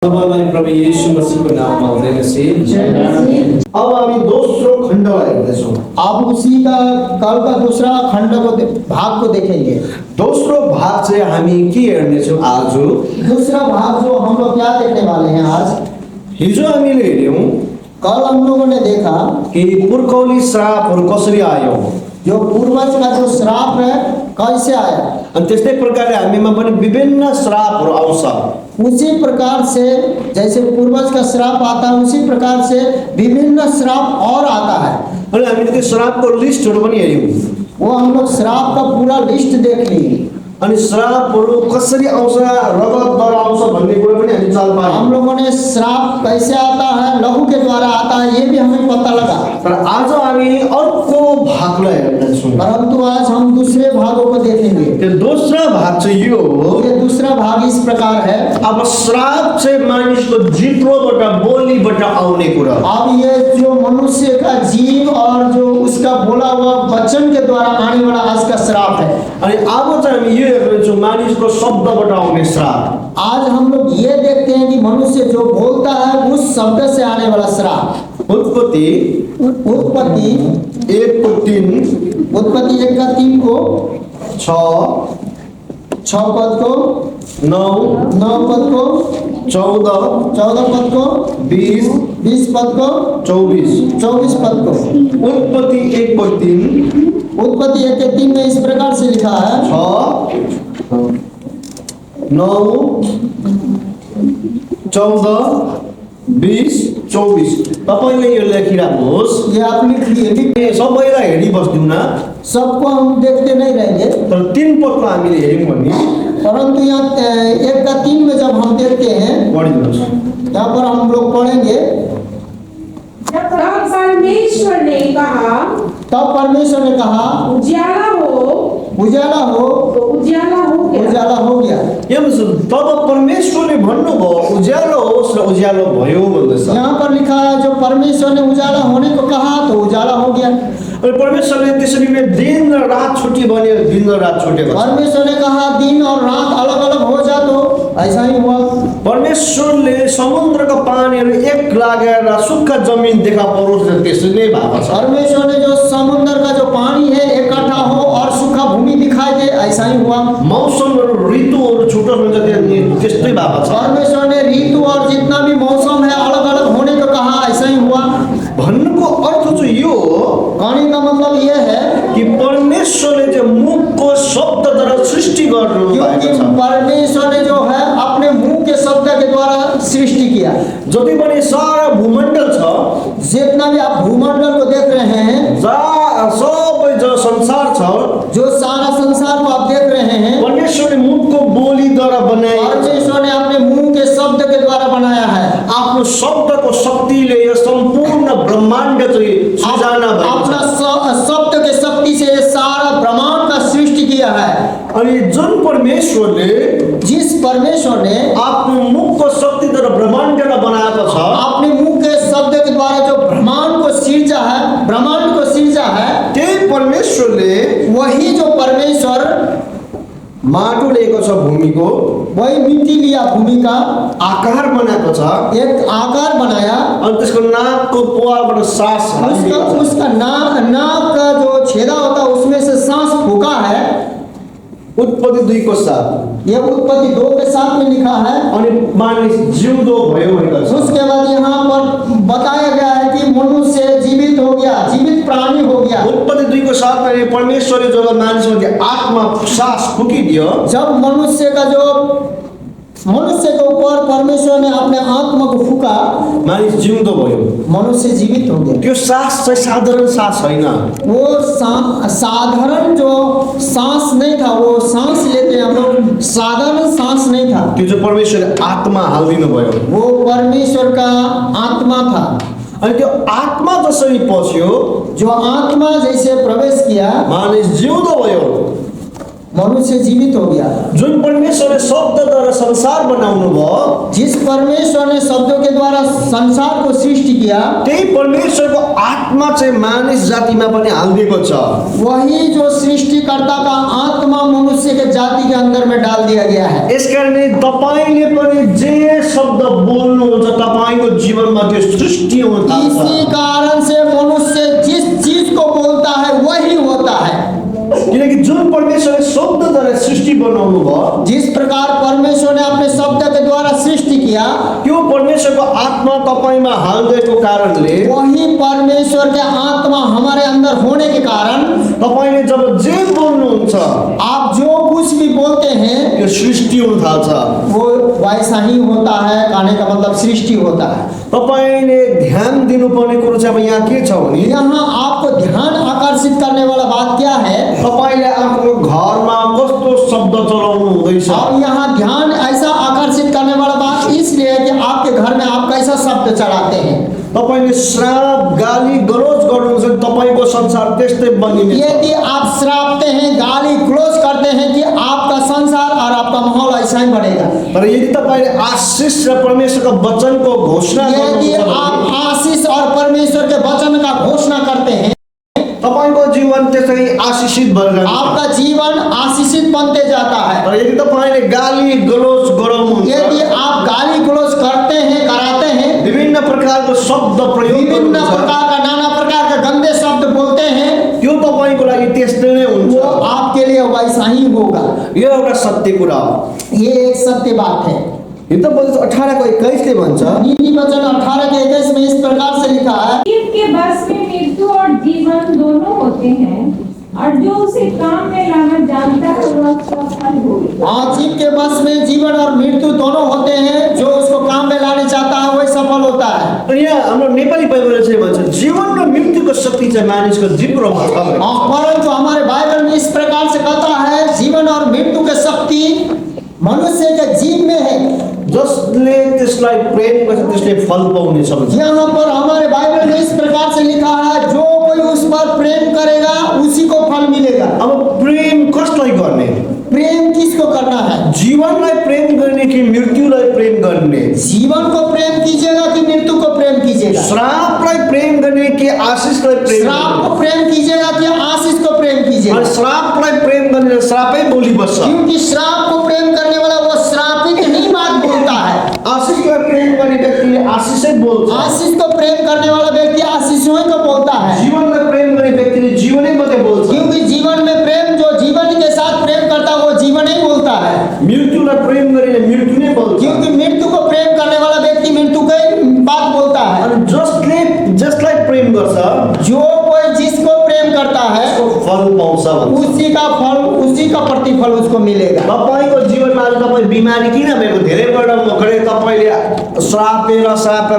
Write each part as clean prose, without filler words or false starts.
तपाईँलाई प्रभु येशू मसीहको नाममा हुँदैनछि। अब हामी दोस्रो खण्डलाई हेर्दैछौँ। आप उसी का कल का दूसरा खंड को भाग को देखेंगे। दोस्रो भाग चाहिँ हामी के हेर्नेछौँ आज? दूसरा भाग जो हम लोग क्या देखने वाले हैं आज? हिजो हामीले हेर्यौँ कल हम लोगों ने देखा कि पुर्खौली श्रापहरू कसरी आयो, जो पूर्वज का जो श्राप है कैसे आया। अनि त्यस्तै प्रकारले हामीमा पनि विभिन्न श्रापहरू आउँछ। उसी प्रकार से जैसे पूर्वज का श्राप आता है उसी प्रकार से विभिन्न श्राप और आता है। अनि हामीले त्यो श्रापको लिस्टहरू पनि हेर्यौँ। वो हम लोग श्राप का पूरा लिस्ट देख लिए। अनि श्रापहरू कसरी आउँछ, रगतद्वारा आउँछ भन्ने कुरा पनि हामी चाल पायौँ। हम लोगों ने श्राप कैसे आता है, लहू के द्वारा आता है, ये भी हमें पता लगा। तर आज हामी अर्को भागलाई हेर्नेछौँ। परंतु आज हम दूसरे भागों को देखेंगे। त्यो दोस्रो भाग चाहिँ यो हो। ये दूसरा भाग इस प्रकार है। अब श्राप चाहिँ मानिसको जिब्रोबाट, बोलीबाट आउने कुरा। अब ये जो मनुष्य का जीव और जो उसका बोला हुआ वचन के द्वारा आने वाला आज का श्राप है। अनि अब चाहिँ हामी यो हेर्नेछौँ मानिसको शब्दबाट आउने श्राप। आज हम लोग ये देखते हैं कि मनुष्य जो बोलता है उस शब्द से आने वाला श्राप। उत्पत्ति 1:3 उत्पत्ति 1:3 को 6 पद को 9 पद को 14 पद को 20 पद को 24 पद को। उत्पत्ति 1:3 उत्पत्ति 1:3 में इस प्रकार से लिखा है 6, 9, 14, 20, 24। तपाईँले यो लेखिराख्नुहोस्। ये आप लिख लिए। सबैलाई हेरिबस्दिउँ न, सबको हम देखते नहीं रहेंगे, तर 3 पदको हामीले हेऱ्यौँ भने परंतु यहाँ 1:3 में जब हम देखते हैं पढिदिनुहोस्। यहाँ पर हम लोग पढ़ेंगे। तब परमेश्वर ने कहा, तब परमेश्वर ने कहा उजाला हो तो उजाला हो गया। उजाला हो गया। तब परमेश्वरले भन्नुभयो उज्यालो होस् र उज्यालो भयो भन्दैछ। यहाँ पर लिखा है जो परमेश्वर ने उजाला होने को कहा तो उजाला हो गया। अनि परमेश्वरले त्यसरी नै दिन र रात छुट्टी भन्यो, दिन र रात छुटेको छ। परमेश्वर ने कहा दिन और रात अलग अलग हो जा तो ऐसा ही हुआ। परमेश्वरले समुद्रका पानीहरू एक लागेर सुक्खा जमिन देखा परोस् र त्यसरी नै भएको छ। परमेश्वर ने जो समुद्र का जो पानी है इकट्ठा हो और सूखा भूमि दिखाई दे ऐसा ही हुआ। मौसमहरू ऋतुहरू छुटो हुन्छ त्यस्तै भएको छ। परमेश्वर ने ऋतु और जितना भी मौसम है अलग अलग होने को कहा ऐसा ही हुआ। भन्नुको अर्थ चाहिँ यो हो, कहने का मतलब ये है कि परमेश्वरले चाहिँ मुखको शब्दद्वारा सृष्टि गर्नु भएको क्योंकि छ। परमेश्वर ने जो है अपने मुंह के शब्द के द्वारा सृष्टि किया। जति पनि सारा भूमण्डल छ, जितना भी आप भूमंडल को देख रहे हैं, सबै जो संसार छ, जो सारा संसार को आप देख रहे हैं, परमेश्वरले मुखको बोलीद्वारा बनाएको छ। परमेश्वर ने अपने मुंह के शब्द के द्वारा बनाया है। आफ्नो शब्दको शक्तिले यो सम्पूर्ण ब्रह्माण्ड चाहिँ सृजना भएको अपना छ। शब्द के शक्ति से ये सारा ब्रह्मांड का सृष्टि किया है। अनि जुन परमेश्वरले जिस परमेश्वर ने आफ्नो मुखको शक्तिद्वारा ब्रह्माण्डलाई बनाएको छ, अपने मुंह के शब्द के द्वारा जो ब्रह्मांड को सिर्जा है, ब्रह्मांड को सिर्जा है, त्यही परमेश्वरले वही जो परमेश्वर माटो लिएको छ, भूमिको वही मिट्टी लिया, भूमि का आकार बनाएको छ, एक आकार बनाया, अनि त्यसको नाकको पुवालबाट सास उसका नाक का जो छेदा होता है उसमें से सांस फूका है। उत्पत्ति 2:7। यह उत्पत्ति 2:7 में लिखा है। अनि मानिस जिउँदो भयो भनेको छ। उसके बाद यहाँ पर बताया गया है कि मनुष्य जीवित हो गया, जीवित प्राणी हो गया। उत्पत्ति 2:7 में परमेश्वरले जब मानिसमध्ये आत्मा सास फुकिदियो, जब मनुष्य के ऊपर परमेश्वर ने अपने आत्मा को फूका, मानिस जिउँदो भयो। मनुष्य जीवित हो गया। त्यो सास चाहिँ साधारण सास होइन। वो साधारण जो सांस नहीं था, वो सांस लेते हैं हम लोग, साधारण सांस नहीं था। त्यो चाहिँ परमेश्वरले आत्मा हालिदिनु भयो। वो परमेश्वर का आत्मा था। अनि त्यो आत्मा जसरी पस्यो, जो आत्मा जैसे प्रवेश किया, मानिस जिउँदो भयो। मनुष्य जीवित हो गया। जुन परमेश्वरले शब्दद्वारा संसार बनाउनु भयो, जिस परमेश्वर ने शब्दों के द्वारा संसार को सृष्टि किया, त्यही परमेश्वरको आत्मा चाहिँ मानिस जातिमा पनि हालिदिएको छ। वही जो सृष्टिकर्ता का आत्मा मनुष्य के जाति के अंदर में डाल दिया गया है। यसकारणले तपाईले पनि जे शब्द बोल्नुहुन्छ तपाईको जीवनमा त्यो सृष्टि हुन इसी थाल्छ। कारण से मनुष्य जिस चीज को बोलता है वही होता है। किनकि जुन परमेश्वरले शब्दद्वारा सृष्टि बनाउनु भयो, जिस प्रकार परमेश्वर ने अपने शब्द के द्वारा सृष्टि किया, त्यो परमेश्वरको आत्मा तपाईमा हाल्दिएको कारणले वही परमेश्वर के आत्मा हमारे अंदर होने के कारण तपाईले जब जे बोल्नुहुन्छ आप जो कुछ भी बोलते हैं त्यो सृष्टि हुन थाल्छ। वो वैसा ही होता है। कहने का मतलब सृष्टि होता है। तपाईले ध्यान दिनुपर्ने कुरो चाहिँ अब यहाँ के छ भने, यहाँ आपको ध्यान आकर्षित करने वाला बात क्या है? तपाईले आफ्नो घरमा कस्तो शब्द चलाउनु हुँदैछ। और यहाँ ध्यान ऐसा आकर्षित करने वाला बात इसलिए है कि आपके घर में आप कैसा शब्द चढ़ाते हैं। तपाईले श्राप गाली गलोज गर्नुहुन्छ, तपाईको संसार त्यस्तै बनिने छ। यदि आप श्रापते हैं, गाली क्लोज करते हैं कि आपका संसार और आपका माहौल ऐसा ही बढ़ेगा। तर यदि तपाईले आशीष र परमेश्वरको वचनको घोषणा यदि गर्नुहुन्छ आप भने आशीष और परमेश्वर के वचन का घोषणा करते हैं, तपाईको जीवन त्यसै आशीषित भएर जान्छ। आपका जीवन आशीषित बनते जाता है। तर यदि तपाईले गाली गलोज गराउनुहुन्छ, यदि आप गाली क्लोज करते हैं, कराते हैं, विभिन्न प्रकारको शब्द प्रयोग विभिन्न गर्नुहुन्छ, प्रकार का नाना प्रकार के गंदे शब्द बोलते हैं, त्यो तपाईको लागि त्यस्तै नै वो हुन्छ। आपके लिए वैसा ही होगा। यो एउटा सत्य कुरा हो। ये एक सत्य बात है। यो त 18:21 भन्छ, नीति वचन 18:21 में इस प्रकार से लिखा है, जीव के बस में मृत्यु और जीवन दोनों होते हैं, और जो उसे काम में लाना जानता है वह सफल होगा। जीव के बस में जीवन और मृत्यु दोनों होते हैं, जो उसको काम में लाने चाहता है वही सफल होता है। तर यहाँ हाम्रो नेपाली बाइबलले चाहिँ भन्छ जीवन र मृत्युको शक्ति चाहिँ मानिसको जिब्रोमा छ। परंतु हमारे बाइबल में इस प्रकार से कहता है, जीवन और मृत्यु की शक्ति मनुष्य के जीव में है। जसले त्यसलाई प्रेम गर्छ त्यसले फल पाउनेछ भन्छ। यहाँ पर हमारे बाइबल में इस प्रकार से लिखा है, जो कोई उस पर प्रेम करेगा उसी को फल मिलेगा। अब प्रेम कसलाई गर्ने? प्रेम किसको करना है? जीवनलाई प्रेम गर्ने कि मृत्युलाई प्रेम गर्ने? जीवन को प्रेम कीजिएगा कि मृत्यु को प्रेम कीजिएगा? श्रापलाई प्रेम गर्ने कि आशीषलाई प्रेम श्राप गर्ने? को प्रेम कीजिएगा कि आशीष को प्रेम कीजिएगा? अनि श्रापलाई प्रेम गर्ने श्रापै बोली बस्छ। क्योंकि श्राप को प्रेम करने वाला वो श्रापित ही बात बोलता है। आशीषलाई प्रेम गर्ने व्यक्तिले आशीषै बोल्छ। आशीष को प्रेम करने वाला व्यक्ति आशीषों को बोलता है। जीवनलाई प्रेम गर्ने व्यक्तिले जीवनै मात्रै बोल्छ। क्योंकि जीवन में प्रेम, जो जीवन के साथ प्रेम करता है वो जीवन ही बोलता है। मृत्युलाई प्रेम गरेर मृत्यु नै बोल्छ। क्योंकि मृत्यु को प्रेम करने वाला व्यक्ति मृत्यु की बात बोलता है। अनि जसलाई प्रेम गर्छ जो कोई जिसको प्रेम करता है उसको फल पाउँछ भन्छ। उसी का फल, उसी का प्रतिफल उसको मिलेगा। तपाईको जीवनमा आज तपाईँ बिमारी किन भएको? धेरैपल्ट मकडे तपाईले श्रापेर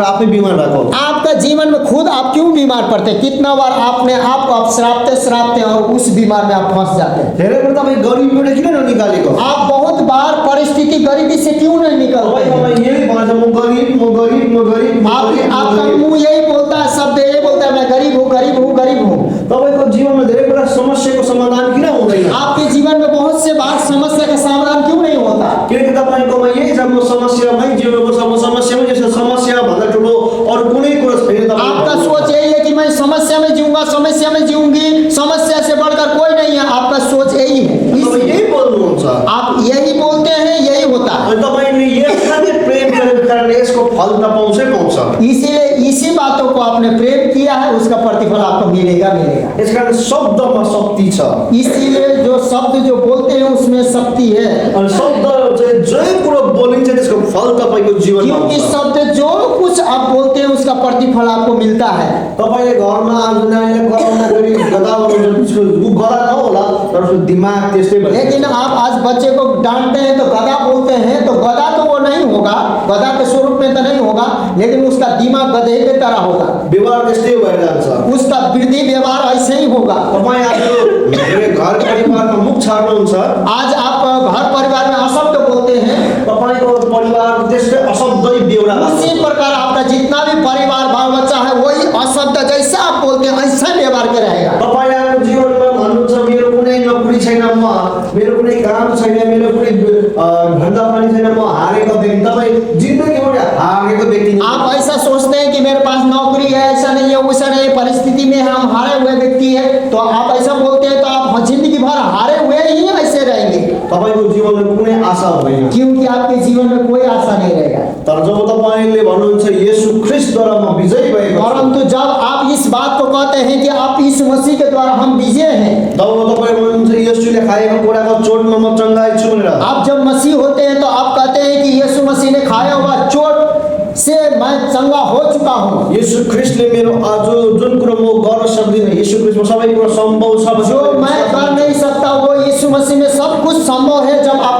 आफै बिमार भएको। आपका जीवन में खुद आप क्यों बीमार पड़ते? कितना बार आपने आपको आप श्रापते और उस बीमार में आप फंस जाते हैं। धेरैपल्ट तपाईँ गरिबीबाट किन ननिकालेको? आप बहुत बार परिस्थिति गरीबी से क्यों नहीं निकलते हैं? तपाईँ यही भन्छ म गरिब म गरिब म गरिब म गरिब, म आपका गरिब। मुंह यही बोलता है, शब्द यही बोलता है, मैं गरीब हूँ गरीब हूँ गरीब हूँ। तपाईको जीवनमा धेरैपल्ट समस्याको समाधान किन हुँदैन? आपके जीवन में बहुत से बार समस्या का समाधान क्यों नहीं होता? किनकि तपाईँकोमा यही छ म समस्यामै जिउनु पर्छ, म समस्यामै जस्तो समस्या भन्दा ठुलो अरू कुनै कुरो छैन। आपका सोच यही है कि मैं समस्या में जीऊंगा, समस्या में जीऊंगी, समस्या से बढ़कर कोई नहीं है। आपका सोच यही है, तपाईँ यही बोल्नुहुन्छ। आप यही बोलते हैं, यही होता है। अनि तपाईँले यसलाई प्रेम गरेको कारणले यसको फल त पाउँछै पाउँछ। इसीलिए इसी बातों को आपने प्रेम किया है, उसका प्रतिफल आपको मिलेगा मिलेगा। यसकारण शब्दमा शक्ति छ। इसीलिए जो शब्द जो बोलते हैं उसमें शक्ति है। अनि शब्द चाहिँ जे कुरो बोलिन्छ त्यसको फल तपाईँको जीवनमा क्योंकि आउँछ। शब्द जो कुछ आप बोलते हैं उसका प्रतिफल आपको मिलता है। तपाईँले घरमा आज नानीले कराउन गरी गदा गर्नुहुन्छ, त्यसको ऊ गदा नहोला तर उसको दिमाग त्यस्तै भयो। लेकिन आप आज बच्चे को डांटते हैं तो गधा बोलते हैं, तो गधा तो वो नहीं होगा, गधा के स्वरूप में तो नहीं होगा, लेकिन उसका दिमाग गधे की तरह होगा। व्यवहार त्यस्तै भएर जान्छ। उसका वृद्धि व्यवहार ऐसे ही होगा। तपाईँ आज घर परिवारमा मुख छाड्नुहुन्छ, आज आप घर परिवार में अशब्द बोलते हैं, तपाईँको परिवार त्यस्तै अशब्दै बेहोरा उसी प्रकार आपका जितना भी परिवार बाल बच्चा है वही अशब्द जैसा आप बोलते हैं ऐसा व्यवहार के रहेगा। तपाईँ आफ्नो जीवनमा भन्नुहुन्छ मेरो कुनै नोकरी छैन, म मेरो कुनै काम छैन, मेरो कुनै धन्दा पानी छैन, म हारेको व्यक्ति। तपाईँ जिन्दगीबाट हारेको व्यक्ति नहीं। आप ऐसा सोचते हैं कि मेरे पास नौकरी है, ऐसा नहीं है, वैसा नहीं है, परिस्थिति में हम हारे हुए व्यक्ति है, तो आप ऐसा बोलते हैं तो आप जिंदगी भर हारे हुए ही ऐसे रहेंगे, तपाईँको जीवनमा कुनै आशा हुँदैन। क्योंकि आपके जीवन में कोई आशा नहीं रहेगा। तर जब तपाईँले भन्नुहुन्छ येशू ख्रीष्टद्वारा म विजयी भएको छु, परंतु जब आप इस बात को कहते हैं कि आप यीशु मसीह के द्वारा हम विजय हैं, तब तपाईँ भन्नुहुन्छ येशूले खाएको कुराको चोटमा म चङ्गाई छु भनेर। आप जब मसीह होते हैं तो आप कहते हैं कि यीशु मसीह ने खाया हुआ चोट से मैं चंगा हो चुका हूँ। येशू ख्रीष्टले मेरो आज जुन कुरो म गर्न सक्दिनँ, येशू ख्रीष्टमा सबै कुरो सम्भव छ। जो मैं कर नहीं सकता वो यीशु मसीह में सब कुछ संभव है। जब आप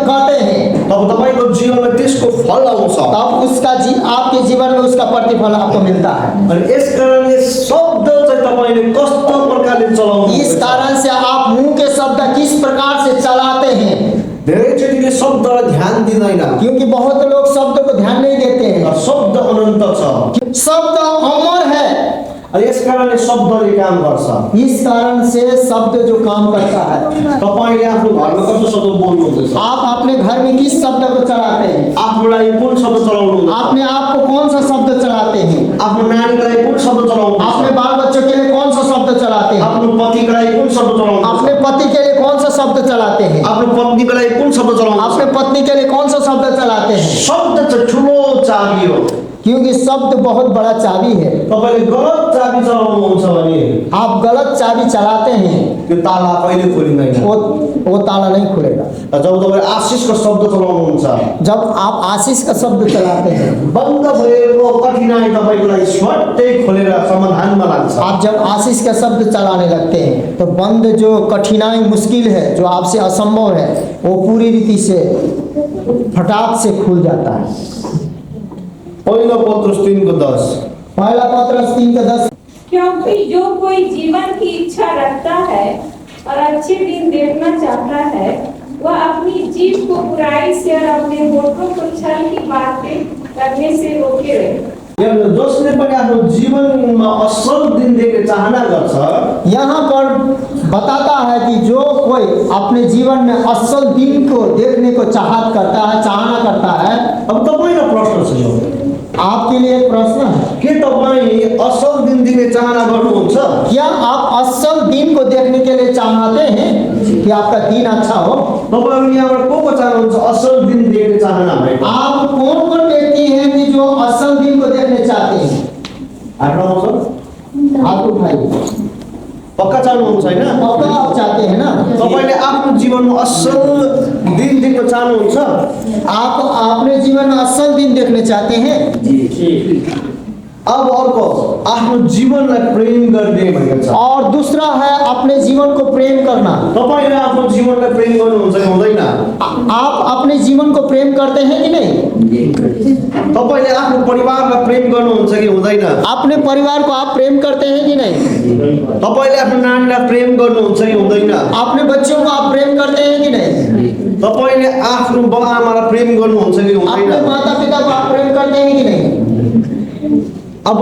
कहते हैं तब तपाईँको जीवनमा त्यसको फल आउँछ। तब उसका आपके जीवन में उसका प्रतिफल आपको मिलता है। अनि यस कारणले शब्द चाहिँ तपाईँले कस्तो प्रकारले चलाउनु, इस कारण से आप मुंह के शब्द किस प्रकार से चलाते हैं, धेरैचोटिले शब्दलाई ध्यान दिँदैन, क्योंकि बहुत लोग शब्द को ध्यान नहीं देते हैं। शब्द अनन्त छ, शब्द अमर है, अनि यस कारणले शब्दले काम गर्छ। इस कारण से शब्द जो काम करता है। तपाईँले आफ्नो घरमा कस्तो शब्द बोल्नुहुँदैछ, आप अपने घर में किस शब्द को चलाते हैं, आफ्नो लागि कुन शब्द चलाउनुहुन्छ, अपने आप को कौन सा शब्द चलाते हैं, आफ्नो नानीको लागि कुन शब्द चलाउनुहुन्छ, अपने बाल बच्चों के लिए कौन सा शब्द चलाते हैं, आफ्नो पतिको लागि कुन शब्द चलाउनुहुन्छ, अपने पति के लिए कौन सा शब्द चलाते हैं, आफ्नो पत्नीको लागि कुन शब्द चलाउनुहुन्छ। अपने पत्नी के लिए कौन सा शब्द चलाते हैं, शब्द चाहिँ ठुलो चाबी हो। क्योंकि शब्द बहुत बड़ा चाबी है। तपाईँले गलत चाबी चलाउनुहुन्छ भने आप गलत चाबी चलाते हैं, त्यो ताला कहिले खोलिँदैन। वो ताला नहीं खुलेगा। जब तपाईँ आशिषको शब्द चलाउनुहुन्छ, जब आप आशीष का शब्द चलाते हैं, बन्द भएको कठिनाई तपाईँको लागि स्वट्टै खोलेर समाधानमा लाग्छ। आप जब आशीष का शब्द चलाने लगते हैं तो बंद जो कठिनाई मुश्किल है, जो आपसे असंभव है, वो पूरी रीति से फटाक से खुल जाता है। पहिलो पत्रुस 3:10। पहला पत्रस 3:10। क्योंकि जो कोई जीवन की इच्छा रखता है और अच्छे दिन देखना चाहता है, वह अपनी जीभ को बुराई से और अपने होठों को छल की बातें करने से रोके रहे। जसले पनि आफ्नो जीवनमा असल दिन देख्ने चाहना गर्छ, यहाँ पर बताता है कि जो कोई अपने जीवन में असल दिन को देखने को चाहत करता है, चाहना करता है। अब तपाईँको प्रश्न छ यो, आपके लिए एक प्रश्न है, के तपाईँ असल दिन देख्ने चाहना गर्नुहुन्छ? क्या आप असल दिन को देखने के लिए चाहते हैं कि आपका दिन अच्छा हो? तपाईँहरू यहाँबाट को चाहनुहुन्छ असल दिन देख्ने चाहना भएको? आप कौन कौन व्यक्ति हैं कि जो असल दिन को देखने चाहते हैं? हात उठाउँछ? हाथ उठाइए। पक्का चाहनुहुन्छ होइन? पक्का आप चाहते हैं ना? तपाईँले आफ्नो जीवनमा असल दिन देख्न चाहनुहुन्छ? आप अपने जीवन में असल दिन देखने चाहते हैं। अब अर्को आफ्नो जीवनलाई प्रेम गर्ने भनेको छ। और दूसरा है अपने जीवन को प्रेम करना। तपाईँले आफ्नो जीवनलाई प्रेम गर्नुहुन्छ कि हुँदैन? आप अपने जीवन को प्रेम करते हैं कि नहीं? तपाईँले आफ्नो परिवारलाई प्रेम गर्नुहुन्छ कि हुँदैन? अपने परिवार को आप प्रेम करते हैं कि नहीं? तपाईँले आफ्नो नानीलाई प्रेम गर्नुहुन्छ कि हुँदैन? अपने बच्चों को आप प्रेम करते हैं कि नहीं? तपाईँले आफ्नो बाबुआमालाई प्रेम गर्नुहुन्छ कि अपने हुँदैन? माता पिता को आप प्रेम करते हैं कि नहीं? अब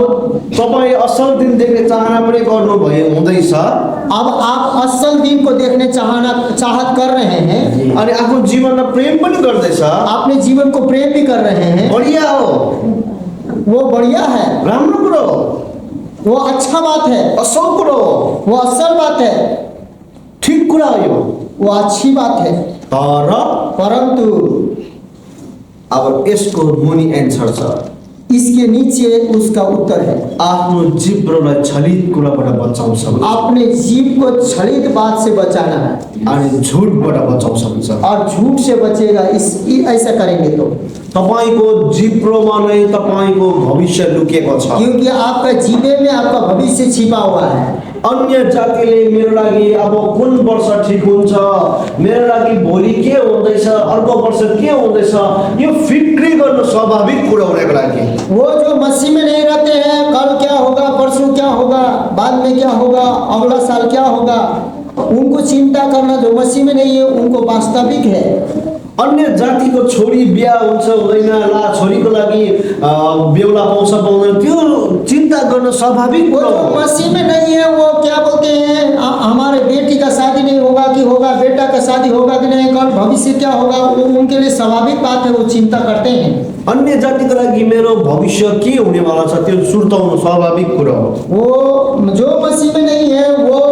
तपाईँ असल दिन देख्ने चाहना पनि गर्नुभयो हुँदैछ, अब आप असल दिन को देखने चाहत कर रहे हैं, अनि आफ्नो जीवनलाई प्रेम पनि गर्दैछ। अपने जीवन को प्रेम भी कर रहे हैं। बढिया हो, वो बढ़िया है, राम्रो कुरो हो, वो अच्छा बात है, असल कुरो हो, वो असल बात है, ठिक कुरा हो यो। वो अच्छी बात है। तर परंतु अब यसको मुनि एन्सर छ, इसके नीचे उसका उत्तर है। आफ्नो जिब्रोलाई छलित कुराबाट बचाउन सक्छ, अपने जीव को छलित बात से बचाना है अनि झुटबाट बचाउन सक्छ। और झूठ से बचेगा। ऐसा करेंगे तो तपाईँको जिब्रोमा नै तपाईँको भविष्य लुकेको छ। क्योंकि आपका जीवे में आपका भविष्य छिपा हुआ है। अन्य जातिले मेरो लागि अब कुन वर्ष ठिक हुन्छ, मेरो लागि भोलि के हुँदैछ, अर्को वर्ष के हुँदैछ, यो फिक्री गर्नु स्वाभाविक कुरा हुनेको लागि। वो जो मसीह में नहीं रहते हैं, कल क्या होगा, परसों क्या होगा, बाद में क्या होगा, अगला साल क्या होगा, उनको चिंता करना जो मसीह में नहीं है उनको वास्तविक है। अन्य जातिको छोरी बिहा हुन्छ हुँदैन, ला छोरीको लागि बेहुला पाउँछ पाउँदैन, त्यो चिन्ता गर्न स्वाभाविक वो कुरा जो हो। मसीह में नहीं है वो क्या बोलते हैं, हमारे बेटी का शादी नहीं होगा, कि होगा, बेटा का शादी होगा कि नहीं, कल भविष्य क्या होगा, वो उनके लिए स्वाभाविक बात है, वो चिंता करते हैं। अन्य जातिको लागि मेरो भविष्य के हुनेवाला छ त्यो सुर्ताउनु स्वाभाविक कुरा हो। वो जो मसीह में नहीं है वो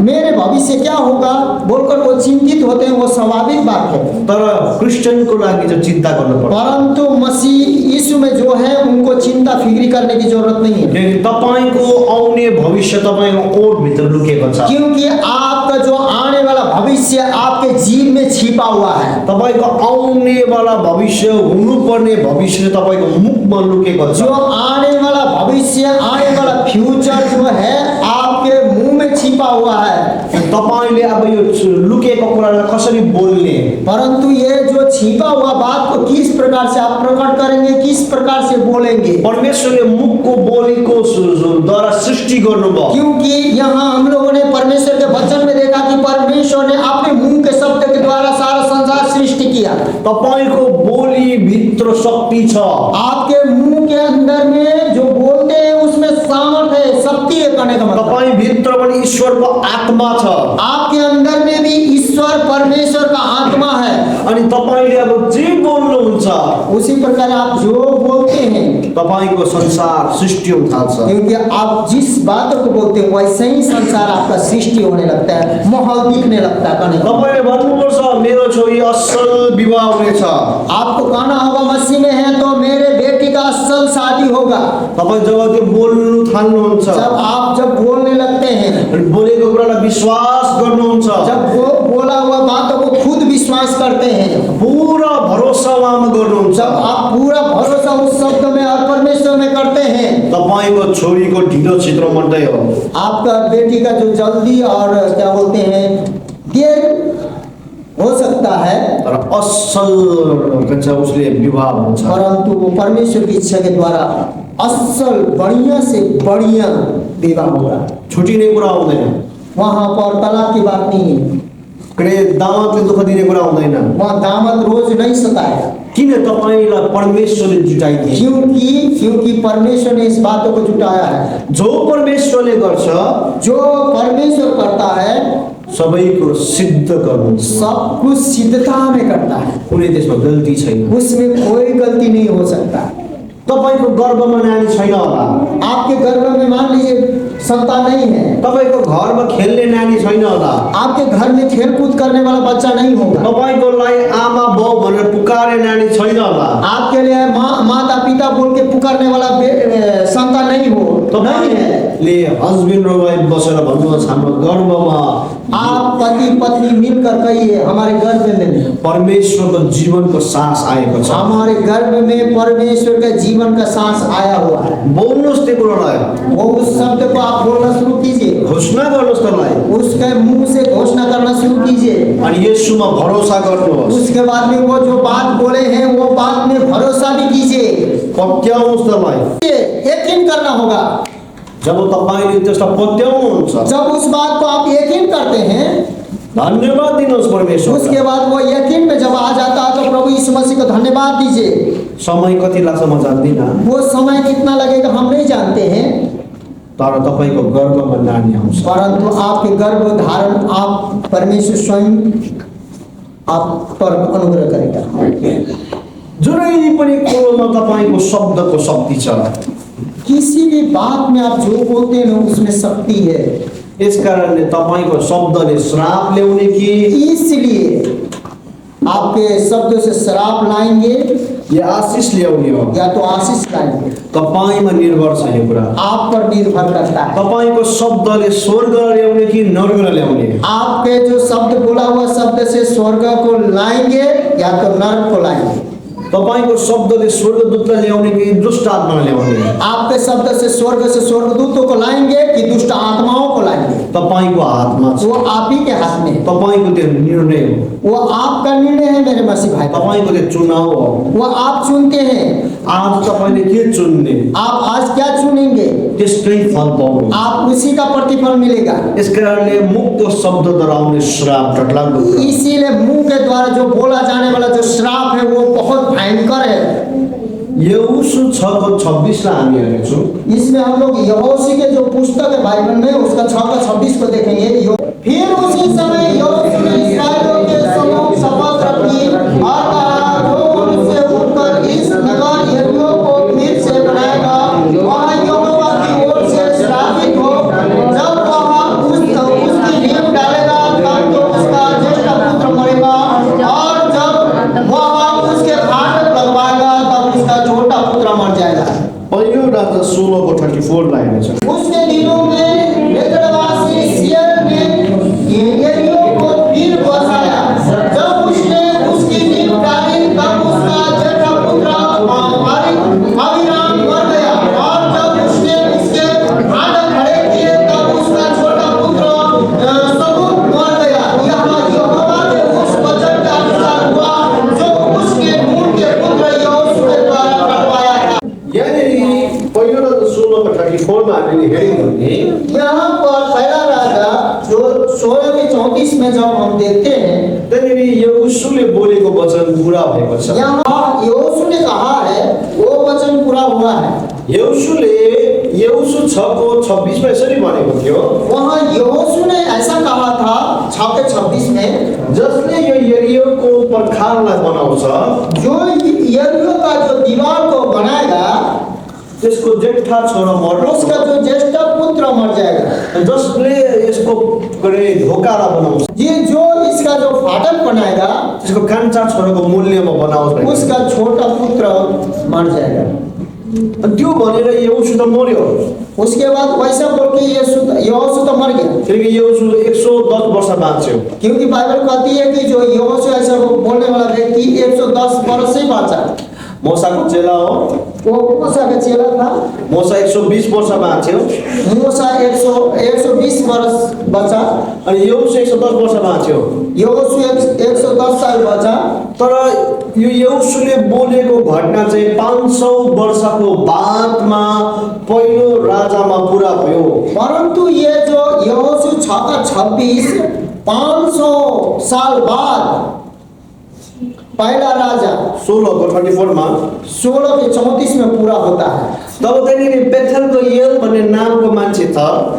मेरे भविष्य क्या होगा बोलकर वो चिंतित होते हैं, वो स्वाभाविक बात है। तर क्रिस्चियनको लागि चाहिँ चिन्ता गर्नुपर्छ। परंतु मसीह यीशु में जो है उनको चिंता फिक्री करने की जरूरत नहीं है, किनकि तपाईको आउने भविष्य तपाईको ओठभित्र लुकेको छ। क्योंकि आपका जो आने वाला भविष्य आपके जीव में छिपा हुआ है। तपाईको आउने वाला भविष्य, हुनुपर्ने भविष्य तपाईको मुखमा लुकेको छ। जो आने वाला भविष्य, आने वाला फ्यूचर जो है आपके मुंह में छिपा हुआ है। तपाईले अब यो लुकेको कुरालाई कसरी बोल्ने, परंतु ये जो छिपा हुआ बात को किस प्रकार से आप प्रकट करेंगे, किस प्रकार से बोलेंगे। परमेश्वरले मुखको बोलीको द्वारा सृष्टि गर्नुभयो। क्योंकि यहाँ हम लोगों ने परमेश्वर के वचन में देखा कि परमेश्वर ने अपने मुंह के शब्द के द्वारा सारा संसार सृष्टि किया। तपाईको बोली भित्र शक्ति छ। आपके मुंह के अंदर में जो बोलते हैं उसमें सामर्थ है, शक्ति है कहने का मतलब। तपाई भित्र पनि ईश्वरको आत्मा छ। आपके अंदर में भी ईश्वर परमेश्वर का आत्मा है। अनि तपाईले अब जे बोल्नुहुन्छ उसी प्रकार आप जो बोलते हैं, तपाईको संसार सृष्टि हुन थाल्छ। क्योंकि आप जिस बात को बोलते हैं वैसे ही संसार आपका सृष्टि होने लगता है, माहौल दिखने लगता है कहने का। तपाईले भन्नुपर्छ मेरो छोरी असल विवाह हुनेछ। आपको कहना होगा मसीह में है तो मेरे बेटी का असल शादी होगा। तपाई जब त्यो बोल्नु थाल्नुहुन्छ, जब बोलने लगते हैं, बोलेको कुरालाई विश्वास गर्नुहुन्छ, जब वो बोला हुआ बातों को खुद विश्वास करते हैं, पूरा भरोसा उहाँमा गर्नुहुन्छ, जब आप पूरा भरोसा उस शब्द में और परमेश्वर में करते हैं, तपाईको छोरीको ढिलो छिटो मात्रै हो। आपका बेटी का जो जल्दी और क्या बोलते हैं देर हो सकता है, तर असल कच्चा उसले विवाह हुन्छ। परंतु वो परमेश्वर की इच्छा के द्वारा असल बढ़िया से बढ़िया विवाह होगा। छुटिने कुरा हुँदैन, वहाँ पर तलाक की बात नहीं है, कहिले दामादले दुःख दिने कुरा हुँदैन। वहाँ दामद रोज नहीं सताएगा। किन तपाईलाई परमेश्वरले जुटाइदिए? क्योंकि परमेश्वर ने इस बातों को जुटाया है। जो परमेश्वरले गर्छ, जो परमेश्वर करता है सबै कुरो सिद्ध गर्नुहुन्छ। सब कुछ सिद्धता में करता है, कुनै त्यसमा गल्ती छैन। उसमें कोई गलती नहीं हो सकता। तपाईको गर्भमा नानी छैन होला, आपके गर्भ में मान लीजिए संतान नहीं है, तपाईको घरमा खेल्ने नानी छैन होला, आपके घर में खेलकूद करने वाला बच्चा नहीं होगा, तपाईको लागि आमा बाउ भनेर पुकारे नानी छैन होला, आपके लिए माता पिता बोल के पुकारने वाला संतान नहीं हो, तपाईले हस्बैंड र वाइफ बसेर भन्नुहोस् हाम्रो गर्भमा आप पति पत्नी मिलकर कहिए हमारे गर्भ में परमेश्वरको जीवनको सास आएको छ। हमारे गर्भ में परमेश्वर का जीवन का सांस आया हुआ है। बोल्नुहोस् त्यो कुरालाई, वो उस शब्द को आप बोलना शुरू कीजिए, घोषणा गर्नुहोस् त्यसलाई, उसके मुंह से घोषणा करना शुरू कीजिए। अनि येशूमा भरोसा गर्नुहोस्। उसके बाद में वो जो बात बोले हैं वो बात में भरोसा भी कीजिए, पत्याउनुहोस् त्यसलाई। यकीन करना होगा। जब तपाईले त्यसलाई पत्याउनुहुन्छ, जब उस बात को आप यकीन करते हैं, धन्यवाद दिनुहोस् परमेश्वर। उसके बाद वो यकीन में जब आ जाता है तो प्रभु यीशु मसीह को धन्यवाद दीजिए। समय कति लाग्छ म जान्दिनँ, वो समय कितना लगेगा हम नहीं जानते हैं, तर तपाईको गर्भमा नानी आउँछ। परंतु आपके गर्भ धारण आप परमेश्वर स्वयं आप पर अनुग्रह करेगा। जुनै पनि कुरोमा तपाईको शब्दको शक्ति छ। किसी भी बात में आप जो बोलते हैं ना उसमें शक्ति है। यस कारणले तपाईको शब्दले श्राप ल्याउने कि इसलिए आपके शब्दों से श्राप लाएंगे या आशीष ल्याउने हो, या तो आशीष लाएंगे, तपाईमा निर्भर छ यो कुरा। आप पर निर्भर करता है। तपाईको शब्दले स्वर्ग ल्याउने कि नर्क ल्याउने? आपके जो शब्द बोला हुआ शब्द से स्वर्ग को लाएंगे या तो नर्क को लाएंगे। तपाईको शब्दले स्वर्गदूतलाई ल्याउने कि दुष्ट आत्मालाई ल्याउने? आपके शब्द से स्वर्गदूतों को लाएंगे कि दुष्ट आत्माओं को लाएंगे? तपाईको हातमा छ। वो आप ही के हाथ में है। तपाईको त्यो निर्णय हो, वो आपका निर्णय है मेरे मसीह भाई। तपाईको त्यो चुनाव हो। वो आप चुनते हैं। आज तपाईले के चुन्ने, आप आज क्या चुनेंगे त्यसकै फल पाउनु। आप उसी का प्रतिफल मिलेगा। यस कारणले मुखको शब्दद्वारा आउने श्राप डरलाग्दो कुरा। इसीलिए मुंह के द्वारा जो बोला जाने वाला जो श्राप है वो बहुत भयंकर है। यहोशू 6:26 लाई हामी हेर्छौं। इसमें हम लोग यहोशू के जो पुस्तक है बाइबल में उसका 6:26 को देखेंगे। फिर उसी समय यहोशू ने इस्राएलियों के सम्मुख शपथ रखी और कहा, जो मुझसे उठकर इस नगर यरीहो को फिर से बनाएगा, वह यहोवा की ओर से श्रापित हो। जब वह उसकी नींव डालेगा, तब तो उसका ज्येष्ठ पुत्र मरेगा, और जब वह उसके फाटक लगवाएगा, तब उसका छोटा पुत्र मर जाएगा। पहिलो राजा 16 को 34 लाइन छ। उसके दिनों में बेतलवासी सियर ने यरीहो को फिर बसाया। जब उसने उसकी नींव डाली, तब उसका ज्येष्ठ पुत्र अबीराम मर गया, और जब उसने उसके फाटक खड़े किए, तब उसका छोटा पुत्र सबूत मर गया। यह यहोवा के उस वचन का अनुसार हुआ जो उसके नून के पुत्र यहोशू के द्वारा करवाया था। यहाँनिर पहिलो राजा 16 को 34 मा हामीले हेर्यौँ भने यहाँ पर पहला राजा जो 16 के 34 में जब हम देखते हैं, त्यहाँनिर यहोशूले बोलेको वचन पूरा भएको छ। यहाँ यहोशू ने कहा है वो वचन पूरा हुआ है। यहोशूले यहोशू 6 को 26 मा यसरी भनेको थियो, वहाँ यहोशू ने ऐसा कहा था 6 के 26 में, जसले यो यरीहोको पर्खाललाई बनाउँछ, जो यरीहो का जो दीवार को बनाएगा, त्यसको जेठा छोरा मर्छ, उसका जो ज्येष्ठ पुत्र मर जाएगा। जसले यसको ढोकालाई बनाउँछ, ये जो इसका जो फाटक बनाएगा, त्यसको कान्छा छोराको मूल्यमा बनाओस् भनेको। उसका छोटा पुत्र मर जाएगा। अनि त्यो भनेर यहोशू त मर्यो, उसके बाद वैसा बोल के यहोशू तो मर गया, किनकि यहोशू 110 वर्ष बाँच्यो। क्योंकि बाइबल कहती है कि जो यहोशू ऐसा बोलने वाला व्यक्ति 110 वर्ष से बाँचा। मोसाको चेला हो, वो मूसा का चेला था। मोसा 120 वर्ष बाँच्यो, मूसा 120 वर्ष बचा, अनि यहोशू 110 वर्ष बाँच्यो। यहोशू 110 साल बचा। तर यो यहोशूले बोलेको घटना चाहिँ 500 वर्षको बादमा पहिलो राजामा पुरा भयो। परंतु ये जो यहोशू 6 का 26 500 साल बाद पहला राजा 16 को 34 मा 16 के 34 में पूरा होता है। तब त्यहाँनिर बेथेलको यल भन्ने नामको मान्छे छ,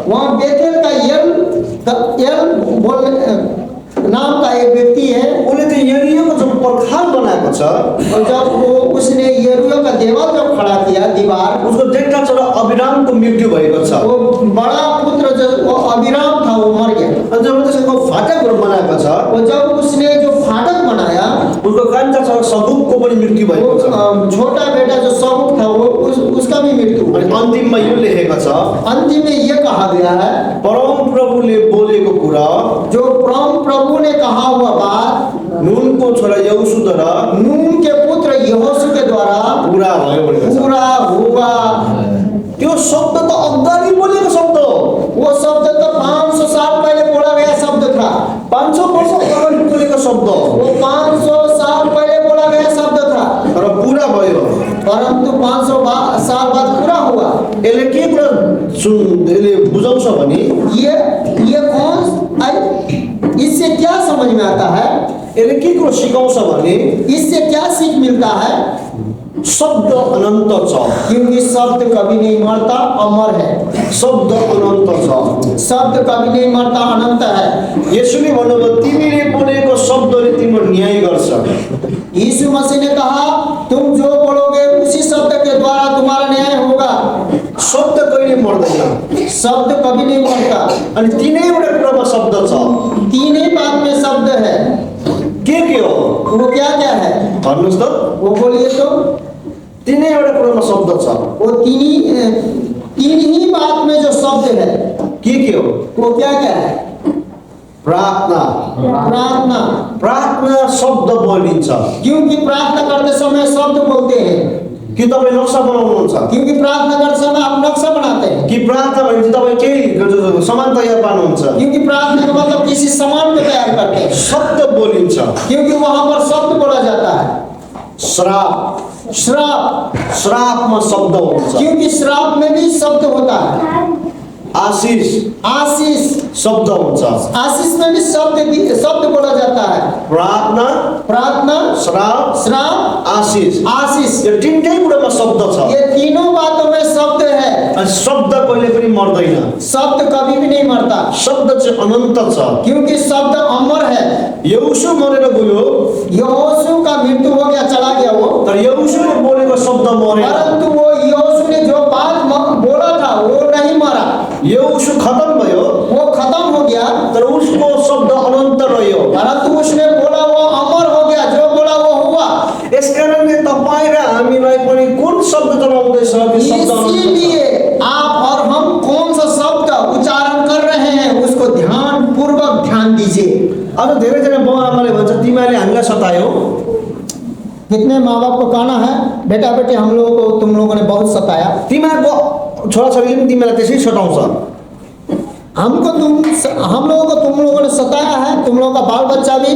वहाँ बेथेल का यल बोल नाम का एक व्यक्ति है। उसले त्यो यरीहोको जो पर्खाल बनाएको छ, और जब उसने यरीहो का देवाल जब खड़ा किया दीवार, उसको जेठा छोरा अबिरामको मृत्यु भएको छ। वो बड़ा पुत्र जो वो अबीराम था वो मर गया। अनि जब त्यसको फाटकहरू बनाएको छ, वो जब उसने जो फाटक बनाया, उसको कान्छा छोरा सगुकको पनि मृत्यु भएको छ। वो छोटा बेटा जो सबूक था वो उसका भी मृत्यु हुआ। अनि अन्तिममा यो लेखेको छ, अंतिम में ये कहा गया है, परम प्रभुले बोलेको कुरा जो परम प्रभु ने कहा हुआ बात नुनको छोरा यहोशूद्वारा नून के पुत्र यहोशू के द्वारा पूरा भयो भनेको छ। पूरा हुआ। त्यो शब्द त अगाडि बोलेको शब्द हो। वो शब्द तो 500 साल पहले बोला गया शब्द था। 500 वर्ष अगाडि बोलेको शब्द हो, वो 500 साल पहले बोला गया शब्द था, तर पूरा भयो। परंतु 500 साल बाद पूरा हुआ। यसले के कुरा यसले बुझाउँछ भने ये कौन इससे क्या समझ में आता है? यसले के कुरा सिकाउँछ भने इससे क्या सीख मिलता है? शब्द अनन्त छ, क्योंकि शब्द कभी नहीं मरता, अमर है। शब्द अनन्त छ। शब्द कभी नहीं मरता, अनंत है। यसुले भन्नुभयो तिमीले बोलेको शब्दले तिम्रो न्याय गर्छ। यीशु मसीह ने कहा तुम जो बोलोगे उसी शब्द के द्वारा तुम्हारा न्याय होगा। शब्द कहिले मर्दैन। शब्द कभी नहीं मरता। अनि तीनैवटा कुरामा शब्द छ। तीन ही बात में शब्द है। के हो? वो क्या क्या है? भन्नुहोस् त। वो बोलिए तो। तीनैवटा कुरामा शब्द छ। वो तीन ही बात में जो शब्द है के हो? वो क्या क्या है? प्रार्थना। प्रार्थना। प्रार्थना शब्द बोलिन्छ। क्योंकि प्रार्थना करते समय शब्द बोलते हैं। कि तपाईँ नक्सा बनाउनुहुन्छ? क्योंकि प्रार्थना करते समय आप नक्शा बनाते हैं। कि प्रार्थना भनेपछि तपाईँ केही सामान तयार पार्नुहुन्छ? क्योंकि प्रार्थना का मतलब किसी सामान को तैयार करते हैं। शब्द बोलिन्छ। क्योंकि वहां पर शब्द बोला जाता है। श्राप। श्रापमा शब्द हुन्छ। क्योंकि श्राप में भी शब्द होता है। आशीष शब्द हुन्छ। आशीष में भी शब्द बोला जाता है। प्रार्थना, श्राप, आशीष। आशीष। यो तीनटै कुरामा शब्द छ। ये तीनों बातों में शब्द है। अनि शब्द कहिले पनि मर्दैन। शब्द कभी भी नहीं मरता, शब्द चाहिँ अनन्त छ। क्योंकि शब्द अमर है। यहोशू मरेर गयो, यहोशू का मृत्यु हो गया, चला गया वो, तर यहोशूले बोलेको शब्द मरेन। परंतु वो यहोशू ने जो बात बोला था वो नहीं मरा, यहोशू खत्म भयो, वो खत्म हो गया, तर उसको शब्द अनन्त रह्यो। परंतु उसने बोला वो अमर हो गया, जो बोला वो हुआ। यसकारणले तपाईँ र हामीलाई पनि कुन शब्द चलाउँदैछ त्यो शब्द अनन्त छ। इसीलिए आप और हम कौन सा शब्द का उच्चारण कर रहे हैं उसको ध्यान पूर्वक ध्यान दीजिए। अब धेरैजना बाउ आमाले भन्छ तिमीले हामीलाई सतायौ। कितने माँ बाप को कहना है, बेटा बेटी हम लोगों को तुम लोगों ने बहुत सताया, तिमीहरूको छोराछोरीले पनि तिमीलाई त्यसै सताउँछ। हम लोगों को तुम लोगों ने सताया है, तुम लोगों का बाल बच्चा भी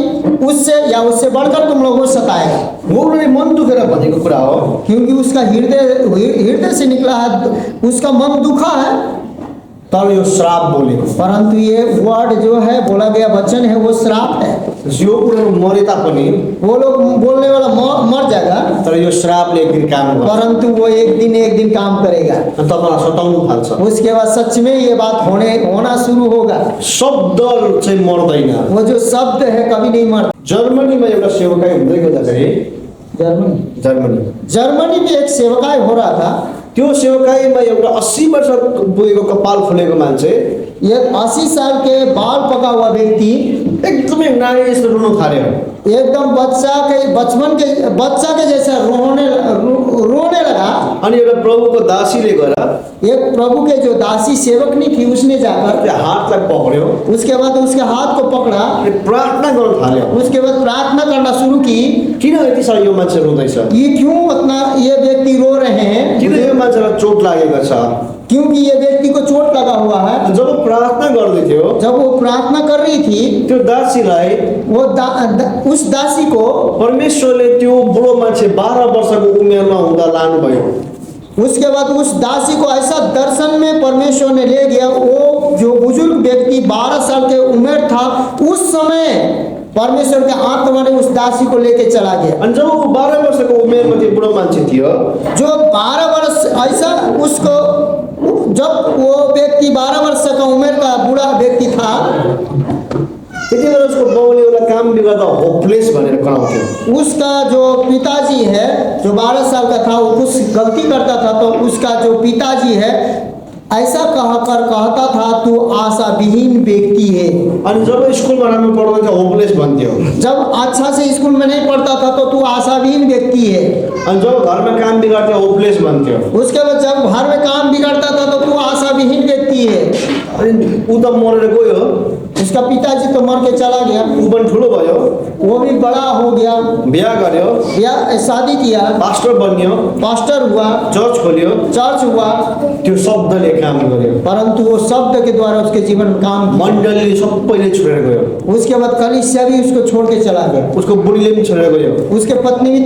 उससे या उससे बढ़कर तुम लोगों को सताएगा। वो उनीहरूले मन दुखेर भनेको कुरा हो, क्योंकि उसका हृदय से निकला है, उसका मन दुखा है। तर यो श्राप बोलेको। परंतु ये वर्ड जो है, बोला गया वचन है, वो श्राप है। यो उनीहरू मरे तापनि वो लोग बोलने वाला मर जाएगा, तर यो श्रापले एक दिन काम गर्छ परंतु वो एक दिन काम करेगा। अनि तपाईँलाई सताउनु थाल्छ। उसके बाद सच में ये बात होना शुरू होगा। शब्द चाहिँ मर्दैन। वो जो शब्द है कभी नहीं मरता। जर्मनीमा एउटा सेवकाई हुँदै गर्दाखेरि जर्मनी में एक सेवकाई हो रहा था। त्यो सेवकाईमा एउटा 80 वर्ष पुगेको कपाल फुलेको मान्छे, एक 80 साल के बाल पका हुआ व्यक्ति एकदमै नानी जस्तो रुनु थाल्यो। एकदम बच्चा के जैसा रोने लगा। अनि एउटा प्रभुको दासीले गएर एक प्रभु के जो दासी सेवकनी थी, उसने जाकर त्यो हातलाई पक्र्यो, उसके बाद उसके हाथ को पकड़ा, अनि प्रार्थना गर्न थाल्यो। उसके बाद प्रार्थना करना शुरू की। किन यति साह्रो यो मान्छे रुँदैछ? ये क्यों इतना ये व्यक्ति रो रहे हैं? किन यो मान्छेलाई चोट लागेको छ? क्योंकि ये व्यक्ति को चोट लगा हुआ है। जब प्रार्थना गर्दै थियो, जब वो प्रार्थना कर रही थी, त्यो दासीलाई वो उस दासी को परमेश्वरले त्यो बुढो मान्छे 12 वर्षको उमेरमा हुँदा लानुभयो। उसके बाद उस दासी को ऐसा दर्शन में परमेश्वर ने ले गया। वो जो बुजुर्ग व्यक्ति 12 साल के उम्र था, उस समय परमेश्वर के आत्मा ने उस दासी को लेके चला गया। अनि जब वो 12 वर्षको उमेरमा त्यो बुढो मान्छे थियो, जो 12 वर्ष ऐसा उसको, जब वो व्यक्ति 12 वर्ष का उम्र का बूढ़ा व्यक्ति था, त्यति बेला उसको बाउले एउटा काम बिगार्दा होपलेस भनेर कराउँथ्यो। उसका जो पिताजी है, जो 12 साल का था, वो कुछ गलती करता था तो उसका जो पिताजी है ऐसा कहता था, तू आशा विहीन व्यक्ति है। अनि जब स्कुलमा राम्रो पढ्दै थियो होपलेस भन्थ्यो। जब अच्छा से स्कूल में नहीं पढ़ता था तो तू आशाविहीन व्यक्ति है। अनि जब घरमा काम बिगार्थ्यो होपलेस भन्थ्यो। उसके बाद जब घर में काम बिगाड़ता था तो तू आशाविहीन व्यक्ति है। अनि ऊ त मरेर गयो, उसका पिताजी तो मर के चला गया, ऊ पनि ठुलो भयो, वो भी बड़ा हो गया, बिहा गर्यो, शादी किया, पास्टर बन्यो, पास्टर हुआ, चर्च खोल्यो, चर्च हुआ। त्यो शब्दले काम गर्यो। परंतु वो शब्द के द्वारा उसके जीवन में काम किया। मण्डली सबैले छोडेर गयो। उसके बाद कलीसिया भी उसको छोड़ के चला गया, उसको बुढीले पनि छोडेर गयो, उसके पत्नी भी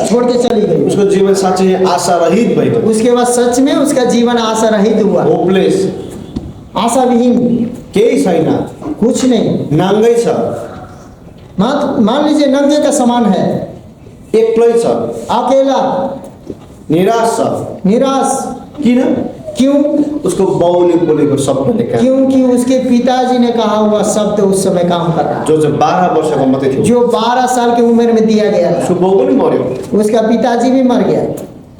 छोड़ के चली गई। उसको जीवन साँच्चै आशा रहित भयो। उसके बाद सच में उसका जीवन आशा रहित हुआ, होपलेस, आशाविहीन, केही छैन, कुछ नहीं। नाङ्गै छ, मान लीजिए नंगे का समान है, एक्लै छ, अकेला, निराश छ। निराश। किन? क्यों? उसको बाउले बोलेको शब्दले काम, क्योंकि उसके पिताजी ने कहा हुआ शब्द उस समय काम कर रहा, जो 12 वर्षको मात्रै थियो। जो 12 साल की उम्र में दिया गया था। उसको बाउ पनि मर्यो, उसका पिताजी भी मर गया,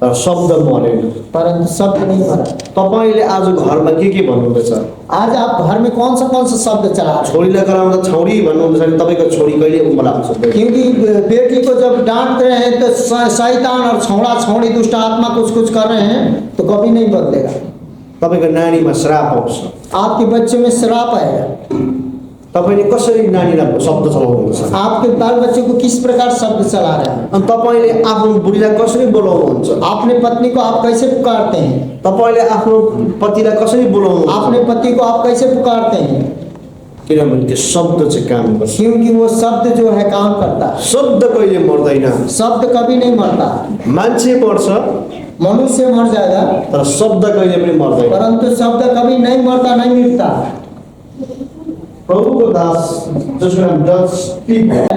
तर शब्द मरेन। परंतु शब्द नहीं मरा। तपाईले आज घरमा के भन्नुहुँदैछ? आज आप घर में कौन सा शब्द चला रहे हैं? छोरीलाई कराउँदा छौरी भन्नुहुँदैछ भने तपाईँको छोरी कहिले उम्र आउँछ? क्योंकि बेटी को जब डांट रहे हैं तो शैतान और छौड़ा छौड़ी दुष्ट आत्मा कुछ कर रहे हैं तो कभी नहीं बदलेगा। तपाईँको नानीमा श्राप आउँछ। आपके बच्चे में श्राप आएगा। तपाईँले कसरी नानीलाई शब्द चलाउनुहुन्छ? आपके बाल बच्चे को किस प्रकार शब्द चला रहे हैं? अनि तपाईँले आफ्नो बुढीलाई कसरी बोलाउनुहुन्छ? अपने पत्नी को आप कैसे पुकारते हैं? तपाईँले आफ्नो पतिलाई कसरी बोलाउनुहुन्छ? अपने पति को आप कैसे पुकारते हैं? किनभने त्यो शब्द चाहिँ काम गर्छ। क्योंकि वो शब्द जो है काम करता है। शब्द कहिले मर्दैन। शब्द कभी नहीं मरता। मान्छे मर्छ, मनुष्य मर जाएगा, तर शब्द कहिले पनि मर्दैन। परंतु शब्द कभी नहीं मरता, नहीं मिटता। प्रभुको दास जसको नाम डच स्टिभ है,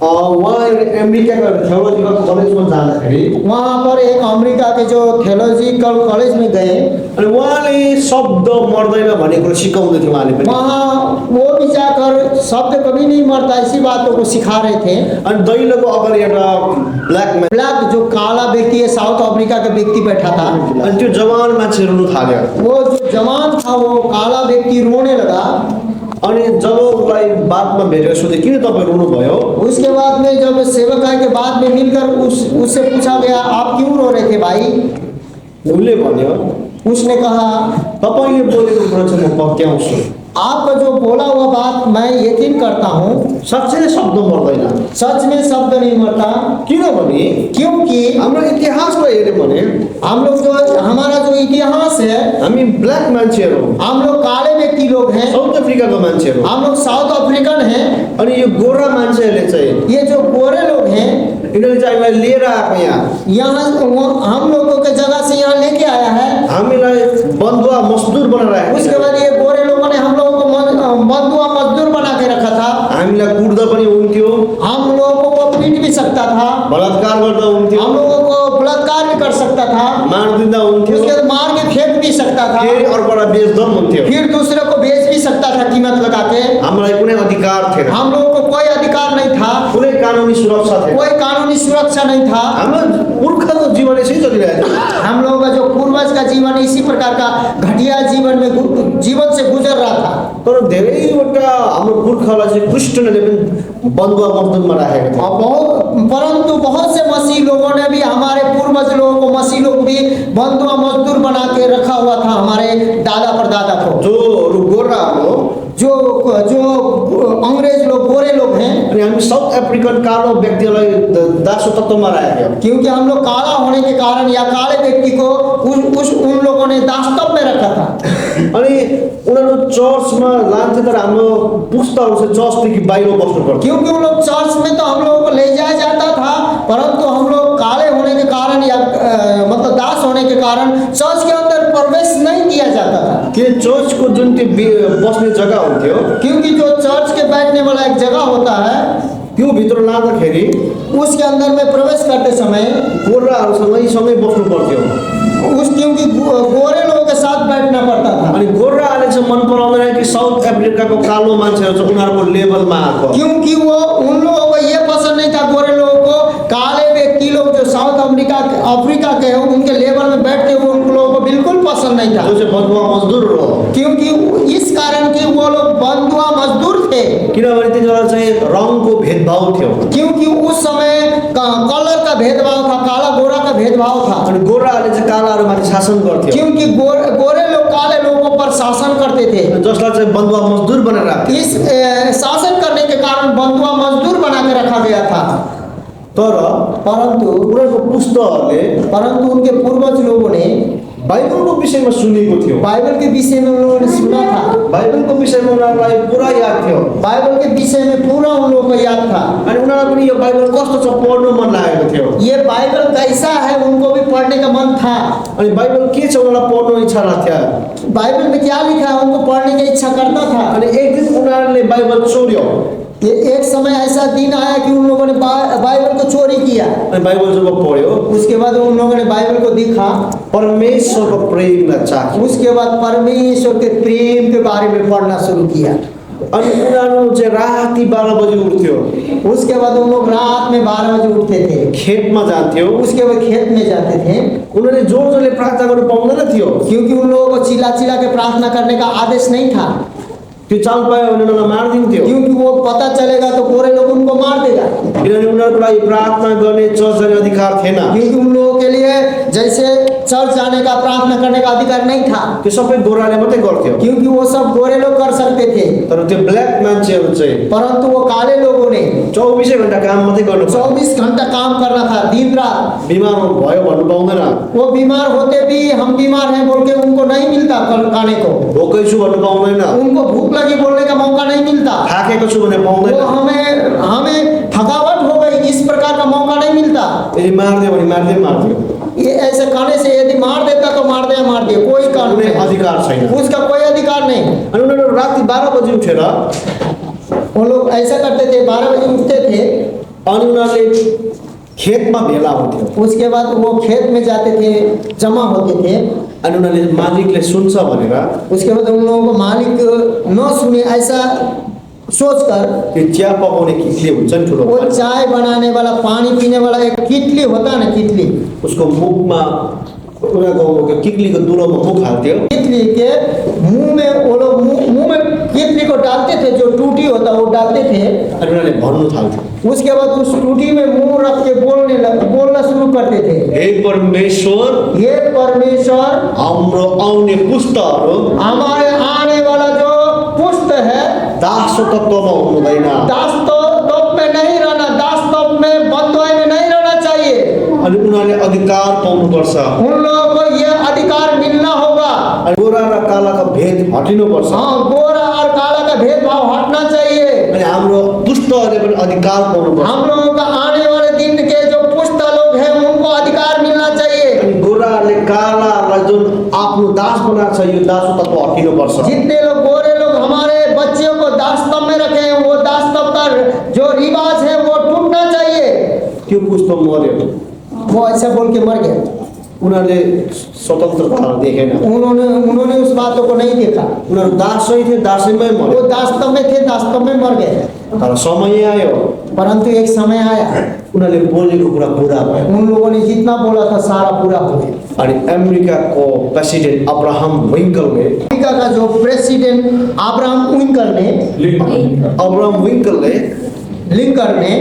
उहाँ अमेरिकाको थियोलोजिकल कलेजमा जाँदाखेरि वहाँ पर एक अमेरिका के जो थियोलॉजिकल कॉलेज में गए, अनि उहाँले शब्द मर्दैन भन्ने कुरो सिकाउँदै थियो उहाँले पनि। वहाँ वो भी जाकर शब्द कभी नहीं मरता इसी बातों को सिखा रहे थे। अनि दैलोको अगाडि एउटा ब्ल्याक म्यान, ब्लैक जो काला व्यक्ति है, साउथ अफ्रीका का व्यक्ति बैठा था। अनि त्यो जवान मान्छे रुनु थाल्यो। वो जो जवान था वो काला व्यक्ति रोने लगा। अनि जब उसलाई बादमा भेटेर सोधे किन तपाईँ रुनु भयो, उसके बाद में जब सेवकाई के बाद में मिलकर उससे पूछा गया आप क्यों रो रहे थे भाई? उसले भन्यो उसने कहा तपाईँले बोलेको कुरा चाहिँ म पत्याउँछु, आपका जो बोला हुआ बात मैं यकीन करता हूँ, साँच्चै नै शब्द मर्दैन। सच में शब्द नहीं मरता। किनभने क्योंकि हाम्रो इतिहासलाई हेऱ्यो भने हम लोग जो हमारा जो इतिहास है, हामी ब्ल्याक मान्छेहरू, हम लोग काले व्यक्ति लोग हैं, साउथ अफ्रिकाको मान्छेहरू, हम लोग साउथ अफ्रीकन हैं। अनि यो गोरा मान्छेहरूले चाहिँ ये जो गोरे लोग हैं यिनीहरूले चाहिँ हामीलाई लिएर आएको यहाँ हम लोगों के जगह से यहाँ लेके आया है। हामीलाई बन्धुवा मजदुर बनाएर उसके राखेको बाद ये गोरे लोगों ने हम लोगों को बंधुआ मजदूर बना के रखा था। हामीलाई कुट्दा पनि हुन्थ्यो, हम लोगों को पीट भी सकता था, बलात्कार गर्दा हुन्थ्यो, हम लोगों को बलात्कार भी कर सकता था, मार दिँदा हुन्थ्यो, उसके बाद मार के फेंक भी सकता था, फेरि अर्कोलाई बेचदम हुन्थ्यो। फिर दूसरे को बेच भी सकता था कीमत लगा के। हामीलाई कुनै अधिकार थिएन, हम लोगों को कोई अधिकार नहीं था, कुनै कानुनी सुरक्षा थिएन। कोई कानूनी सुरक्षा नहीं था। हाम्रो पुर्खाको जीवन यसै चलिरहेको थियो। हम लोगों का जो पूर्वज का जीवन इसी प्रकार का घटिया जीवन से गुजर रहा था। तर धेरैवटा हाम्रो पुर्खालाई चाहिँ क्रिस्चियनले पनि बन्धुवा मजदुरमा राखेको थियो। परंतु बहुत से मसीह लोगों ने भी, हमारे पूर्वज लोगों को मसीह लोग भी बंधुआ मजदूर बना के रखा हुआ था हमारे दादा परदादा को। जो गोरा हो, जो अंग्रेज लोग गोरे लोग हैं, अनि हामी साउथ अफ्रिकन कालो व्यक्तिलाई दासत्वमा राख्यो। क्योंकि हम लोग काला होने के कारण या काले व्यक्ति को उन लोगों ने दासत्व में रखा था। अनि उनीहरू चर्चमा लान्थे, तर हाम्रो पुस्ताहरू चाहिँ चर्चदेखि बाहिर बस्नु पर्थ्यो। क्योंकि उन लोग चर्च में तो हम लोगों को ले जाया जाता था, परंतु हम लोग काले होने के कारण या मतलब दास होने के कारण चर्च के अंदर प्रवेश नहीं किया जाता था। कि चर्चको जुन त्यो बस्ने जग्गा हुन्थ्यो, क्योंकि जो चर्च के बैठने वाला एक जगह होता है, त्यो भित्र लाँदाखेरि उसके अंदर में प्रवेश करते समय गोराहरूसँगै सँगै बस्नु पर्थ्यो। क्योंकि गोरे लोगों के साथ बैठना पड़ता था। अनि गोराहरूले चाहिँ मन पराउँदैन कि साउथ अफ्रिकाको कालो मान्छेहरू चाहिँ उनीहरूको लेभलमा आएको, क्योंकि वो उन लोगों को ये पसंद नहीं था, गोरे लोगों को काले व्यक्ति लोग जो साउथ अफ्रीका के हैं उनके लेवल में बैठते हुए उन लोगों को बिल्कुल पसंद नहीं था। जो चाहिँ बन्धुवा मजदुर हो। क्योंकि इस कारण कि वो लोग बंधुआ मजदूर थे, किनभने त्यति बेला चाहिँ रङको भेदभाव थियो। क्योंकि उस समय कलर का भेदभाव था, काला गोरा का भेदभाव था। अनि गोराहरूले चाहिँ कालाहरूमाथि शासन गर्थ्यो, क्योंकि गोरे लोग काले लोगों पर शासन करते थे, जसलाई चाहिँ बन्धुवा मजदुर बनाएर राख्थ्यो। इस शासन करने के कारण बंधुआ मजदूर बना के रखा गया था। तर परंतु उनके पूर्वज लोगों ने बाइबलको विषयमा सुनेको थियो, बाइबल के विषय में उन्होंने सुना था, बाइबलको विषयमा उनीहरूलाई पुरा याद थियो, बाइबल के विषय में पूरा उन लोगों को याद था। अनि उनीहरूलाई पनि यो बाइबल कस्तो छ पढ्नु मन लागेको थियो। ये बाइबल कैसा है उनको भी पढ़ने का मन था। अनि बाइबल के छ उनीहरूलाई पढ्नु इच्छा लाग्थ्यो। बाइबल में क्या लिखा है उनको पढ़ने की इच्छा करता था। अनि एक दिन उनीहरूले बाइबल चोर्यो। एक समय ऐसा दिन आया कि उन लोगों ने बाइबल को चोरी किया। अनि बाइबल जब पढ्यो, उसके बाद उन लोगों ने बाइबल को देखा, परमेश्वरको प्रेमलाई चाख्यो। उसके बाद परमेश्वर के प्रेम के बारे में पढ़ना शुरू किया। अनि उनीहरू चाहिँ राति 12 बजे उठ्थ्यो। उसके बाद उन लोग रात में 12 बजे उठते थे, खेतमा जान्थ्यो। उसके बाद खेत में जाते थे। उनीहरूले जोडले प्रार्थना गर्नु पाउँदैन थियो, क्योंकि उन लोगों को चिल्ला चिल्ला के प्रार्थना करने का आदेश नहीं था। त्यो चाल पायो भने उनीहरूलाई मारिदिन्थ्यो, क्योंकि वो पता चलेगा तो गोरे लोग उनको मार देगा। किनभने उनीहरूको लागि प्रार्थना गर्ने चर्च जाने अधिकार थिएन। क्योंकि उन लोगों के लिए जैसे चर्च जाने का, प्रार्थना करने का अधिकार नहीं था, त्यो सबै गोराले मात्रै गर्थ्यो। क्योंकि वो सब गोरे लोग कर सकते थे। तर त्यो ब्ल्याक मान्छेहरू चाहिँ परंतु वो काले लोगों ने 24 घण्टा काम मात्रै गर्नु पर्छ। 24 घंटा काम करना था, दिन रात। बिमार भयो भन्नु पाउँदैन, वो बीमार होते भी हम बीमार हैं बोल के उनको नहीं मिलता खाने को, भोकै छु भन्नु पाउँदैन, उनको भूख लगी बोलने का मौका नहीं मिलता, थाकेको छु भने वो पाउँदैन, हमें थकावट हो गई इस प्रकार का मौका नहीं मिलता। यदि मारिदियो भने मारिदियो, ये ऐसे खाने से यदि मार देता तो मार दे, कोई कानून कुनै नहीं, अधिकार छैन। उसका कोई अधिकार नहीं। अनि उनीहरू राति 12 बजे उठेर वो लोग ऐसा करते थे, 12 बजे उठते थे, अनि उनीहरूले खेतमा भेला हुन्थ्यो उसके बाद वो खेत में जाते थे, जमा होते थे। अनि उनीहरूले मालिकले सुन्छ भनेर उसके बाद उन लोगों को मालिक न सुने ऐसा सोचकर त्यो चिया पकाउने किटली हुन्छ नि ठुलो वो चाय बनाने वाला, पानी पीने वाला एक किटली होता है ना, किटली, उसको मुखमा उनीहरूको किटलीको दुलोमा मुख हाल्थ्यो कितली के मुंह में वो लोग मुंह में कितली को डालते थे, जो टूटी होता वो डालते थे। अनि उनीहरूले भन्नु थाल्थ्यो उसके बाद उस टूटी में मुंह रख के बोलना शुरू करते थे, हे परमेश्वर, ये परमेश्वर, हाम्रो आउने पुस्ताहरू हमारे आने वाला जो पुस्त है दासत्वमा हुनुहुँदैन दासत्व में नहीं रहना, दासत्व में बंधुआई में नहीं रहना चाहिए। अनि उनीहरूले अधिकार पाउनुपर्छ उन लोगों को ये अधिकार मिलना होगा। अनि गोरा र कालाको भेद हटिनुपर्छ हाँ, गोरा और काला का भेदभाव हटना चाहिए। अनि हाम्रो पुस्ताहरूले पनि अधिकार पाउनुपर्छ हम लोगों का आने वाले दिन के जो पुस्ता लोग हैं उनको अधिकार मिलना चाहिए। अनि गोराहरूले कालालाई जुन आफ्नो दास बनाएको छ यो दासत्व हटिनुपर्छ जितने लोग गोरे लोग हमारे बच्चियों को दासत्व में रखे हैं, वो दासत्व का जो रिवाज है वो टूटना चाहिए। त्यो पुस्ता मर्यो वो ऐसा बोल के मर गए। उनीहरूले स्वतन्त्रता देखेन उन्होंने उस बातों को नहीं देखा। उनीहरू दासै थिए दासैमै वो मर्यो दासत्व में थे, दासत्व में मर गए। तर समय आयो परंतु एक समय आया, उनीहरूले बोलेको कुरा पुरा भयो उन लोगों ने जितना बोला था सारा पूरा हो गया। अनि अमेरिकाको प्रेसिडेन्ट अब्राहम लिङ्कनले अमेरिका का जो प्रेसिडेंट अब्राहम लिङ्कनले लिंकन ने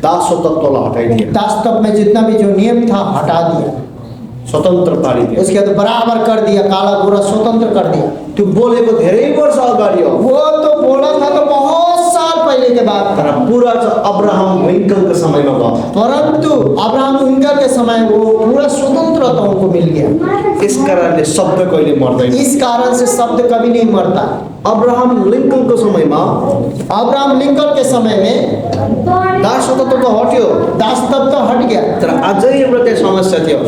दासत्वलाई हटाइदियो दासत्व में जितना भी जो नियम था हटा दिया, स्वतन्त्र पारिदियो उसके बाद बराबर कर दिया, काला गोरा स्वतंत्र कर दिया। त्यो बोलेको धेरै वर्ष अगाडि हो वो तो बोला था तो बहुत साल पहले के बाद, तर पुरा चाहिँ अब्राहम लिङ्कनको समयमा भयो परंतु अब्राहम लिंकन के समय वो पूरा स्वतंत्रता उनको मिल गया। यस कारणले शब्द कहिले मर्दैन इस कारण से शब्द कभी नहीं मरता। अब्राहम लिङ्कनको समयमा अब्राहम लिंकन के समय में दासत्व त हट्यो दासत्व तो हट गया, तर अझै एउटा त्यहाँ समस्या थियो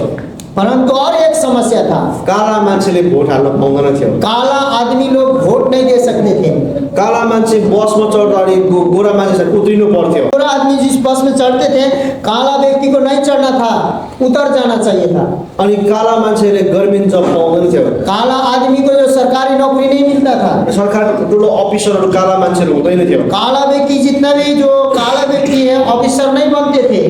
परंतु और एक समस्या था, काला मान्छेले भोट हाल्न पाउँदैन थियो काला आदमी लोग वोट नहीं दे सकते थे। काला मान्छे बसमा चढ्दाखेरि गोरा मान्छेसँग उत्रिनु पर्थ्यो गोरा आदमी जिस बस में चढ़ते थे, काला व्यक्ति को नहीं चढ़ना था, उतर जाना चाहिए था। अनि काला मान्छेले गभर्मेन्ट जब पाउँदैन थियो काला आदमी को जो सरकारी नौकरी नहीं मिलता था। सरकारको ठुलो अफिसरहरू काला मान्छेहरू हुँदैन थियो काला व्यक्ति जितना भी जो काला व्यक्ति है ऑफिसर नहीं बनते थे।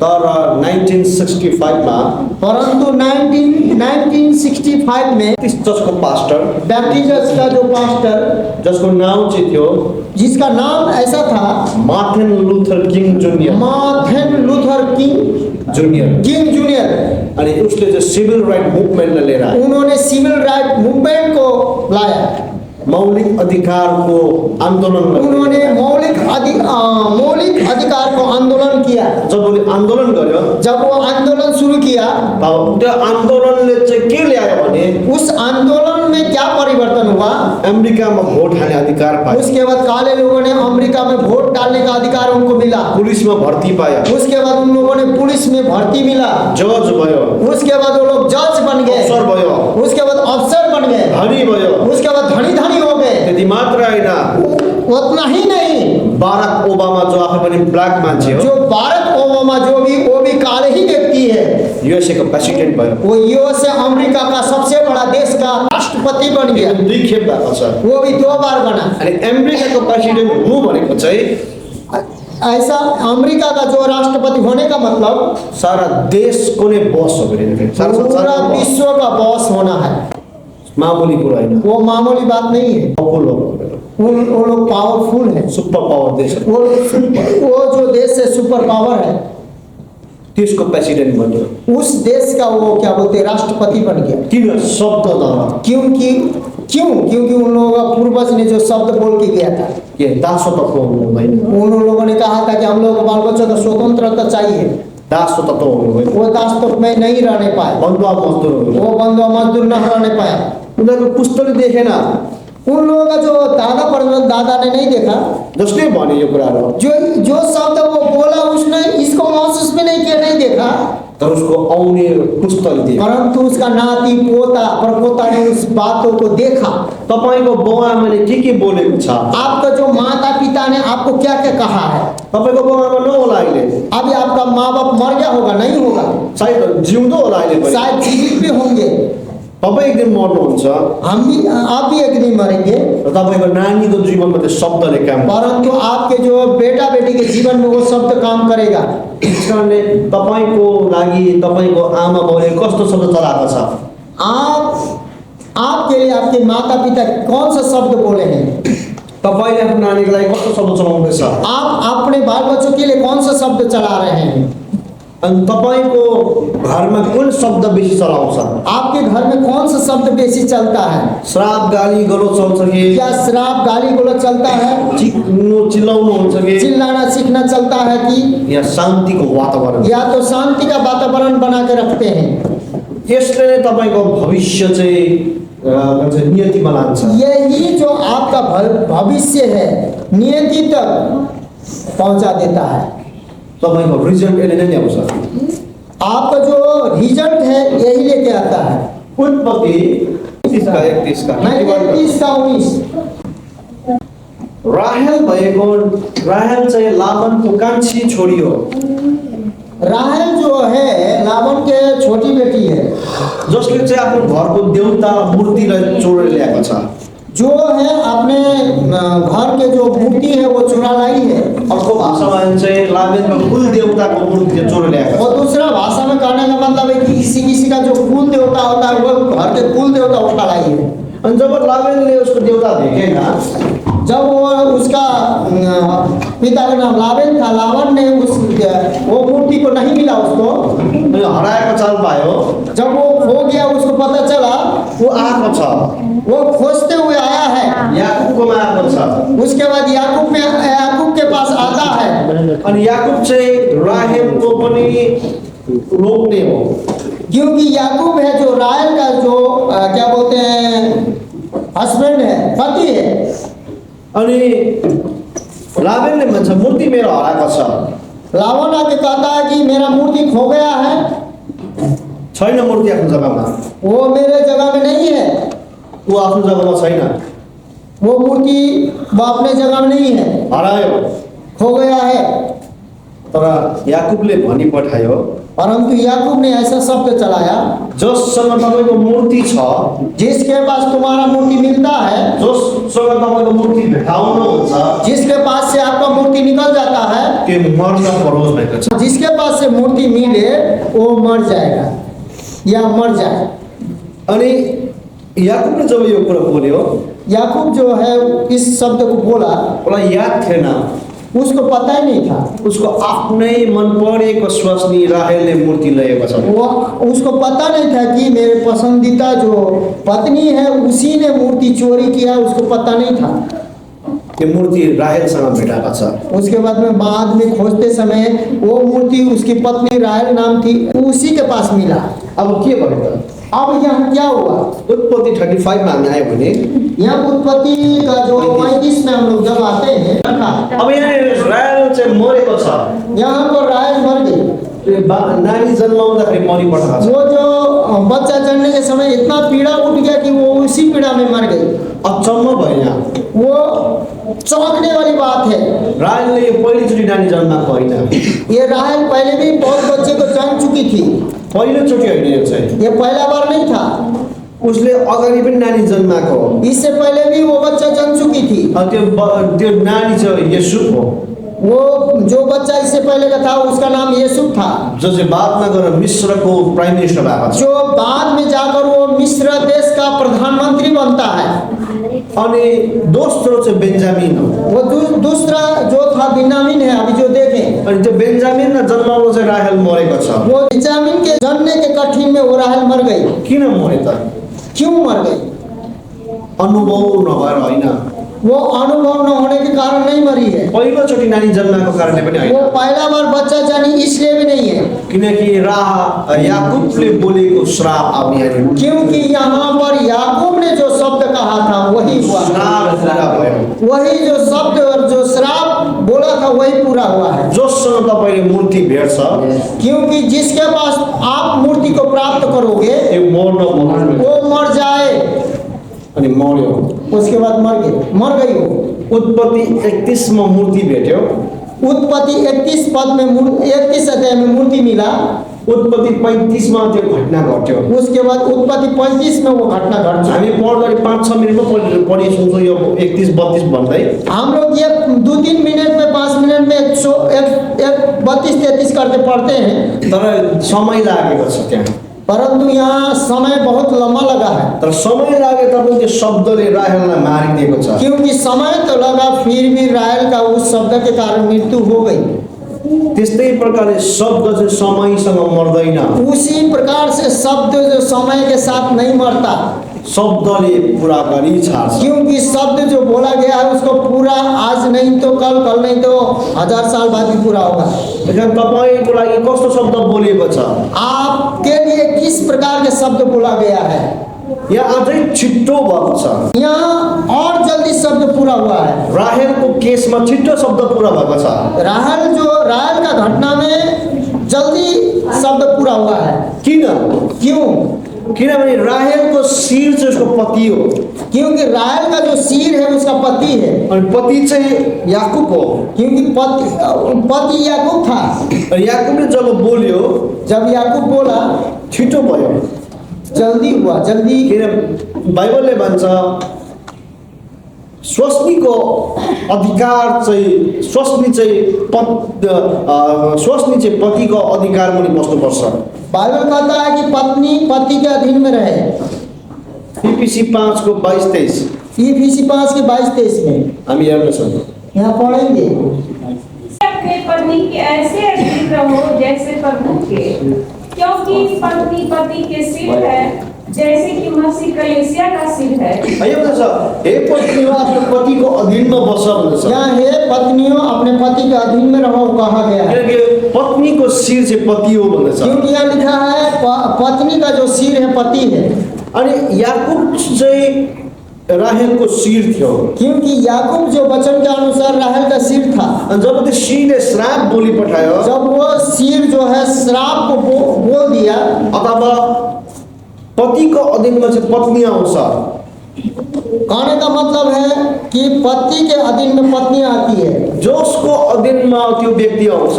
तर 1965 मा परंतु 1965 में चर्चको पास्टर बैप्टिस्ट चर्च का जो पास्टर, जसको नाम चाहिँ थियो जिसका नाम ऐसा था Martin Luther king junior Martin Luther king junior, अनि उसले चाहिँ सिभिल राइट मुभमेन्टलाई लिएर आयो उन्होंने सिविल राइट मूवमेंट को लाया। मौलिक अधिकारको आन्दोलन उन्होंने मौलिक अधिकार को आंदोलन किया। जब उसले आन्दोलन गर्यो जब वो आंदोलन शुरू किया, त्यो आन्दोलनले चाहिँ के ल्यायो भने उस आंदोलन में क्या परिवर्तन हुआ? अमेरिकामा भोट हाल्ने अधिकार पायो उसके बाद काले लोगों ने अमेरिका में वोट डालने का अधिकार उनको मिला। पुलिसमा भर्ती पायो उसके बाद उन लोगों ने पुलिस में भर्ती मिला। जज भयो उसके बाद वो लोग जज बन गए। अफसर भयो उसके बाद अफसर बन गए। धनी भयो उसके बाद धनी हो गए। त्यति मात्र होइन उतना ही नहीं, बाराक ओबामा जो आफै पनि ब्ल्याक मान्छे हो जो बाराक ओबामा वो भी काले ही व्यक्ति है, युएसए को प्रेसिडेन्ट भयो वो यूएसए अमेरिका का सबसे बड़ा देश का राष्ट्रपति बन गया। 2 खेप भएको छ वो भी 2 बार बना। अनि अमेरिकाको प्रेसिडेन्ट हुनु भनेको चाहिँ ऐसा अमेरिका का जो राष्ट्रपति होने का मतलब सारा देशको नै बस हो भने सारा पूरा संसारको boss। विश्व का बॉस होना है। मामूली कुरा होइन वो मामूली बात नहीं है। पावरफुल हो वो लोग पावरफुल है। सुपर पावर देश हो। वो जो देश है सुपर पावर है, त्यसको प्रेसिडेन्ट बन्यो उस देश का वो क्या बोलते हैं राष्ट्रपति बन गया। किन शब्द द्वारा क्योंकि उन लोगों का पूर्वज ने जो शब्द बोल के गया था, के दासत्वको हुनु भएन उन लोगों ने कहा था कि हम लोग बाल बच्चों को स्वतंत्रता चाहिए। दासत्व हुनु भएन वो दासत्व में नहीं रहने पाए, बन्धुआ मजदुर हुनु वो बंधुआ मजदूर न रहने पाए। उनीहरूको पुस्तकले देखेन उन लोगों का जो दादा ने नहीं देखा, जसले भने यो कुराहरू जो शब्द वो बोला उसने इसको महसूस भी नहीं किया, नहीं देखा। तर उसको आउने पुस्तक दिए। परंतु उसका नाती पोता परपोता ने उस बातों को देखा। तपाईको बाउआमाले के बोलेको छ? आपका जो माता पिता ने आपको क्या क्या कहा है? तपाईको बाउआमा नहोला अहिले, अभी आपका माँ बाप मर गया होगा, नहीं होगा, सायद जिउँदो होला अहिले पनि। शायद जीवित भी होंगे। तपाईँ एक दिन मर्नुहुन्छ हम भी, आप भी एक दिन मरेंगे। र तपाईको नानीको जीवनमा त्यो शब्दले काम गर्छ। परंतु आपके जो बेटा बेटी के जीवन में वो शब्द काम करेगा। त्यसकारणले तपाईको लागि तपाईको आमा बाउले कस्तो शब्द चलाएको छ? आपके लिए आपके माता पिता कौन सा शब्द बोले हैं? तपाईले आफ्नो नानीको लागि कस्तो शब्द चलाउँदैछ? आप अपने बाल बच्चों के लिए कौन सा शब्द चला रहे हैं? अनि तपाईको घरमा कुन शब्द बेसी चलाउँछ? आपके घर में कौन सा शब्द बेसी चलता है? श्राप गाली गलोच चल्छ कि? क्या श्राप गाली गलौज चलता है? चिल्लाउनु हुन्छ कि? चिल्लाना सीखना चलता है कि या शान्तिको वातावरण? या तो शांति का वातावरण बना के रखते हैं? यसले नै तपाईको भविष्य चाहिँ नियति बनान्छ। यही जो आपका भविष्य है नियति तक पहुंचा देता है। तपाईको रिजल्ट यसले नै ल्याउँछ। आपका जो रिजल्ट है यही लेके आता है। उत्पत्ति 31 का नहीं 31 का 19 राहेल चाहिँ लाबानको कान्छी छोरी हो, राहेल जो है लाबान के छोटी बेटी है, जसले चाहिँ आफ्नो घरको देवता मूर्तिलाई चोरेर ल्याएको छ। जो है अपने घर के जो मूर्ति है वो चुरा लाई है। अर्को भाषामा चाहिँ लाबेनको कुल देवताको मूर्ति चोरेर ल्याएको और दूसरा भाषा में कहने का मतलब है कि किसी किसी का जो कुल देवता होता है वो घर के कुल देवता उठा लाई है। छ। अनि जब लाबेनले उसको देवता देखेन, जब वो उसका पिता का नाम लावेन था, लावन ने वो मूर्ति को नहीं मिला उसको, अनि हराएको चाल पायो, जब वो खो गया उसको पता चला, ऊ आएको छ, वो खोजते हुए आया है। याकुबकोमा आएको छ। उसके बाद याकूब के पास आता है। अनि याकुब चाहिँ राहेलको पनि लोग्ने हो, क्योंकि याकूब है जो राहेल का जो क्या बोलते हैं हस्बैंड है, पति है। अनि लाबेनले भन्छ मूर्ति मेरो हराएको छ। लावन आके कहता है कि मेरा मूर्ति खो गया है, छैन मूर्ति आफ्नो जग्गामा, वो मेरे जगह में नहीं है, ऊ आफ्नो जग्गामा छैन, वो मूर्ति वो अपने जगह में नहीं है, हरायो। खो गया है। तर याकुबले भनी पठायो, परंतु याकूब ने ऐसा शब्द चलाया, जससँग तपाईँको मूर्ति छ, जिसके पास तुम्हारा मूर्ति मिलता है, जससँग तपाईँको मूर्ति भेटाउनुहुन्छ, जिसके पास से आपका मूर्ति निकल जाता है, के मर्न परोस भएको छ। जिसके पास से मूर्ति मिले वो मर जाएगा या मर जाए। अनि याकुबले जब यो कुरा बोल्यो, याकूब जो है इस शब्द को बोला, उसलाई याद थिएन, उसको पता ही नहीं था। उसको आफ्नै मन परेको स्वास्नी राहेलले मूर्ति ल्याएको छ। वो उसको पता नहीं था कि मेरे पसंदीदा जो पत्नी है उसी ने मूर्ति चोरी किया, उसको पता नहीं था। त्यो मूर्ति राहेलसँग भेटाएको छ। उसके बाद में खोजते समय वो मूर्ति उसकी पत्नी राहेल नाम थी, उसी के पास मिला। अब के भयो त? अब यहाँ क्या हुआ? उत्पत्ति 35 में हामी आयो भने यहाँ उत्पत्ति का जो 35 में हम लोग जब आते हैं, अब यहाँ राहेल चाहिँ मरेको छ। यहाँ पर राहेल मर गई। नानी जन्माउँदाखेरि मरिपठाएको छ। वो जो बच्चा जन्मने के समय इतना पीड़ा उठ गया कि वो उसी पीड़ा में मर गई। अचम्म भयो यहाँ। वो चौंकने वाली बात है। राहेलले यो पहिलोचोटि नानी जन्माएको होइन। ये राहेल पहले भी बहुत बच्चे को जन्म चुकी थी, पहिलोचोटि होइन यो चाहिँ। ये पहला बार नहीं था। उसले अगाडि पनि नानी जन्माएको हो। इससे पहले भी वो बच्चा जन्म चुकी थी। त्यो नानी चाहिँ यसुफ हो। वो जो बच्चा इससे पहले का था उसका नाम यूसुफ था, जो चाहिँ बादमा गएर मिस्रको प्राइम मिनिस्टर भएको छ। जो बाद में जाकर वो मिस्र देश का प्रधानमंत्री बनता है। अनि दोस्रो चाहिँ बेन्जामिन हो। वो दूसरा जो था बिन्यामीन है। अभी जो देखें, अनि त्यो बेन्जामिन जन्माउनु चाहिँ राहेल मरेको छ। वो बिन्यामीन के जन्मने के कठिन में वो राहेल मर गई। किन मरे त? क्यों मर गई? अनुभव नभएर होइन, वो अनुभव न होने के कारण नहीं मरी है। पहिलोचोटि नानी जन्माएको कारणले पनि वो होइन, पहला बार बच्चा जानी इसलिए भी नहीं है, किनकि याकुबले बोलेको श्राप अब यहाँ क्योंकि यहाँ पर याकूब ने जो शब्द कहा था वही हुआ। श्राप पूरा भयो। वही जो शब्द और जो श्राप बोला था आपका वही पूरा हुआ है। जोसँग तपाईँले मूर्ति भेट्छ क्योंकि जिसके पास आप मूर्ति को प्राप्त करोगे त्यो मर्न वो मर जाए, अनि मर्यो। उसके बाद मर गई वो। उत्पत्ति 31 मा मूर्ति भेट्यो। उत्पत्ति 31 पद में 31 अध्याय में मूर्ति मिला। उत्पत्ति 35 मा त्यो घटना घट्यो। उसके बाद उत्पत्ति 35 में वो घटना घट। हामी पढ्दाखेरि 5-6 मिनटमा पढि सुन्छौँ यो 31-32 भन्दै। हम लोग ये 2-3 मिनट में 5 मिनट में 32-33 करके पढ़ते हैं, तर समय लागेको छ त्यहाँ। परंतु यहाँ समय बहुत लंबा लगा है। तर समय लागे तापनि त्यो शब्दले राहेललाई मारिदिएको छ। क्योंकि समय तो लगा, फिर भी राहेल का उस शब्द के कारण मृत्यु हो गई। त्यस्तै प्रकारले शब्द चाहिँ समयसँग मर्दैन। उसी प्रकार से शब्द जो समय के साथ नहीं मरता, शब्दले पूरा गरी छाड्छ। क्योंकि शब्द जो बोला गया है उसको पूरा आज नहीं तो कल, कल नहीं तो 1000 साल बाद भी पूरा होगा। त्यसैले तपाईँको लागि कस्तो शब्द बोलेको छ? आपके लिए किस प्रकार के शब्द बोला गया है? यहाँ अझै छिट्टो भएको छ। यहाँ और जल्दी शब्द पूरा हुआ है। राहेलको केसमा छिट्टो शब्द पूरा भएको छ। राहेल का घटना में जल्दी शब्द पूरा हुआ है। किन? क्यों? किनभने राहेलको शिर चाहिँ उसको पति हो। क्योंकि राहेल का जो सिर है उसका पति है। अनि पति चाहिँ याकूब हो। क्योंकि पति याकूब था। अनि याकूबले जब बोल्यो, जब याकूब बोला छिटो भयो, जल्दी हुआ, जल्दी। किन बाइबलले भन्छ स्वास्नीको अधिकार चाहिँ स्वास्नी चाहिँ पतिको अधिकार मुनि बस्नुपर्छ। बाइबल कहता है कि पत्नी पति के अधीन में रहे। इफिसी 5:22-23 इफिसी 5:22-23 में हामी हेर्नेछौँ। यहाँ पढ़ेंगे। अपने पत्नी के ऐसे अधीन रहो जैसे प्रभु के, क्योंकि पत्नी पति के सिर है, जैसे कि मसीह कलीसिया का सिर है। यो भन्छ हे पत्नीहरू आफ्नो पतिको अधीनमा बस भन्छ। यहाँ हे पत्नियों अपने पति के अधीन में रहो कहा गया है। किनकि पत्नीको शिर चाहिँ पति हो भन्दछ। क्योंकि यहाँ लिखा है पत्नी का जो सिर है पति है। अनि याकूब चाहिँ राहेलको शिर थियो। क्योंकि याकूब जो वचन के अनुसार राहेल का सिर था। अनि जब त्यो शिरले श्राप बोली पठायो, जब वो सिर जो है श्राप को बोल दिया, अथवा पतिको अधीनमा चाहिँ पत्नी आउँछ। कहने का मतलब है कि पति के अधीन में पत्नी आती है। जसको अधीनमा त्यो व्यक्ति आउँछ,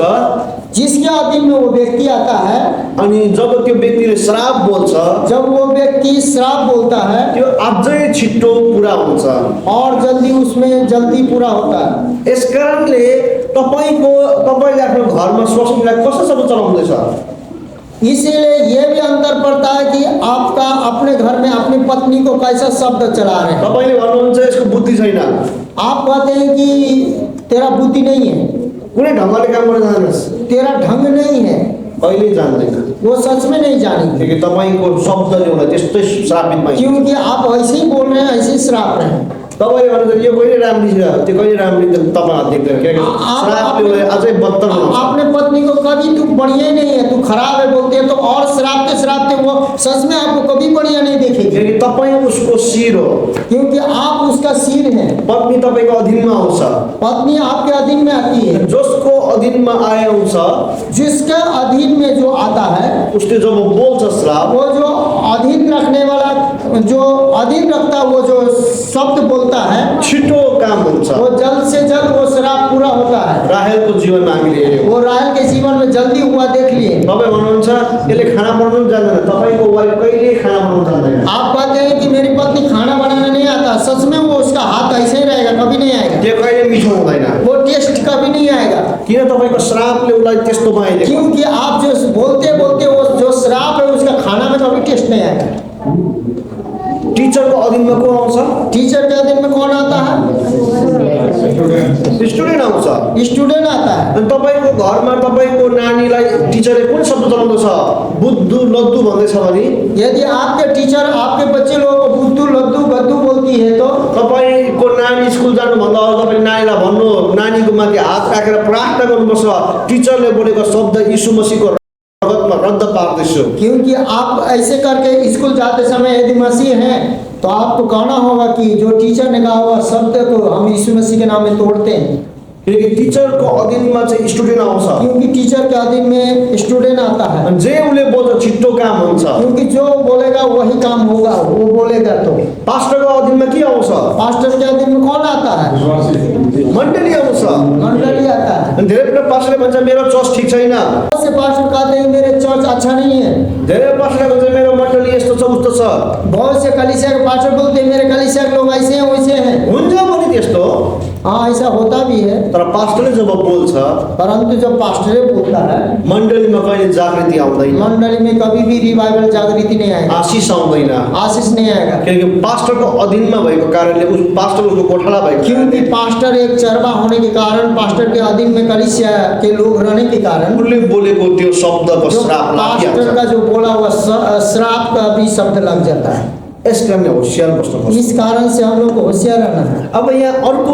जिसके अधीन में वो व्यक्ति आता है, अनि जब त्यो व्यक्तिले श्राप बोल्छ, जब वो व्यक्ति श्राप बोलता है, त्यो अझै छिट्टो पूरा हुन्छ और जल्दी उसमें जल्दी पूरा होता है। यसकारणले तपाईले आफ्नो घरमा स्वास्नीलाई कसरी चलाउँदैछ? इसीलिए ये भी अंतर पड़ता है कि आपका अपने घर में अपनी पत्नी को कैसा शब्द चला रहे हैं। तपाईले भन्नुहुन्छ यसको बुद्धि छैन, आप कहते हैं कि तेरा बुद्धि नहीं है, कुनै ढङ्गले काम गर्न जान्दैछ, तेरा ढंग नहीं है, कहिल्यै जान्दैन। वो सच में नहीं जानेंगे। किनकि तपाईको शब्दले उनलाई त्यस्तै श्रापित पाइन्छ। क्योंकि आप ऐसे ही बोल रहे हैं, ऐसे ही श्राप रहे हैं। तपाईले भन्नुहुन्छ यो कहिले राम्री छ, त्यो कहिले राम्री तपाईँ देख्दैन। किनकि श्रापले उसलाई अझै बदतर बनाउँछ। आपने पत्नी को कभी तू बढ़िया ही नहीं है, तू खराब है बोलते हैं तो और श्रापते श्रापते वो सच में आपको कभी बढ़िया नहीं देखेगी। किनकि तपाईँ उसको शिर हो। क्योंकि आप उसका सिर हैं। पत्नी तपाईँको अधीनमा आउँछ। पत्नी आपके अधीन में आती है। जसको अधीनमा आउँछ, जिसके अधीन में जो आता है, उसले जब बोल्छ श्राप, वो जो अधीन रखने वाला, जो अधीन रखता, वो जो शब्द बोलता है, छिटो काम हुन्छ। वो जल्द से जल्द वो श्राप पूरा होता है। राहेलको जीवनमा हामीले हेर्यौँ। वो राहेल के जीवन में जल्दी हुआ, देख लिए। तपाईँ भन्नुहुन्छ यसले खाना बनाउनु पनि जान्दैन, तपाईँको वाइफ कहिले खाना बनाउनु जान्दैन। आप कहते हैं कि मेरी पत्नी खाना बनाना नहीं आता, सच में वो उसका हाथ ऐसे ही रहेगा, कभी नहीं आएगा, त्यो कहिले मिठो हुँदैन। वो टेस्ट कभी नहीं आएगा। किन तपाईँको श्रापले उसलाई त्यस्तो बनाइदिएको? क्योंकि आप जो बोलते बोलते वो जो श्राप है उसका खाना में कभी टेस्ट नहीं आएगा। टिचरको अधीनमा को आउँछ? टीचर के अधीन में कौन आता है? स्टुडेन्ट आउँछ। स्टूडेंट आता है। अनि तपाईँको घरमा तपाईँको नानीलाई टिचरले कुन शब्द चलाउँदैछ? बुद्धु लद्दु भन्दैछ भने यदि आपके टीचर आपके बच्चे लोगों को बुद्धू लद्दू बद्दू बोलती है तो तपाईँको नानी स्कुल जानुभन्दा अगाडि तपाईँले नानीलाई भन्नु, नानीको माथि हात राखेर प्रार्थना गर्नुपर्छ, टिचरले बोलेको शब्द यीशु मसीहको रगतमा रद्द पार्दैछु। क्योंकि आप ऐसे करके स्कूल जाते समय यदि मसीह हैं तो आपको कहना होगा कि जो टीचर ने कहा हुआ शब्द को हम यीशु मसीह के नाम में तोड़ते हैं। किनकि टिचरको अधीनमा चाहिँ स्टुडेन्ट आउँछ क्योंकि टीचर के अधीन में स्टूडेंट आता है। अनि जे उसले बोल्छ छिट्टो काम हुन्छ क्योंकि जो बोलेगा वही काम होगा, वो बोलेगा तो। पास्टरको अधीनमा के आउँछ पास्टर के अधीन में कौन आता है? मण्डली आउँछ मंडली आता है। अनि धेरै बेला पास्टरले भन्छ मेरो चर्च ठिक छैन बहुत से पास्टर कहते हैं मेरे चर्च अच्छा नहीं है। धेरै पास्टरले भन्छ मेरो मण्डली यस्तो छ उस्तो छ बहुत से कलीसिया के पास्टर बोलते हैं मेरे कलीसिया के लोग ऐसे हैं वैसे हैं। हुन्छ पनि त्यस्तो हाँ ऐसा होता भी है, तर पास्टरले जब बोल्छ परंतु जब पास्टरे बोलता है मण्डलीमा कहिले जागृति आउँदैन मंडली में कभी भी रिवाइवल जागृति नहीं आएगा, आशिष आउँदैन आशीष नहीं आएगा। किनकि पास्टरको अधीनमा भएको कारणले उस पास्टर उसको गोठाला भएको क्योंकि पास्टर एक चरवा होने के कारण, पास्टर के अधीन में कलीसिया के लोग रहने के कारण उसले बोलेको त्यो शब्दको जो श्राप पास्टर लागिहाल्छ का जो बोला हुआ श्राप का भी शब्द लग जाता है। यस कारणले होसियार बस्नुपर्छ इस कारण से हम लोग को होशियार रहना है। अब यहाँ अर्को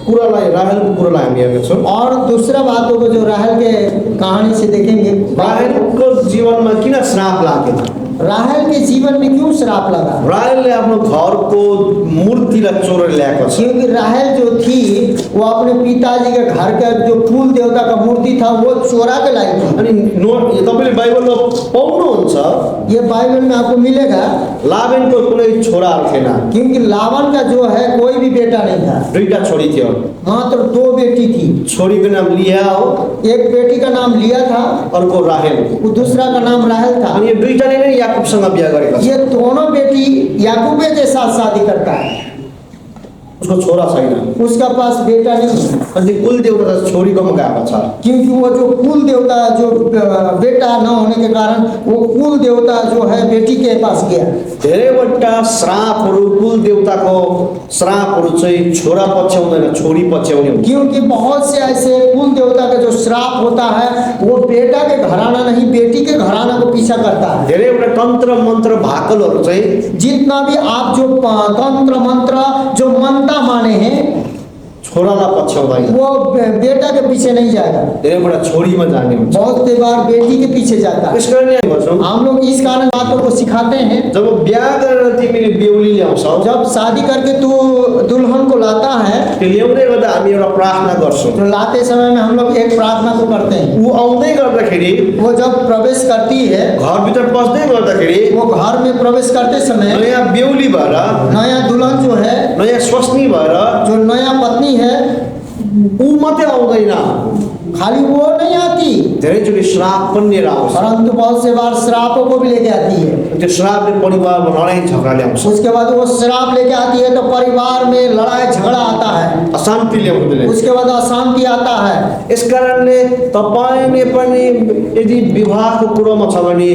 कुरालाई राहेलको कुरालाई हामी हेर्ने छौँ और दूसरा बातों को जो राहेल के कहानी से देखेंगे, राहेलको जीवनमा किन श्राप लागेन राहेल के जीवन में क्यों श्राप लगा? राहेलले आफ्नो घरको मूर्तिलाई चोरेर ल्याएको छ क्योंकि राहेल जो थी वो अपने पिताजी के घर का जो कुल देवता का मूर्ति था वो चोरा के लाई थी। अनि तपाईँले बाइबलमा पाउनुहुन्छ ये बाइबल में आपको मिलेगा, लाबेनको कुनै छोराहरू थिएन क्योंकि लावन का जो है कोई भी बेटा नहीं था, दुईटा छोरी थियो मात्र 2 बेटी थी। छोरीको नाम लिया हो एक बेटी का नाम लिया था, अर्को राहेल वो दूसरा का नाम राहेल था। अनि यो दुईटाले नै याकुबसँग बिहा गरेका छन् ये दोनों बेटी याकूबे के साथ शादी करता है, उसको छोरा छैन उसका पास बेटा नहीं है। अनि कुल देवता त छोरीकोमा गएको छ क्योंकि वो जो कुल देवता जो बेटा न होने के कारण वो कुल देवता जो है बेटी के पास गया। धेरैवटा श्रापहरू कुल देवताको श्रापहरू चाहिँ छोरा पछ्याउँदैन छोरी पछ्याउने हुन्छ क्योंकि बहुत से ऐसे कुल देवता का जो श्राप होता है वो बेटा के घराना नहीं बेटी के घराना को पीछा करता है। धेरैवटा तन्त्र मन्त्र भाकलहरू चाहिँ जितना भी आप जो तंत्र मंत्र जो मनता माने हैं छोरालाई पछ्याउँदैन वो बेटा के पीछे नहीं जाएगा, धेरैवटा छोरीमा जाने हुन्छ बहुत से बार बेटी के पीछे जाता है। त्यस कारणले हामी भन्छौँ हम लोग इस कारण बातों को सिखाते हैं। जब बिहा गरेर तिमीले बेहुली ल्याउँछौ जब शादी करके तू दुल्हन को लाता है त्यो ल्याउँदै गर्दा हामी एउटा प्रार्थना गर्छौँ तो लाते समय में हम लोग एक प्रार्थना को करते हैं। ऊ आउँदै गर्दाखेरि वो जब प्रवेश करती है, घरभित्र पस्दै गर्दाखेरि वो घर में प्रवेश करते समय नयाँ बेहुली भएर नया दुल्हन जो है, नयाँ स्वास्नी भएर जो नया पत्नी है, ऊ मात्रै आउँदैन खाली वो नहीं आती, धेरैचोटि श्राप पनि लिएर आउँछ परंतु बहुत से बार श्रापों को भी लेके आती है। त्यो श्रापले परिवारमा लडाइँ झगडा ल्याउँछ उसके बाद वो श्राप लेके आती है तो परिवार में लड़ाई झगड़ा आता है, अशान्ति ल्याउँदैन उसके बाद अशांति आता है। यस कारणले तपाईँले पनि यदि विवाहको कुरोमा छ भने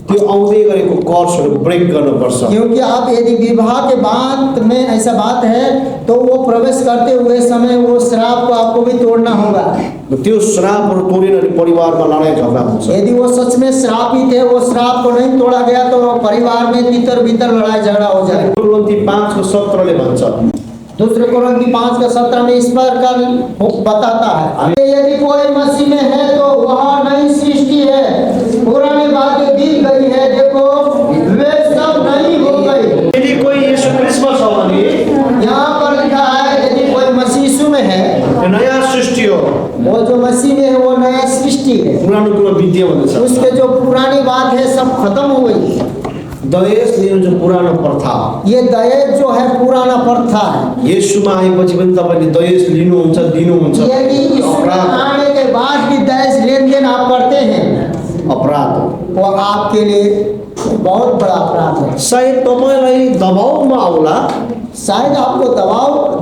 त्यो आउँदै गरेको कर्सहरू ब्रेक गर्नुपर्छ क्योंकि आप यदि विवाह के बाद में ऐसा बात है तो वो प्रवेश करते हुए समय वो श्राप को आपको भी तोड़ना होगा। त्यो श्रापहरू तोडेन भने परिवारमा लडाइँ झगडा हुन्छ यदि वो सच में श्रापित है, वो श्राप को नहीं तोड़ा गया तो परिवार में तितर बितर लड़ाई झगड़ा हो जाए। कुरिन्थी 5:17 भन्छ दूसरे कुरिन्थी 5:17 में इस पर कल बताता है, यदि कोई मसीह में है तो वह नई सृष्टि है, पुरानी बातें बीत गई है, देखो वे सब नई हो गई। यदि कोही यीशु ख्रिस्टमा छ भने यहाँ पर लिखा है यदि कोई मसीह यीशु में है, त्यो नयाँ सृष्टि हो वो जो मसीह में है वो नया सृष्टि है। पुरानो कुरो बित्यो भन्दैछ उसके जो पुरानी बात है सब खत्म हो गई। दहेज लिनु चाहिँ पुरानो प्रथा हो ये दहेज जो है पुराना प्रथा है। येशूमा आएपछि पनि तपाईँले दहेज लिनुहुन्छ दिनुहुन्छ यदि यीशु में अपराध आने के बाद भी दहेज लेन देन आप करते हैं अपराध हो वो आपके लिए बहुत बड़ा अपराध है। सायद तपाईँलाई दबाउमा आउला शायद आपको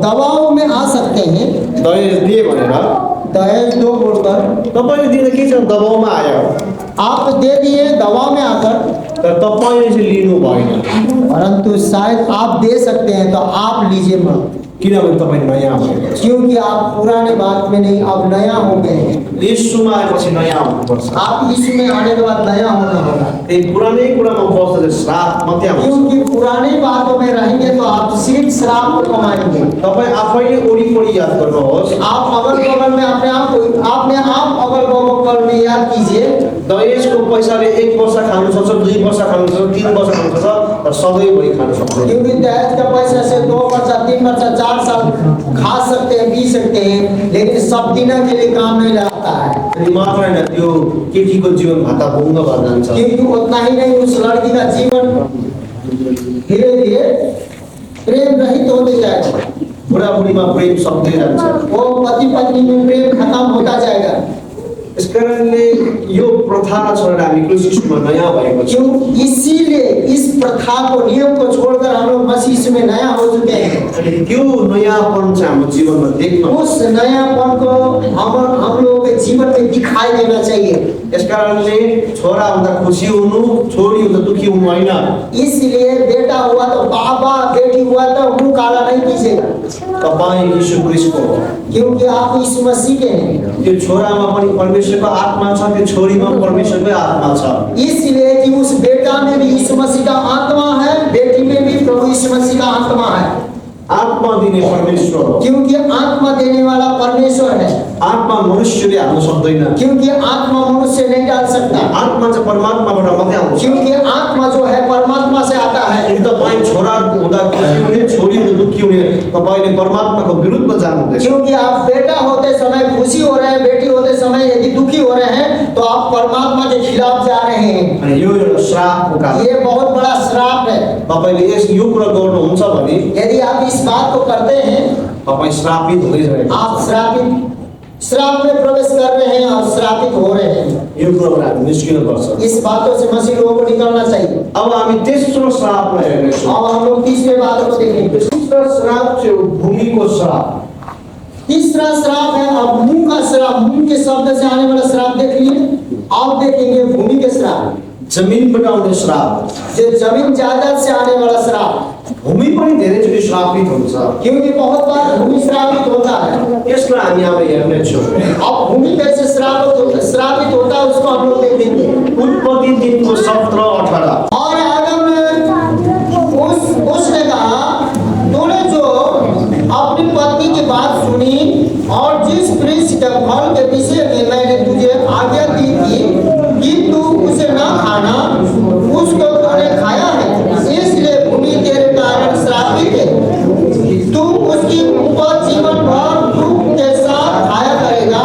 दबाव में आ सकते हैं, दहेज दिए भनेर दहेज दो बोलकर तपाईँले दिँदा के छ दबाउमा आयो आप दे दिए दबाव में आकर, तर तपाईँले चाहिँ लिनु भएन परंतु शायद आप दे सकते हैं तो आप लीजिए मत, किनभने तपाईँ नयाँ भएको छ क्योंकि आप पुराने बात में नहीं अब नया हो गए हैं। येशूमा आएपछि नयाँ हुनुपर्छ आप यीशु में आने के बाद नया होना होगा, त्यही पुरानै कुरामा बस्दा श्राप मात्रै आउँछ क्योंकि पुरानी बातों में रहेंगे तो आप सिर्फ श्राप को कमाएंगे। तपाईँ आफैले वरिपरि याद गर्नुहोस् आप अगल बगल में अपने आप अगल बगल में याद कीजिए, दहेजको पैसाले 1 वर्ष खानु सक्छ 2 वर्ष खानु सक्छ 3 वर्ष खानु सक्छ तर सधैँभरि खान सक्दैन। क्योंकि दहेज का पैसा से 2 वर्ष 3 वर्ष 4 साल खा सकते हैं, पी सकते हैं, लेकिन सब दिन के लिए काम नहीं रहता है। अनि मात्र होइन, त्यो केटीको जीवन भाताभुङ्ग भएर जान्छ। क्योंकि उतना ही नहीं, उस लड़की का जीवन धीरे धीरे प्रेम रहित होते जाएगा। बुढाबुढीमा प्रेम सक्दै जान्छ। वो पति पत्नी में प्रेम खत्म होता जाएगा। यस कारणले यो प्रथा छोडेर हामी क्रिस्चियनमा नयाँ भएको छौँ। क्यों? इसीलिए इस प्रथा को, नियम को छोड़कर हम लोग मसीह में नया हो चुके हैं। अनि त्यो नयाँपन चाहिँ हाम्रो जीवनमा देख्न, उस नयापन को हम लोगों के जीवन में दिखाई देना चाहिए। यस कारणले छोरा हुँदा खुसी हुनु, छोरी हुँदा दुखी हुनु होइन। इसलिए बेटा हुआ तो बाबा, बेटी हुआ तो मुंह काला नहीं कीजिएगा, तपाईँ यीशु ख्रीष्टको हो। क्योंकि आप यीशु मसीह के हैं। त्यो छोरामा पनि परमेश्वरको आत्मा छ, त्यो छोरीमा पनि परमेश्वरकै आत्मा छ। इसलिए कि उस बेटा में भी यीशु मसीह का आत्मा है, बेटी में भी प्रभु यीशु मसीह का आत्मा है। आत्मा दिने परमेश्वर हो। क्योंकि आत्मा देने वाला परमेश्वर है। आत्मा मनुष्यले हाल्न सक्दैन। क्योंकि आत्मा मनुष्य नहीं डाल सकता। आत्मा चाहिँ परमात्माबाट मात्रै आउँछ। क्योंकि आत्मा जो है परमात्मा से आता है। यदि तपाईँ छोरा हुँदा खुसी हुने, छोरी हुँदा दुखी हुने, तपाईँले परमात्माको विरुद्धमा जानुहुँदैछ। क्योंकि आप बेटा होते समय खुशी हो रहे हैं, बेटी होते समय यदि दुखी हो रहे हैं, तो आप परमात्मा के खिलाफ जा रहे हैं। अनि यो एउटा श्रापको कारण। ये बहुत बड़ा श्राप है। तपाईँले यो कुरा गर्नुहुन्छ भने यदि आप इस बात को करते हैं, तपाईँ श्रापित हुँदै रहेको। आप श्राप में प्रवेश कर रहे हैं और श्रापित हो रहे हैं। यो कुराबाट हामी निस्किनुपर्छ। इस बातों से मसीह लोगों को निकलना चाहिए। अब हामी तेस्रो श्रापलाई हेर्नेछौँ। अब हम लोग तीसरे बातों को देखेंगे। तीसरा श्राप चाहिँ हो भूमिको श्राप। तीसरा श्राप है अब मुंह का श्राप। मुंह के शब्द से आने वाला श्राप देख लिए। अब देखेंगे भूमि के श्राप, जमिनबाट आउने श्राप। जो जमीन जायदाद से आने वाला श्राप। भूमि पनि धेरैचोटि श्रापित हुन्छ। क्योंकि बहुत बार भूमि श्रापित होता है। यसलाई हामी अब हेर्नेछौँ। अब भूमि कैसे श्रापित होता है उसको हम लोग देखेंगे। उत्पत्ति 3:17-18। और आदम उसने कहा, तूने जो अपनी पत्नी की बात सुनी और जिस वृक्ष के फल के विषय में मैंने तुझे आज्ञा दी थी कि तू उसे न खाना, उसको तूने खाया है, इसलिए भूमि तेरे कारण श्रापित है। तू उसकी उपज जीवन भर दुख के साथ खाया करेगा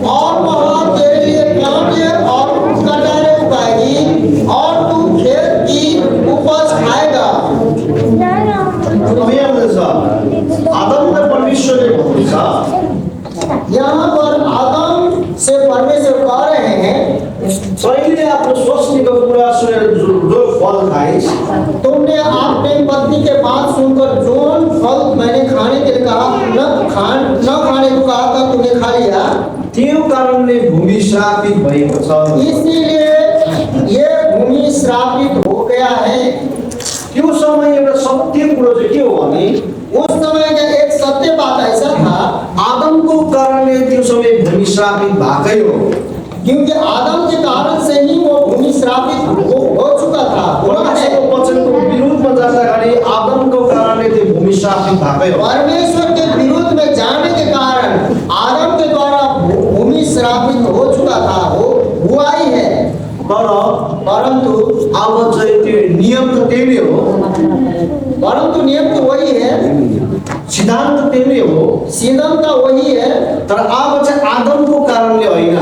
और वह तेरे लिए कांटे और कटारे उगाएगी और तू खेत की उपज खाएगा। अब हेर्नुहोस्, आदमलाई परमेश्वरले भन्नुहुन्छ, यहाँ पर आदम से परमेश्वर कह रहे हैं, तैँले आफ्नो स्वास्नीको कुरा सुनेर जो फल खाइस्, तुमने अपने पत्नी के बात सुनकर जो फल मैंने खाने के लिए कहा न खाने को कहा था, तुमने खा लिया, त्यो कारणले भूमि श्रापित भएको छ। इसीलिए ये भूमि श्रापित हो गया है। त्यो समय एउटा सत्य कुरो चाहिँ के हो भने, उस समय का एक सत्य बात ऐसा था, आदमको कारणले त्यो समय भूमि श्रापित भएकै हो। क्योंकि आदम के कारण से ही वो भूमि श्रापित हो चुका था। परमेश्वरको वचनको विरुद्धमा जाँदाखेरि आदमको कारणले त्यो भूमि श्रापित भएकै हो। परमेश्वर के विरुद्ध में जाने के कारण आदम के द्वारा भूमि श्रापित हो चुका था, वो हुआ ही है। परंतु अब चाहिँ त्यो नियम त त्यही नै हो, परंतु नियम तो वही है, सिद्धान्त त्यही नै हो, सिद्धांत वही है। तर अब चाहिँ आदमको कारणले होइन,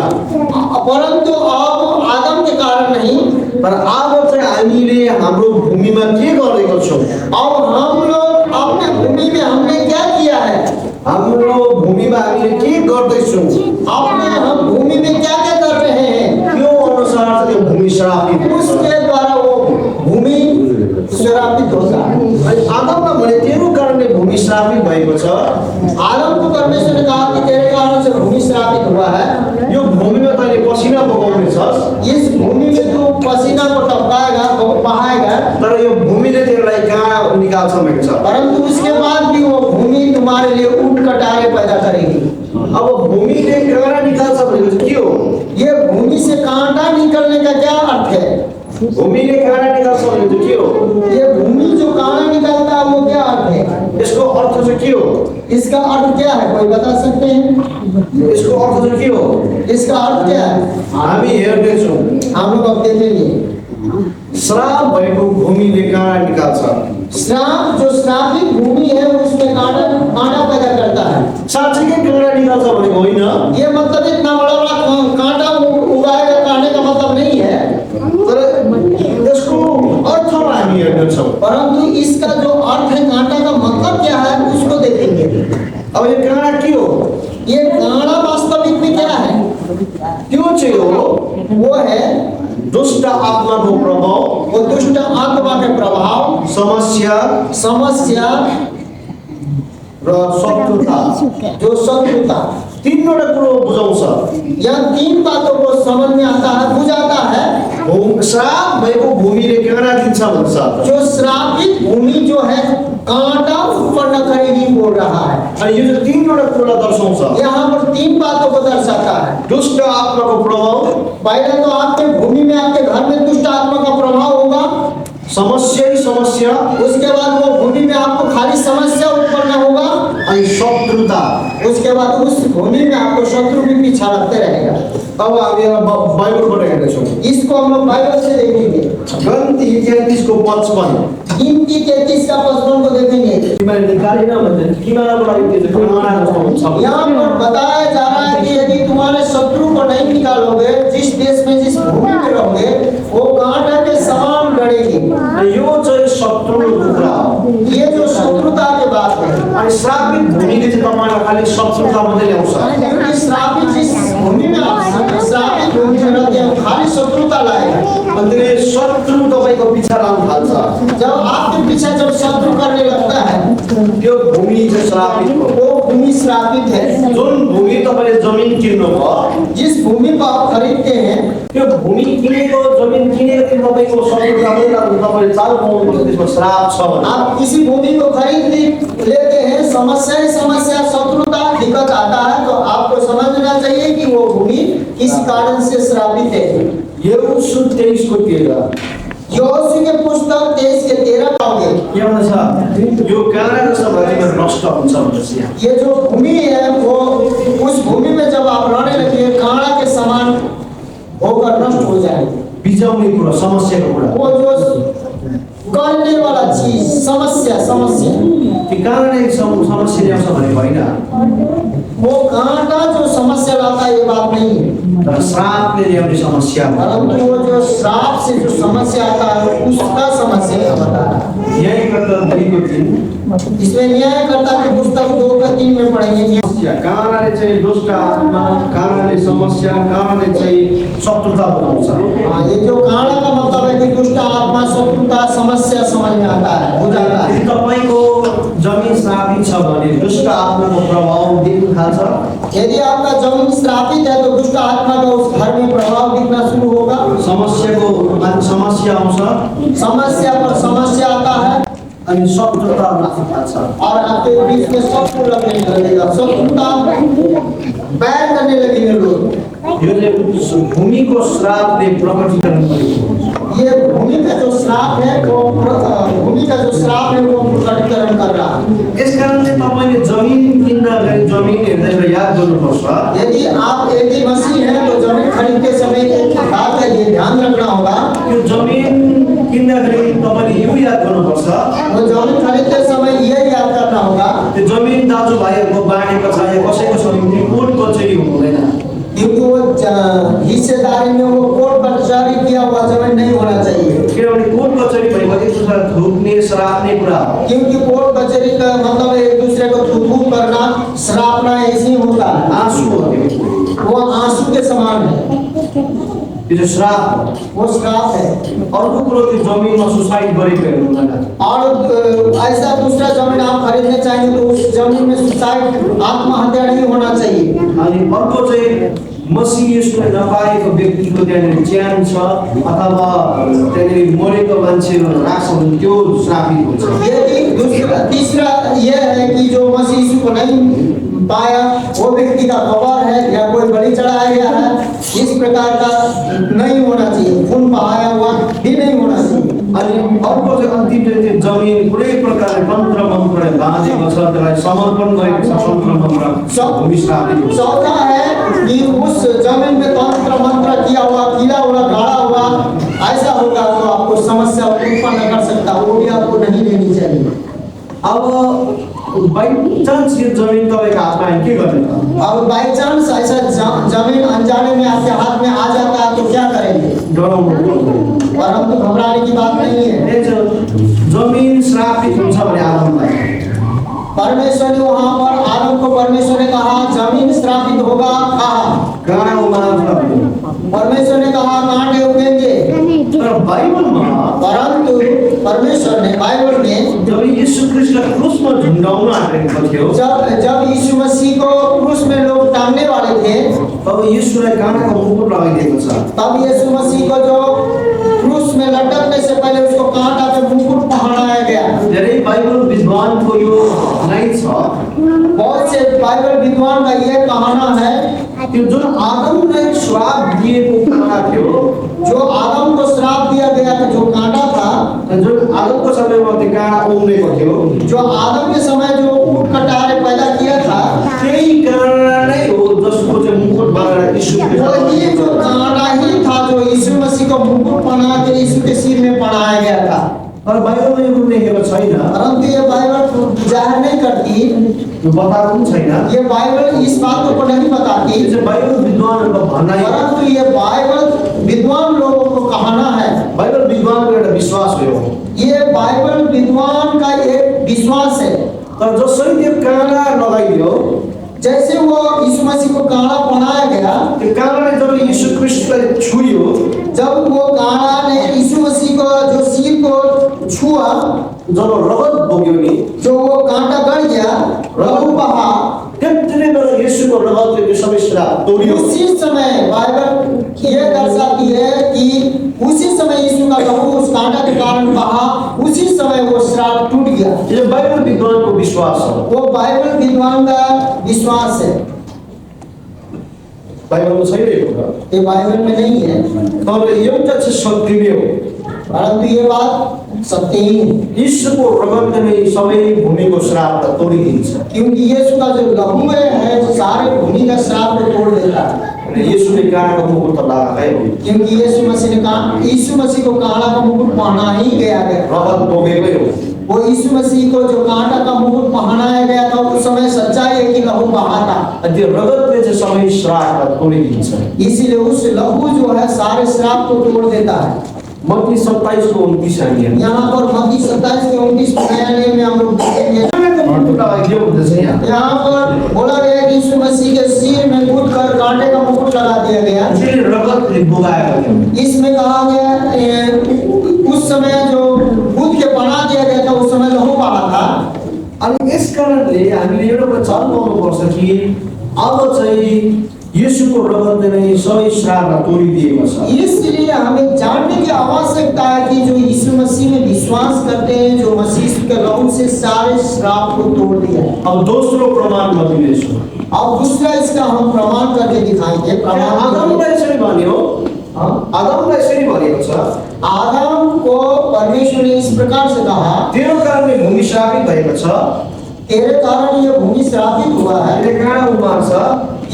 परंतु अब आदम के कारण नहीं, तर अब चाहिँ हामीले हाम्रो भूमिमा के गरेको छौँ, अब हम लोग अपने भूमि में हमने क्या किया है, हाम्रो भूमिमा हामीले के गर्दैछौँ, अपने हम भूमि में क्या क्या कर रहे हैं, त्यो अनुसार त्यो भूमि श्रापित हुन्छ। उसके द्वारा वो भूमि श्रापित होता है। आदममा भने तेरो कारणले भूमि श्रापित भएको छ। आदम को परमेश्वर ने कहा कि तेरे कारण से भूमि श्रापित हुआ है। यो भूमिमा तैँले पसिना बगाउनेछस्, इस भूमि में तू पसीना को टपकाएगा, बहाएगा, तर यो भूमिले तेरोलाई कहाँ निकाल्छ भन्छ। परंतु उसके बाद भी वो भूमि तुम्हारे लिए ऊंट कटारे पैदा करेगी। अब भूमिले कहाँ निकाल्छ भनेको चाहिँ के हो? ये भूमि से कांटा निकलने का क्या अर्थ है? भूमिले कहाँ निकाल्छ भनेको चाहिँ के हो? ये भूमि जो कांटा निकलता है वो क्या अर्थ है? यसको अर्थ चाहिँ के हो? इसका अर्थ क्या है, कोई बता सकते हैं? यसको अर्थ चाहिँ के हो? इसका अर्थ क्या है? हामी हेर्दैछौँ, हम लोग अब देखेंगे। श्राप भएको भूमिले काँडा निकाल्छ। श्राप जो श्रापित भूमि है उसमें कांटा पैदा करता है। साँच्चीकै काँडा निकाल्छ भनेको होइन, ये मतलब इतना बड़ा कांटा उगाएगा कांटे का मतलब नहीं है, तर यसको अर्थमा हामी हेर्नेछौँ। परंतु इसका जो अर्थ है कांटा का मतलब क्या है उसको देखेंगे। अब यो काँडा के हो? ये कांटा वास्तविक में क्या है? त्यो चाहिँ हो वो है दुष्ट आत्माको प्रभाव, वो दुष्ट आत्मा के प्रभाव, समस्या र शत्रुता। जो शत्रुता। तीनवटा कुरो बुझाउँछ। यह तीन बातों को समझ में आता है, बुझाता है। श्राप भएको भूमिले काँडा दिन्छ भन्छ। जो श्रापित भूमि जो है कांटा उत्पन्न करेगी बोल रहा है। अनि यो चाहिँ तीनवटा कुरोलाई दर्शाउँछ। यहाँ पर तीन बातों को दर्शाता है। दुष्ट आत्माको प्रभाव, पहले तो आपके भूमि में आपके घर में दुष्ट आत्मा का प्रभाव होगा। समस्या ही समस्या, उसके बाद वो भूमि में आपको खाली समस्या उत्पन्न होगा। अनि शत्रुता। उसके बाद उस भूमि में आपको शत्रु भी पीछा लगते रहेगा। अब हामी बाइबलबाट हेर्नेछौँ। इसको हम लोग बाइबल से देखेंगे। गन्ती 33 को 55। गिनती 33 का 55 को देखेंगे। तिमीले निकालेन भने किमाको लागि त्यो काँडा जस्तो हुन्छ। यहाँ पर बताया जा रहा है कि यदि तुम्हारे शत्रु को नहीं निकालोगे, जिस देश में जिस भूमि में रहोगे वो कांटा के समान गड़ेगी। यो चाहिँ शत्रुको कुरा हो। ये जो शत्रुता की बात है। अनि श्रापित भूमिले चाहिँ तपाईँलाई खालि शत्रुता मात्रै ल्याउँछ। क्योंकि श्रापित जिस भूमि में आप श्रापित भूमि में रहते हैं खाली शत्रुता लाएगा। अनि त्यसले शत्रु तपाईँको पिछा लाग्न थाल्छ। जब आपके पीछे जब शत्रु करने लगता है त्यो भूमि चाहिँ श्रापित हो। वो भूमि श्रापित है। जुन भूमि तपाईँले जमिन किन्नुभयो, जिस भूमि को आप खरीदते हैं त्यो भूमि किनेको जमिन किनेको दिन तपाईँको शत्रुता मात्रै लाग्छ। तपाईँले चाल पाउनुहुन्छ त्यसमा श्राप छ भने। आप किसी भूमि को खरीद लेते हैं, समस्या शत्रुता दिक्कत आता है तो आपको समझना चाहिए कि वो भूमि किस कारण से श्रापित है। यहोशू 23 को 13। यहोशू के पुस्तक 23 के 13 पाओगे। के भन्छ? यो काँडा जस्तो भएमा नष्ट हुन्छ भन्छ यहाँ। ये जो भूमि है वो उस भूमि में जब आप रहने लगे कांड़ा के समान होकर नष्ट हो जाएगी। बिजाउने कुरा, समस्याको कुरा। वो जो करने वाला चीज समस्या त्यो काँडाले समस्या ल्याउँछ भनेको होइन, वो कांटा जो समस्या लाता है ये बात नहीं है, तर श्रापले ल्याउने समस्या हो। परंतु वो जो श्राप से जो समस्या आता है उसका समस्या बता रहा है। न्यायकर्ता 2 को 3। इसमें न्यायकर्ता की पुस्तक 2 का 3 में पढ़ेंगे। काँडाले चाहिँ दुष्ट आत्मा, काँडाले समस्या, काँडाले चाहिँ शत्रुता बनाउँछ। हाँ, ये जो कांड़ा का मतलब है कि दुष्ट आत्मा शत्रुता समस्या समझ में आता है, बुझाता है। यदि तपाईँको जमिन श्रापित छ भने दुष्ट आत्माको प्रभाव देख्न थाल्छ। यदि आपका जमीन श्रापित है तो दुष्ट आत्मा का उस घर में प्रभाव दिखना शुरू होगा। समस्याको माथि समस्या आउँछ, समस्या पर समस्या आता है अनि शत्रुता लाग्न थाल्छ। और आपके बीच में शत्रु लगने लगेगा, शत्रुता बैर करने लगेंगे लोग। यो चाहिँ भूमिको श्रापले प्रकटीकरण गरेको हो। ये भूमि का जो श्राप है वो भूमि का जो श्राप है वो प्रकटीकरण कर रहा है। यस कारणले तपाईले जमिन किन्दाखेरि जमिन हेर्दै याद गर्नुपर्छ। यदि मसीह है तो जमीन खरीदते समय एक बात का ये ध्यान रखना होगा। यो जमिन किन्दाखेरि तपाईले यो याद गर्नुपर्छ, वो जमीन खरीदते समय ये याद करना होगा त्यो जमिन दाजुभाइहरूको बाँडेको छ या कसैको छ भने कोर्ट कचेरी हुँदैन। क्योंकि वो हिस्सेदारी में वो कोर्ट कचहरी किया हुआ जमीन नहीं होना चाहिए। किनभने कोर्ट कचेरी भनेको एक दूसरा थुक्ने श्राप्ने कुरा हो। क्योंकि कोर्ट कचहरी का मतलब एक दूसरे को थूथू करना, श्रापना ऐसे ही होता है। आँसु हो त्यो, वो आंसू के समान है, त्यो चाहिँ श्राप हो। वो श्राप है। अर्को कुरो त्यो जमिनमा सुसाइड गरेको हेर्नु हुँदैन। और ऐसा दूसरा जमीन आप खरीदने चाहेंगे तो उस जमीन में सुसाइड आत्महत्या नहीं होना चाहिए। अनि अर्को चाहिँ मसीह येशूले नपाएको व्यक्तिको त्यहाँनिर ज्यान छ अथवा त्यहाँनिर मरेको मान्छे राख्छ भने त्यो श्रापित हुन्छ। यदि तीसरा यह है कि जो मसीह यीशु को नहीं पाया वो व्यक्ति का कबर है या कोई बलि चढ़ाया गया है, इस प्रकार का नहीं होना चाहिए, खून बहाया हुआ भी नहीं होना चाहिए। अनि अर्को चाहिँ अन्तिम चाहिँ त्यो जमिन कुनै प्रकारले मन्त्र मन्त्रले बाँधेको छ, त्यसलाई समर्पण गरेको छ तन्त्र मन्त्र भूमि श्रापित हुन्छ। चौथा है कि उस जमीन में तंत्र मंत्र किया हुआ, कीड़ा हुआ, गाड़ा हुआ ऐसा होगा तो आपको समस्या उत्पन्न कर सकता है, वो भी आपको नहीं लेनी चाहिए। अब बाई चान्स यो जमिन तपाईँको हातमा आयो के गर्ने त? अब बाई चांस ऐसा जमीन अनजाने में आपके हाथ में आ जाता है तो क्या करेंगे? डराउनु पर्दैन। और हम तो घबराने की बात नहीं है। ए जमिन श्रापित हुन्छ भने आदमलाई परमेश्वर ने वहां पर आदम को परमेश्वर ने कहा जमीन श्रापित होगा, कहा गाँव मात्र। परमेश्वर ने कहा कांटे उगेंगे, तर बाइबलमा परंतु परमेश्वर ने बाइबल में जब यीशु ख्रिस्टलाई क्रुसमा झुन्डाउन आँटेको थियो, जब यीशु मसीह को क्रूस में लोग टांगने वाले थे, तब यीशुलाई काँटाको मुकुट लगाइदिएको छ। तब यीशु मसीह को जो क्रूस में लटकने से पहले उसको कांटा पे मुकुट पहनाया गया। धेरै बाइबल विद्वानको यो भनाइ छ, बहुत से बाइबल विद्वान का ये कहना है त्यो जुन आदमलाई श्राप दिएको काँटा थियो, जो आदम को श्राप दिया गया था, जो कांटा था, जुन आदमको समयमा त्यो काँटा उम्रेको थियो, जो आदम के समय जो ऊँट कटारे पैदा किया था, त्यही काँटा नै हो जसको चाहिँ मुकुट बनाएर यीशु वही जो कांटा ही था जो यीशु मसीह को मुकुट बना के यीशु के सिर में पहनाया गया था। तर बाइबलमा यो लेखेको छैन, परंतु ये बाइबल जाहिर नहीं करती, यो बताएको पनि छैन। ये बाइबल इस बात को नहीं बताती, यो चाहिँ बाइबल विद्वानहरूको भनाइ, परंतु ये बाइबल विद्वान लोगों को कहना है। बाइबल विद्वानको एउटा विश्वास हो यो। ये बाइबल विद्वान का एक विश्वास है। तर जसरी त्यो काँडा लगाइदियो, जैसे वो यीशु मसीह को कांड़ा पहनाया गया, त्यो काँडाले जब यीशु ख्रिस्टलाई छुयो, जब वो कांड़ा ने यीशु मसीह को जो सिर को छुआ, जब रगत बग्यो नि, जो वो कांटा गड़ गया, लहू बहा, त्यति बेला यीशुको रगतले त्यो सबै श्राप तोड्यो। उसी समय बाइबल ये दर्शाती है कि उसी समय यीशु का लहू उस कांटा के कारण बहा, उसी समय वो श्राप टूट गया। यो बाइबल विद्वानको विश्वास हो। वो बाइबल विद्वान का विश्वास है। बाइबलमा छैन यो, ये बाइबल में नहीं है, तर एउटा चाहिँ सत्य नै हो। परंतु ये बात सत्य ही है, यीशुको रगतले नै सबै भूमिको श्राप तोडिदिन्छ। क्योंकि यीशु का जो लहू है वो सारे भूमि का श्राप को तोड़ देता है। अनि यीशुले काँडाको मुकुट त लगाएकै हो, क्योंकि यीशु मसीह ने कहा, यीशु मसीह को कांटा का मुकुट पहना ही गया है। रगत बगेकै हो। वो यीशु मसीह को जो कांटा का मुकुट पहनाया गया था उस समय सच्चाई है कि लहू बहा था, अनि त्यो रगतले चाहिँ सबै श्रापलाई तोडिदिन्छ। इसीलिए उस लहू जो है सारे श्राप को तोड़ देता है। मत्ती 27:29 हामी हेर्छौँ। यहाँ पर मत्ती 27:29 नया नियम में हम लोग देखेंगे। मुकुट लगाइदियो भन्दैछ यहाँ। यहाँ पर बोला गया कि यीशु मसीह के सिर में कूद कर कांटे का मुकुट लगा दिया गया। त्यसले रगतले बगाएको थियो। इसमें कहा गया उस समय जो कूद के बना दिया गया था उस समय लहू बहा था। अनि यस कारणले हामीले एउटा कुरा चाल पाउनुपर्छ कि अब चाहिँ यीशुको रगतले नै सबै श्रापलाई तोडिदिएको छ। इसलिए हमें जानने की आवश्यकता है कि जो यीशु मसीह में विश्वास करते हैं, जो मसीह के लहू से सारे श्राप को तोड़ दिया है। अब दोस्रो प्रमाण म दिनेछु। अब दूसरा इसका हम प्रमाण करके दिखाएंगे। आदमलाई यसरी भन्यो, आदमलाई यसरी भनेको छ, आदम को परमेश्वर ने इस प्रकार से कहा, तेरो कारणले भूमि श्रापित भएको छ, तेरे कारण ये भूमि श्रापित हुआ है, यसले काँडा उमार्छ,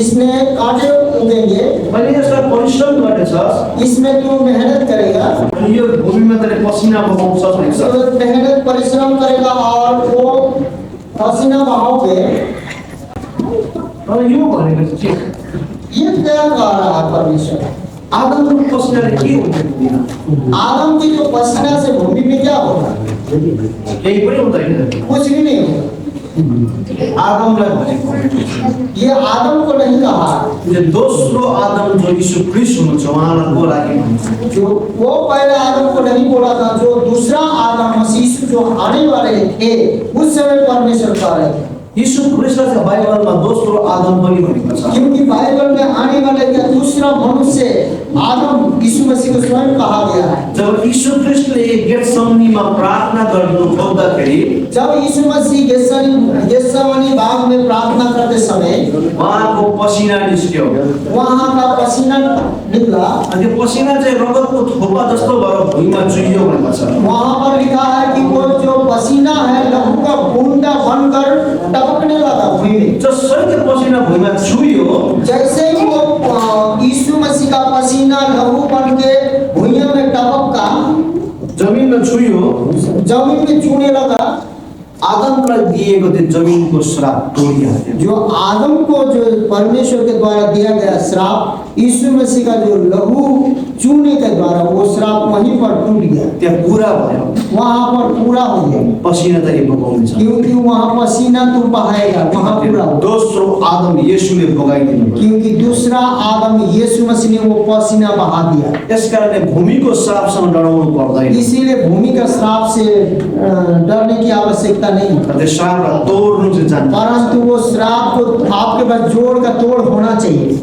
इसने कांटे उगेंगे, मैले यसलाई परिश्रम गर्नेछस्, इसमें तू मेहनत करेगा, अनि यो भूमिमा तैँले पसिना बगाउँछस् भनेको छ। तो मेहनत परिश्रम करेगा और वो पसीना बहाओगे। तर यो भनेको चाहिँ ये क्या कह रहा है परमेश्वर? आदमको पसिनाले के हुन्छ? आदम की जो पसीना से भूमि में क्या होगा? केही पनि हुँदैन। कुछ भी नहीं होगा। आदमलाई भनेको ये आदम को नहीं कहा, यो दोस्रो आदम जो यीशु ख्रिस्ट हुनुहुन्छ उहाँको लागि भन्छ। जो वो पहले आदम को नहीं बोला था, जो दूसरा आदम मसीह जो आने वाले थे उस समय परमेश्वर कह रहे थे। यीशु ख्रिस्टलाई चाहिँ बाइबलमा दोस्रो आदम पनि भनेको छ। क्योंकि बाइबल में आने वाले का दूसरा मनुष्य आदम यीशु मसीह को स्वयं कहा गया है। जब यीशु ख्रिस्टले गेतसमनीमा प्रार्थना गर्नु खोज्दाखेरि, जब यीशु मसीह गेतसेमनी बाग में प्रार्थना करते समय उहाँको पसिना निस्क्यो। वहाँ का पसीना निकला, अनि त्यो पसिना चाहिँ रगतको थोपा जस्तो भएर भुइँमा चुहियो भनेको छ। वहाँ पर लिखा है कि वो जो पसीना है लहू का बूंदा बन जमिनमा छुयो जमीन में छूने लगा, आदमलाई दिएको त्यो जमिनको श्राप तोडिहाल्यो। जो आदम को जो परमेश्वर के द्वारा दिया गया श्राप, यीशु मसीह का जो लहू चूने के द्वारा वो श्राप वहीं पर टूट गया, त्यहाँ पूरा भयो। वहां पर पूरा हो गया, पसिना त नि बगाउनेछ। क्योंकि वहां पसीना तू बहाएगा, वहां पूरा हो। दोस्रो आदम येशूले बगाइदिनु भयो। क्योंकि दूसरा आदम यीशु मसीह ने वो पसीना बहा दिया। यसकारणले भूमिको श्रापसँग डराउनु पर्दैन। इसीलिए भूमि का श्राप से डरने की आवश्यकता नहीं, त्यो श्रापलाई तोड्नु चाहिँ जान्छ। परंतु वो श्राप को आपके पास जोड़ का तोड़ होना चाहिए,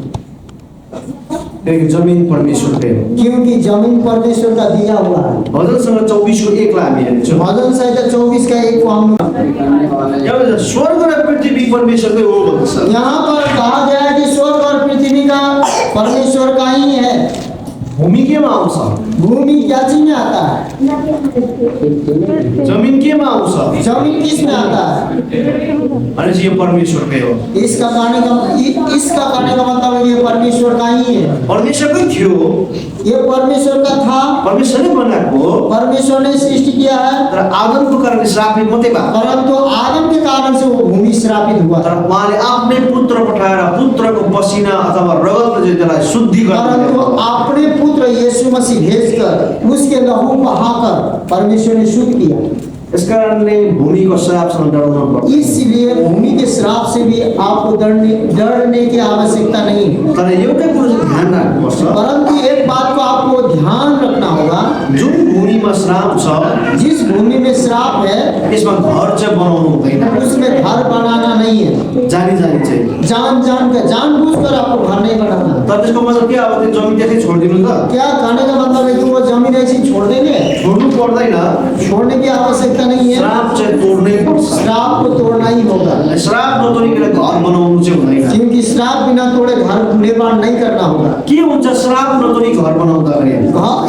किनकि जमिन परमेश्वरकै हो। क्योंकि जमीन परमेश्वर का दिया हुआ है। भजनसँग 24:1 लाई हामी हेर्छौँ। भजन संहिता 24 का 1 को हम यहाँ स्वर्ग र पृथ्वी परमेश्वरकै हो भन्छ। यहाँ पर कहा गया है कि स्वर्ग और पृथ्वी का परमेश्वर का ही है। भूमि केमा आउँछ? भूमि क्या चीज में आता है? जमिन केमा आउँछ? जमीन किस में आता है? भनेपछि यो परमेश्वरकै हो। इसका कहने का मतलब ये परमेश्वर का ही है। परमेश्वरकै थियो, ये परमेश्वर का था, परमेश्वरले बनाएको हो। परमेश्वर ने सृष्टि किया है, तर आदमको कारणले श्रापित मात्रै भयो। परंतु आदम के कारण से वो भूमि श्रापित हुआ। तर उहाँले आफ्नै पुत्र पठाएर पुत्रको पसिना अथवा रगतले चाहिँ त्यसलाई शुद्धिकरण परंतु अपने पुत्र यीशु मसीह भेजकर उसके लहू बहाकर परमेश्वर ने शुद्ध किया। यसकारणले भूमिको श्रापसँग डराउनु पर्छ। इसलिए भूमि के श्राप से भी आपको डरने की आवश्यकता नहीं है। तर एउटा कुरो चाहिँ ध्यान राख्नुपर्छ, परंतु एक बात को आपको ध्यान रखना होगा, जुन भूमिमा श्राप छ जिस भूमि में श्राप है यसमा घर चाहिँ बनाउनु हुँदैन। उसमें घर बनाना नहीं है। जानी चाहिँ जानबूझकर आपको घर नहीं बनाना। तर त्यसको मतलब के अब त्यो जमिन त्यसै छोडिदिनु त? क्या कहने का मतलब है कि वो जमीन ऐसी छोड़ देंगे? छोड्नु पर्दैन। छोड़ने की आवश्यकता नहीं है। श्राप चाहिँ तोड्नै पर्छ। श्राप को तोड़ना ही होगा, श्राप नतोडिकन घर बनाउनु चाहिँ हुँदैन। क्योंकि श्राप बिना तोड़े घर निर्माण नहीं करना होगा। के हुन्छ श्राप नतोडी घर बनाउँदाखेरि?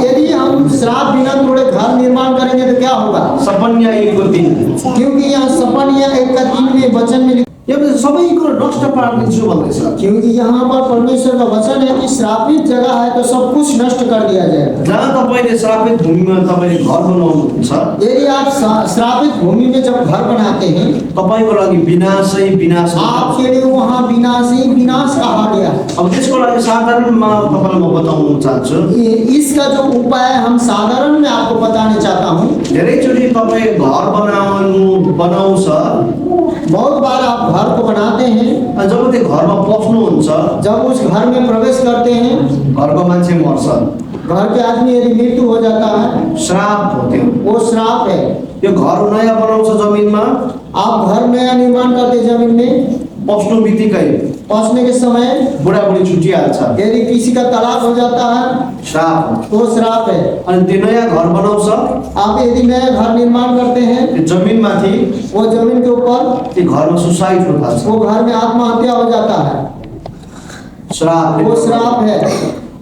यदि हम श्राप बिना तोड़े घर निर्माण करेंगे तो क्या होगा? सपन्या 1:3, क्योंकि यहाँ सपन्या 1:3 में वचन में यो सबै कुरो नष्ट पार्दिन्छु भन्दैछ। क्योंकि यहाँ पर परमेश्वर का वचन है कि श्रापित जगह है तो सब कुछ नष्ट कर दिया जाएगा। जहाँ तपाईँले श्रापित भूमिमा तपाईँले घर बनाउनुहुन्छ, यदि आप श्रापित भूमि में जब घर बनाते हैं तपाईँको लागि विनाशै विनाश हुन्छ। आपके लिए वहाँ विनाश ही विनाश कहा गया। अब त्यसको लागि साधारणमा तपाईँलाई म बताउन चाहन्छु। इसका जो उपाय हम साधारण में आपको बताने चाहता हूँ। धेरैचोटि तपाईँ घर बनाउँछ, बहुत बार आप घर को बनाते हैं, जब त्यो घरमा पस्नुहुन्छ, जब उस घर में प्रवेश करते हैं घरको मान्छे मर्छ, घर के आदमी यदि मृत्यु हो जाता है, श्राप हो त्यो। वो श्राप है। यो घर नयाँ बनाउँछ जमिनमा, आप घर नया निर्माण करते जमीन में, पस्नु बित्तिकै पहुंचने के समय बुढाबुढी छुटिहाल्छ, यदि किसी का तलाक हो जाता है श्राप हो। तो श्राप है। अनि त्यो नयाँ घर बनाउँछ, आप यदि नया घर निर्माण करते हैं, त्यो जमिनमाथि वो जमीन के ऊपर त्यो घरमा सुसाइड हुन थाल्छ, वो घर में आत्महत्या हो जाता है, श्राप। वो श्राप है।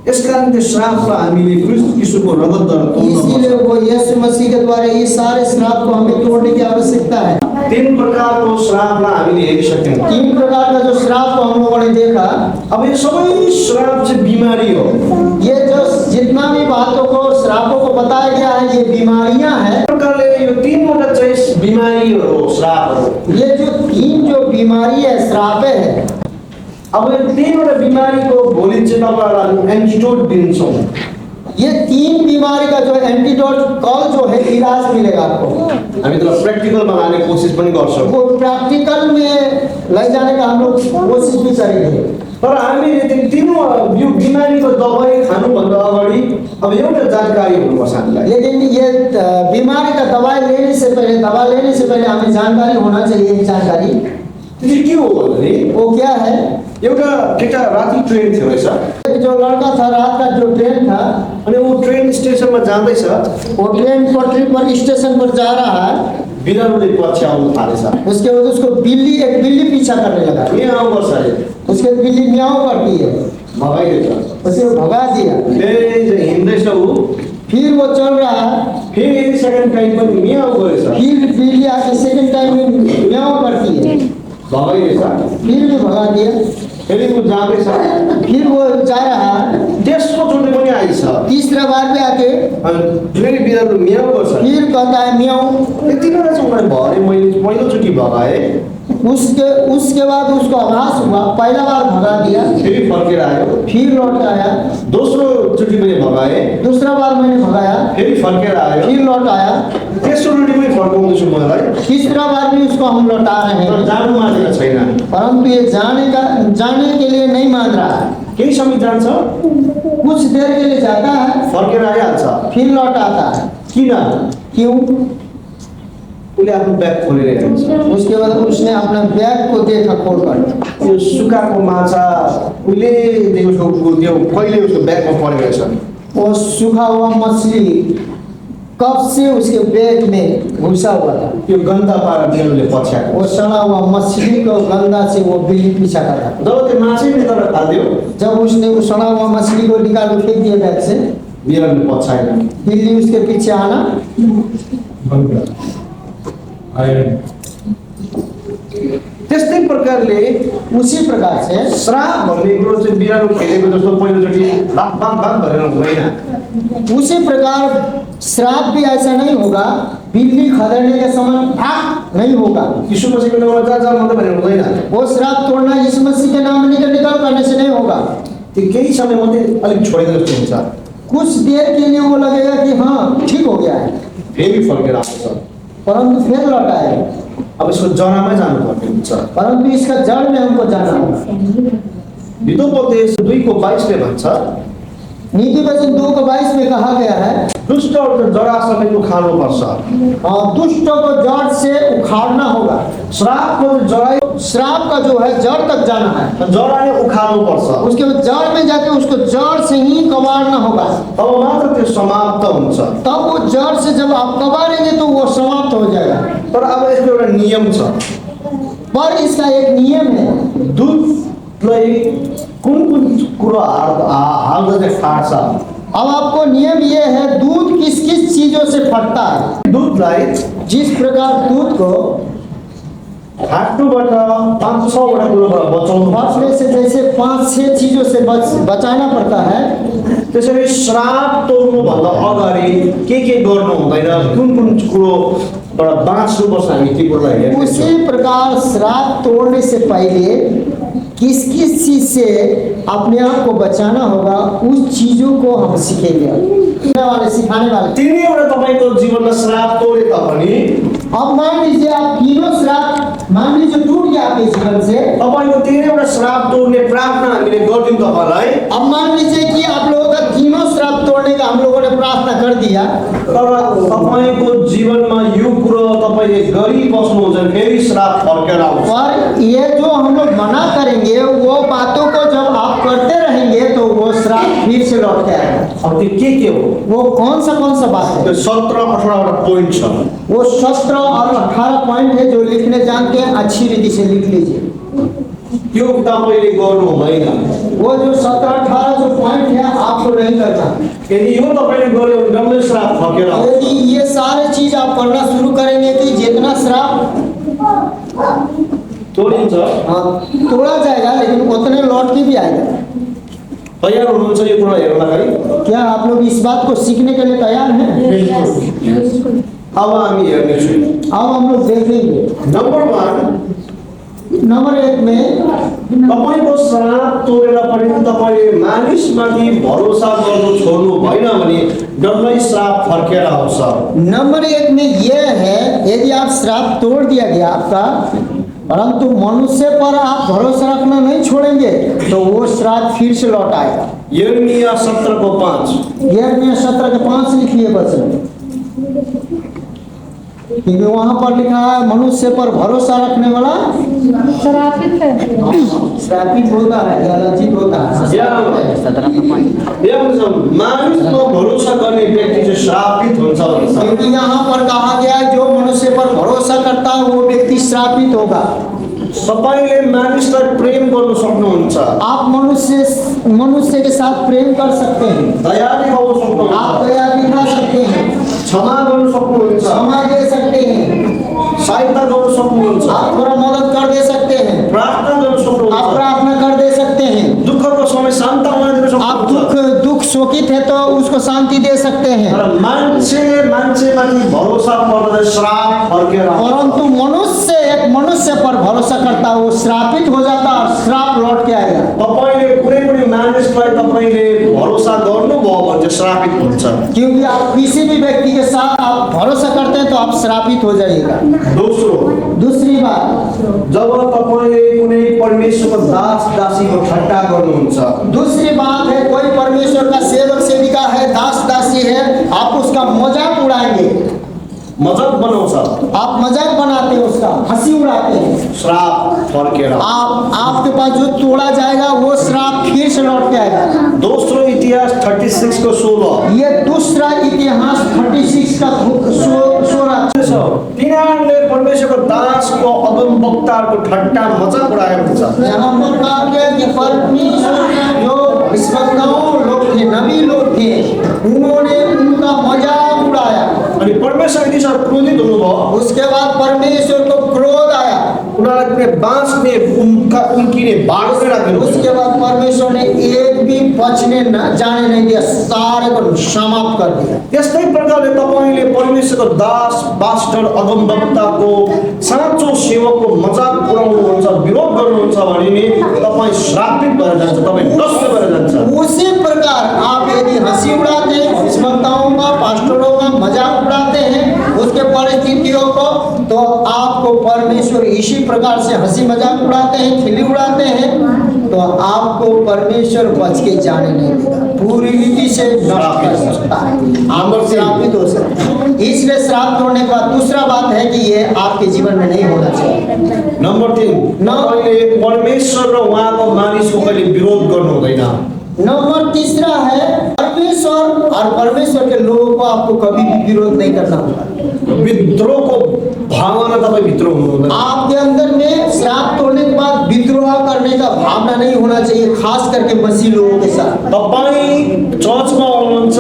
यसकारण त्यो श्रापलाई हामीले क्रिस्ट यीशुको रगतद्वारा तोड्नुपर्छ। इसीलिए वो यीशु मसीह के द्वारा ये सारे श्राप को हमें तोड़ने की आवश्यकता है। 3 प्रकारको श्रापलाई हामीले हेरिसक्यौँ। 3 प्रकार का जो श्राप को हम लोगों ने देखा। अब यो सबै श्राप चाहिँ बिमारी हो। ये जो जितना भी बातों को श्रापों को बताया गया है ये बीमारियां हैं। प्रकारले यो 3वटा चाहिँ बिमारीहरू हो, श्रापहरू। ये जो 3 जो बीमारी है श्राप है। अब यो 3वटा बिमारीको भोलि चाहिँ तपाईँहरूलाई एन्टिडोट दिन्छौँ। ये 3 बीमारी का जो एंटीडोट कल जो है इलाज मिलेगा आपको। हामी त्यसलाई प्र्याक्टिकलमा लाने कोसिस पनि गर्छौँ। वो प्रैक्टिकल में ले जाने का हम लोग कोशिश भी करेंगे। तर हामीले त्यो 3 यो बिमारीको दबाई खानुभन्दा अगाडि अब एउटा जानकारी हुनुपर्छ हामीलाई। लेकिन ये बीमारी का दवा लेने से पहले हमें जानकारी होना चाहिए। ये जानकारी त्यो के हो भने वो क्या है? एउटा केटा राति ट्रेन थियो रहेछ, जो लड़का था रात का जो ट्रेन था, अनि ऊ ट्रेन स्टेसनमा जाँदैछ, वो ट्रेन पटरी पर स्टेशन पर जा रहा है, बिरालोले पछि आउन थालेछ। उसके बाद उसको एक बिल्ली पीछा करने लगा। म्याउ गर्छ अरे, उसके बिल्ली म्याऊ करती है, भगाइदिएछ। उसे भगा दिया। फेरि हिँड्दैछ ऊ, फिर वो चल रहा है, फेरि सेकेन्ड टाइम पनि म्याउ गरेछ, फिर बिल्ली आके सेकंड टाइम में म्याऊ करती है, भगाइदिएछ। फिर भी भगा दिया। फेरि ऊ जाँदैछ फिर वो जा रहा है, तेस्रो चोटि पनि आइछ तीसरा बार भी आके अनि फेरि बिरालो म्याउ गर्छ फिर कहता है म्याऊ। यति बेला चाहिँ उनीहरू भरे मैले पहिलोचोटि भगाएँ उसके बाद उसको आभास हुआ, पहला बार भगा दिया, फेरि फर्केर आयो फिर लौट आया, दोस्रो चोटि मैले भगाएँ दूसरा बार मैंने भगाया, फेरि फर्केर आयो फिर लौट आया, तेस्रो चोटि पनि फर्काउँदैछु मलाई तीसरा बार भी उसको हम लौटा रहे तर हैं, जानु मानेको छैन परंतु ये जाने के लिए नहीं मान रहा है। केही समय जान्छ कुछ देर के लिए जाता है, फर्केर आइहाल्छ फिर लौट आता है। किन क्यों? उसले आफ्नो ब्याग खोलेर हेर्छ उसके बाद उसने अपना बैग को देखा खोलकर, त्यो सुकाएको माछा उहिलेदेखि उसको त्यो कहिले उसको ब्यागमा परेको रहेछ वो सूखा हुआ मछली कब से उसके बैग में घुसा हुआ था। त्यो गन्दा पारा बिरालोले पछ्याएको वो सड़ा हुआ मछली को गंदा से वो बिल्ली पीछा कर रहा था। जब त्यो माछै तर हाल्यो जब उसने वो सड़ा हुआ मछली को निकाल के फेंक दिया बैग से, बिरालोले पछ्याएन बिल्ली उसके पीछे आना, त्यस्तै प्रकारले उसी प्रकार से श्राप भन्ने कुरो चाहिँ बिरालो खेलेको जस्तो पहिलोचोटि बाक बाक बाक भनेर हुँदैन उसी प्रकार श्राप भी ऐसा नहीं होगा, बिल्ली खदेड़ने के समय भाग नहीं होगा। यीशु मसीहको नाममा जा जा मात्रै भनेर हुँदैन वो श्राप तोड़ना यीशु मसीह के नाम निकल करने से नहीं होगा। त्यो केही समय मात्रै अलिक छोडेको जस्तो हुन्छ कुछ देर के लिए वो लगेगा कि हाँ ठीक हो गया है, फेरि फर्केर आउँछ परंतु फिर लौट आएगा, अब यसको जरामै जानुपर्ने हुन्छ परंतु इसका जड़ में हमको जाना होगा। हितोपदेश 2:22 ले भन्छ नीति वचन 2:22 में कहा गया है, दुष्टहरूको जरा समेत उखाल्नुपर्छ और दुष्टों को जड़ से उखाड़ना होगा। श्रापको जरा श्राप का जो है जड़ तक जाना है, जराले उखाल्नुपर्छ उसके बाद जड़ में जाके उसको जड़ से ही कबाड़ना होगा, तब मात्र त्यो समाप्त हुन्छ तब वो जड़ से जब आप कबाड़ेंगे तो वो समाप्त हो जाएगा। तर अब यसको एउटा नियम छ पर इसका एक नियम है, दुधलाई कुन कुन कुरो हाल्दा चाहिँ फाट्छ अब आपको नियम ये है, दूध किस किस चीजों से फटता है। दुधलाई जिस प्रकार दूध को फाट्नुबाट 5-6वटा कुरोबाट बचाउनु फटने से जैसे 5-6 चीजों से बचाना पड़ता है, त्यसरी श्राप तोड्नुभन्दा अगाडि के गर्नु हुँदैन कुन कुन कुरोबाट बाँच्नुपर्छ हामी त्यो कुरोलाई हेर्छौँ उसी प्रकार श्राप तोड़ने से पहले किस किस चीज से अपने आप को बचाना होगा, उस चीजों को हम सीखेंगे सिखाने वाले। तिनैवटा तपाईँको जीवनमा श्राप तोडे तापनि अब मान लीजिए आप तीनों श्राप मान लीजिए टूट गया आपके जीवन से, तपाईँको तिनैवटा श्राप तोड्ने प्रार्थना हामीले गर्दियौँ तपाईँलाई अब मान लीजिए कि आप लोगों का तीनों श्राप तोड़ने का हम लोगों ने प्रार्थना कर दिया, तर तपाईँको जीवनमा यो कुरो तपाईँले गरिबस्नुहुन्छ फेरि श्राप फर्केर आउँछ और ये जो हम लोग मना करेंगे वो बातों को जब आप करते रहेंगे तो वो श्राप फिर से लौट के आएगा। अब त्यो के हो वो कौन सा बात है? त्यो 17-18वटा पोइन्ट छ वो 17 और 18 पॉइंट है जो लिखने जानते हैं, अच्छी रीति से लिख लीजिए। त्यो तपाईँले गर्नु हुँदैन वो जो 17-18 जो पॉइंट है आपको नहीं करना। यदि यो तपाईँले गर्यो भने डल्लै श्राप फर्केर आउँछ यदि ये सारे चीज आप करना शुरू करेंगे कि जितना श्राप तोडिन्छ तोड़ा जाएगा लेकिन उतने लौट के भी आएगा। तयार हुनुहुन्छ यो कुरा हेर्नलाई क्या आप लोग इस बात को सीखने के लिए तैयार हैं? अब हामी हेर्नेछौँ अब हम लोग देखेंगे। नम्बर 1 नंबर 1 में तपाईँको श्राप तोडेर पनि तपाईँले मानिसमाथि भरोसा गर्नु छोड्नु भएन भने डल्लै श्राप फर्केर आउँछ नंबर 1 में यह है, यदि आप श्राप तोड़ दिया गया आपका, परंतु मनुष्य पर आप भरोसा रखना नहीं छोड़ेंगे तो वो श्राप फिर से लौट आएगा। यिर्मया 17:5 यिर्मया 17:5 लिखिए वचन, क्योंकि वहां पर लिखा है मनुष्य पर भरोसा रखने वाला श्रापित है। श्रापित होता है या लज्जित होता है। यहाँ मानिसमा भरोसा गर्ने व्यक्ति चाहिँ श्रापित हुन्छ भन्छ क्योंकि यहाँ पर कहा गया है, जो मनुष्य पर भरोसा करता है वो व्यक्ति श्रापित होगा। तपाईँले मानिसलाई प्रेम गर्न सक्नुहुन्छ आप मनुष्य के साथ प्रेम कर सकते हैं, दया देखाउन आप सक्नुहुन्छ दया दिखा सकते हैं, क्षमा गर्न सक्नुहुन्छ क्षमा दे सकते हैं, सहायता गर्न सक्नुहुन्छ आप थोड़ा मदद कर दे सकते हैं, प्रार्थना गर्न आप सक्नुहुन्छ प्रार्थना कर दे सकते शान्त हुन दिन आप सक्नुहुन्छ दुख शोकित है तो उसको शांति दे सकते हैं, तर मान्छेमाथि भरोसा पर्दा श्राप फर्केर आउँछ। परंतु मनुष्य एक मनुष्य पर भरोसा करता है वो श्रापित हो जाता और श्राप लौट के आएगा। तपाईले कुनै पनि मानिसलाई तपाईले भरोसा गर्नुभयो भने चाहिँ श्रापित हुन्छ। क्योंकि आप किसी भी व्यक्ति के साथ आप भरोसा करते हैं तो आप श्रापित हो जाइएगा। दोस्रो, दूसरी बात, जब तपाईले कुनै परमेश्वरको दास दासीको ठट्टा गर्नुहुन्छ, दूसरी बात है कोई परमेश्वर का सेवक सेविका है, दास दासी है, आप उसका मजाक उड़ाएंगे, मजाक बनाउँछ, आप मजाक बनाते हैं, उसका हंसी उड़ाते हैं, श्राप फर्केर आउँछ। आपके पास जो तोड़ा जाएगा वो श्राप फिर से लौट के आएगा। दोस्रो इतिहास 36 को 16 ये दूसरा इतिहास 36 का 16 तिनीहरूले परमेश्वरको दासको अगम वक्ताहरूको ठट्टा मजाक उडाएको हुन्छ। यहाँ पर कहा गया कि परमेश्वर जो विश्वकर्ताओं लोग थे, नबी लोग थे, उन्होंने उनका मजाक उड़ाया। अनि परमेश्वर यति साह्रो क्रोधित हुनुभयो, उसके बाद परमेश्वर को क्रोध आया, उनीहरूलाई कुनै बाँच्ने उल्किने बाटो नै राखिदिनु। उसके बाद परमेश्वर ने एक भी बचने जाने नहीं दिया, सारे को समाप्त कर दिया। यस्तै प्रकारले तपाईले परमेश्वरको दास पास्टर अगम वक्ताको साँचो सेवकको मजाक उडाउनुहुन्छ, विरोध गर्नुहुन्छ भने नि तपाईँ श्रापित भएर जान्छ, तपाईँ नष्ट भएर जान्छ। उसी प्रकार आप यदि हंसी उड़ाते हैं, विश्वकर्ताओं का, पास्टरों का मजाक उड़ाते हैं, उसके परिस्थितियों को, तो आपको परमेश्वर इसी प्रकार से हंसी मजाक उड़ाते हैं, खिल्ली उड़ाते हैं, तो आपको परमेश्वर बच के जाने नहीं देगा, पूरी रीति से नष्ट कर सकता है, आप श्रापित हो सकते हैं। इसलिए श्राप तोड़ने के बाद दूसरा बात है कि ये आपके जीवन में नहीं होना चाहिए। नम्बर 3, तपाईले परमेश्वर र उहाँको मानिसको कहिले विरोध गर्नु हुँदैन। नंबर तीसरा है परमेश्वर और परमेश्वर के लोगों को आपको कभी भी विरोध नहीं करना होगा। विद्रोहको भावना तपाईँ भित्र हुनु हुँदैन। आपके अंदर में श्राप तोड़ने के बाद विद्रोह करने का भावना नहीं होना चाहिए, खास करके मसीह लोगों के साथ। तपाईँ चर्चमा हुनुहुन्छ,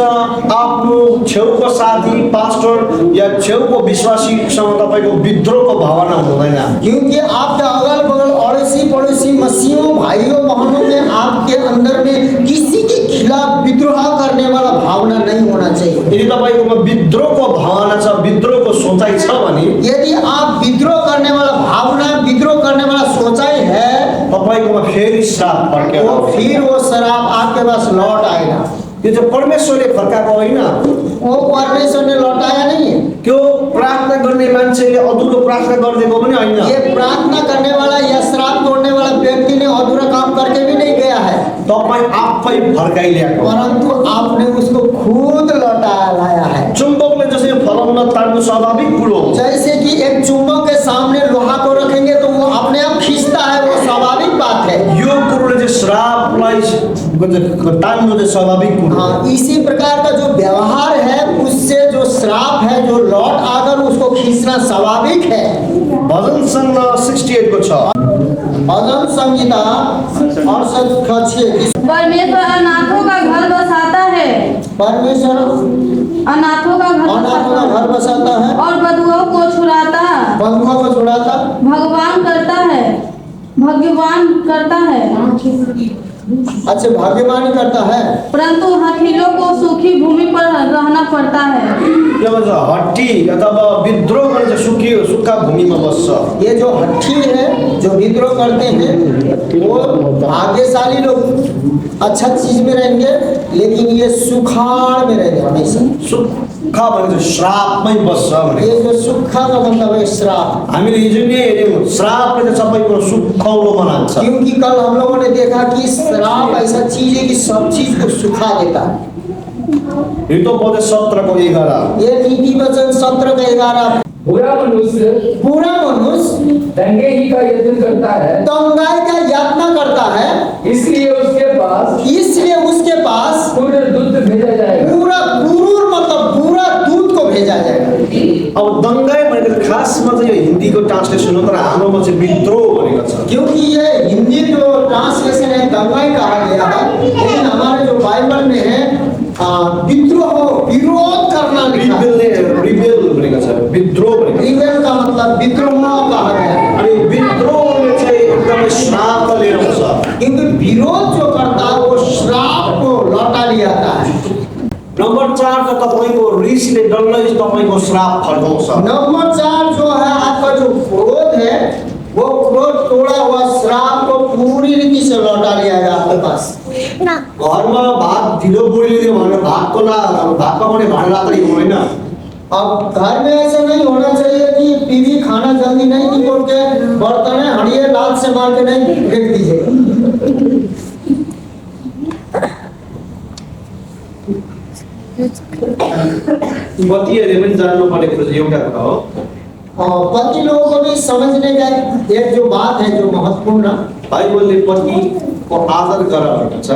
आफ्नो छेउको साथी पास्टर या छेउको विश्वासीसँग तपाईँको विद्रोहको भावना हुँदैन। क्योंकि आपके अगल बगल अड़ोसी पड़ोसी मसीहों भाइयों बहनों में आपके अंदर में किसी के खिलाफ विद्रोह करने वाला भावना नहीं होना चाहिए। यदि तपाईँकोमा विद्रोहको भावना छ, विद्रोहको सोचाइ छ भने, यदि आप विद्रोह करने वाला भावना, विद्रोह करने वाला सोचाई है, तपाईँकोमा फेरि श्राप फर्केर तो आउँछ। फिर वो शराब आपके पास लौट आएगा। यो चाहिँ परमेश्वरले फर्काएको होइन, वो परमेश्वर ने लौटाया नहीं है। त्यो प्रार्थना गर्ने मान्छेले अधुरो प्रार्थना गरिदिएको पनि होइन। ये प्रार्थना करने वाला या श्राप तोड़ने वाला व्यक्ति ने अधूरा काम करके भी नहीं गया है, तपाईँ आफै फर्काइल्याएको। परंतु आपने उसको खुद लौटा लाया है। चुम्बकले जसरी फलाउन तान्नु स्वाभाविक कुरो हो। जैसे कि एक चुम्बक के सामने लोहा को रखेंगे तो वो अपने आप खींचता है, वो स्वाभाविक बात है। यो कुरोले चाहिँ श्रापलाई तान्नु चाहिँ स्वाभाविक कुरो। हाँ, इसी प्रकार का जो व्यवहार है उससे जो श्राप है जो लौट आकर उसको खींचना स्वाभाविक है। भजन संहिता 68 को 6। भजन संहिता 68 का 6। परमेश्वर अनाथों का घर बसाता है, परमेश्वर अनाथों का घर बसाता है और बंधुओं को छुड़ाता, बंधुओं को छुड़ाता, भगवान करता है, अच्छा भाग्यवान करता है, परंतु हठीलों को सूखी भूमि पर रहना पड़ता है। यो भन्छ हट्टी अथवा विद्रोह गर्ने चाहिँ सुक्खा भूमिमा बस्छ। ये जो हट्ठी है जो विद्रोह करते हैं वो भाग्यशाली लोग अच्छा चीज में रहेंगे, लेकिन ये सुखाड़ में रहेंगे हमेशा। सुक्खा भने चाहिँ श्रापमै बस्छ भने। ये जो सुखा का मतलब है श्राप। हामीले हिजो नै हेर्यौँ, श्रापले चाहिँ सबै कुरो सुखौलो बनाउँछ। क्योंकि कल हम लोगों ने देखा कि श्राप ऐसा चीज है कि सब चीज को सुखा देता है। हितोपदेश 17 को 11। ये नीति वचन 17 का 11। बुरा मनुष्य दंगे ही का यत्न करता है, दंगाई का यातना करता है, इसलिए उसके पास पूरा दूत भेजा जाएगा। पूरा गुरूर मतलब पूरा दूत को भेजा जाएगा। अब दंगाई भनेको खासमा चाहिँ यो हिन्दीको ट्रान्सलेसन हो, तर हाम्रोमा चाहिँ विद्रोह भनेको छ। क्योंकि ये हिंदी जो ट्रांसलेशन है दंगाई कहा गया है, लेकिन हमारे जो बाइबल में है विद्रोह, विरोध करना लिखा है। रिबेल भनेको छ, विद्रोह भनेको। रिबेल का मतलब विद्रोह कहा गया है। अनि विद्रोहले चाहिँ एकदमै श्राप लिएर आउँछ। क्योंकि विरोध जो करता है वो रिसले डल्लै तपाईको श्राप फर्काउँछ। नंबर 4 जो है आपका जो क्रोध है, वो क्रोध तोड़ा हुआ श्राप को पूरी रीति से लौटा लिया है आपके पास। घरमा भात ढिलो बोलिदियो भनेर भातमा पनि भाँडा राख्दै होइन। अब घर में ऐसा नहीं होना चाहिए कि बीवी खाना जल्दी नहीं दी बोल के बर्तन हड़िए लाल से मार के नहीं फेंक दीजिए। पतिहरूले पनि जान्नुपर्ने कुरो चाहिँ एउटा कुरा हो। और पति लोगों को भी समझने का एक जो बात है जो महत्वपूर्ण, बाइबलले पतिको आदर गर भनेको छ।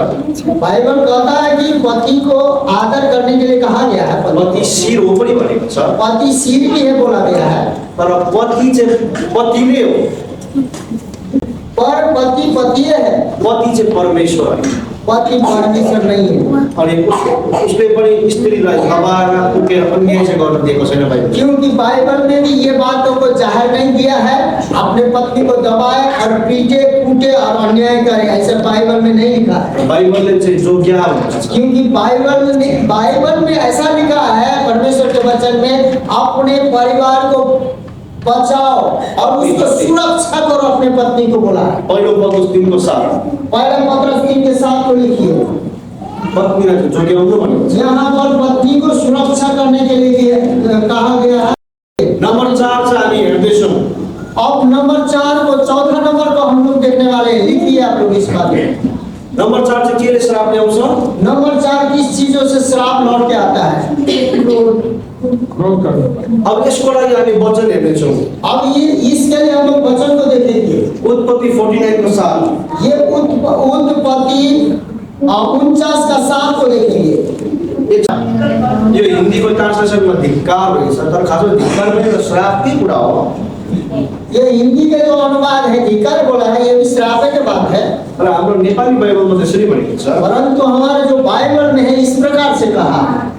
बाइबल कहता है कि पति को आदर करने के लिए कहा गया है। पति शिर हो पनि भनेको छ। पति सिर भी है बोला गया है, तर पति चाहिँ पति नै हो, पर पति पति है, पति चाहिँ परमेश्वर हो। पति परमेश्वर नहीं है। अनि उसले पनि स्त्रीलाई दबाएर कुटेर अन्याय चाहिँ गर्न दिएको छैन बाइबल। क्योंकि बाइबल में भी ये बातों को जाहिर नहीं किया है अपने पत्नी को दबाए और पीटे कूटे और अन्याय करे, ऐसा बाइबल में नहीं लिखा है। बाइबलले चाहिँ जोग्या भन्छ। क्योंकि बाइबल में ऐसा लिखा है परमेश्वर के वचन में, अपने परिवार को बचाओ और उसको सुरक्षा करो, अपने पत्नी को बोला है। पहिलो पत्रुस 3:7 पहला पत्रस 3:7 को लिखिए। पत्नीलाई चाहिँ जोग्याउनु भनेको छ। यहाँ पर पत्नी को सुरक्षा करने के लिए कहा गया है। नम्बर 4 चाहिँ हामी हेर्दैछौँ। अब नंबर 4 को, चौथा नंबर को हम लोग देखने वाले हैं। लिखिए आप लोग इस बात में। नम्बर 4 चाहिँ केले श्राप ल्याउँछ? नंबर 4 किस चीजों से श्राप लौट के आता है? अब यसको लागि हामी वचन हेर्नेछौँ। अब ये इसके लिए हम लोग वचन को देखेंगे। उत्पत्ति 49:7 ये उत्पत्ति 49:7 को देखेंगे। यो हिन्दीको ट्रान्सलेसनमा धिक्कार रहेछ, तर खासमा धिक्कार पनि एउटा श्रापकै कुरा हो। ये हिंदी के जो अनुवाद है धिक्कार बोला है, ये भी श्राप की बात है। तर हाम्रो नेपाली बाइबलमा त्यसरी भनेको छ, परंतु हमारे जो बाइबल में है इस प्रकार से कहा है,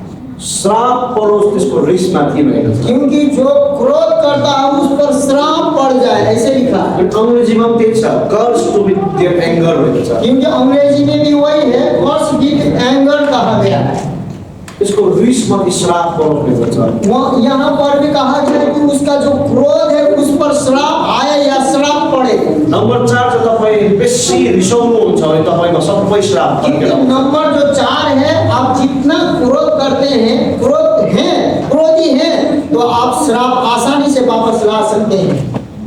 श्राप परोस् त्यसको रिसमाथि भनेको छ। क्योंकि जो क्रोध करता है उस पर श्राप पड़ जाए, ऐसे लिखा है। अंग्रेजीमा पनि त्यही छ, curse to with their anger भनेको छ। क्योंकि अंग्रेजी में भी वही है, कर्स विथ एंगर कहा गया है। त्यसको रिसमाथि श्राप परोस् भनेको छ। वहाँ यहाँ पर भी कहा गया कि उसका जो क्रोध है उस पर श्राप आए या श्राप पड़े। नम्बर 4 चाहिँ तपाईँ बेसी रिसाउनुहुन्छ भने तपाईँमा सबै श्राप फर्केर आउँछ। नंबर जो 4 है, आप जितना क्रोध करते हैं, क्रोधी हैं, तो आप श्राप आसानी से वापस ला सकते हैं।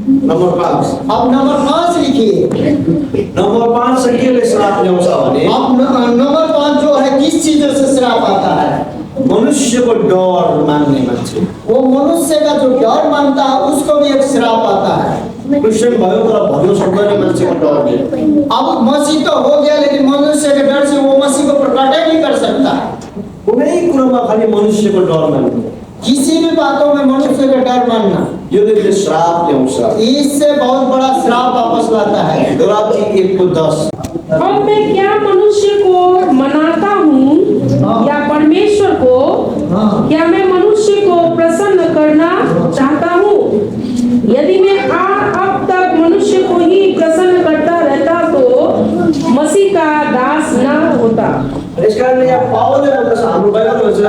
नम्बर 5 अब नंबर 5 लिखिए। नम्बर 5 चाहिँ केले श्राप ल्याउँछ भने अब नंबर 5 जो है किस चीजों से श्राप आता है? मनुष्यको डर मान्ने मान्छे। वो मनुष्य का जो डर मानता है उसको भी एक श्राप आता है। क्रिस्चियन भयो तर भन्न सक्दैन मान्छेको डरले। अब मसीह तो हो गया, लेकिन मनुष्य के डर से वो मसीह को प्रकट ही नहीं कर सकता। कुनै कुरामा खाली मनुष्यको डर मान्नु, किसी भी बातों में मनुष्य का डर मानना, योले श्राप ल्याउँछ। इससे बहुत बड़ा श्राप वापस लाता है। गलाती 1:10 और मैं क्या मनुष्य को मनाता हूँ या परमेश्वर को? क्या मैं मनुष्य को प्रसन्न करना चाहता हूँ? यदि मैं अब तक मनुष्य को ही प्रसन्न करता रहता तो मसीह का दास न होता। यसकारणले यहाँ पावलले भन्दछ, हाम्रो बाइबलमा छ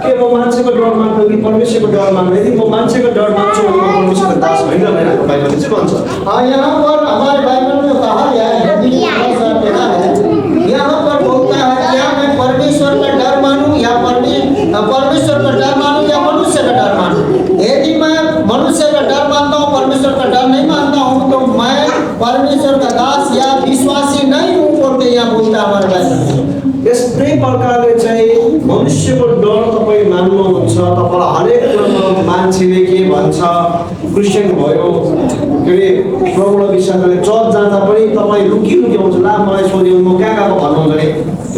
के म मान्छेको डर मान्छु कि परमेश्वरको डर मान्छु? यदि म मान्छेको डर मान्छु भने म परमेश्वरको दास होइन भनेर बाइबलले चाहिँ भन्छ। हाँ, यहाँ पर हमारे बाइबल में कहा गया है, यहाँ पर बोलता है क्या मैं परमेश्वर का डर मानूं या परमेश्वर का डर मानूं या मनुष्य का डर मानूं? यदि मैं मनुष्य का डर मानता हूँ, परमेश्वर का डर नहीं मानता हूँ, तो मैं परमेश्वर का दास या विश्वासी नहीं हूँ बोल के यहाँ बोलता है हमारे बाइबल। यस्तै प्रकारले चाहिँ मनुष्यको डर तपाईँ मान्नुहुन्छ। तपाईँलाई हरेक कुरामा मान्छेले के भन्छ, क्रिस्चियन भयो के अरे प्रभुलाई विश्वास गर्ने चर्च जाँदा पनि तपाईँ लुकी आउँछ, ला मलाई सोध्यो म कहाँ गएको भन्नुहुन्छ भने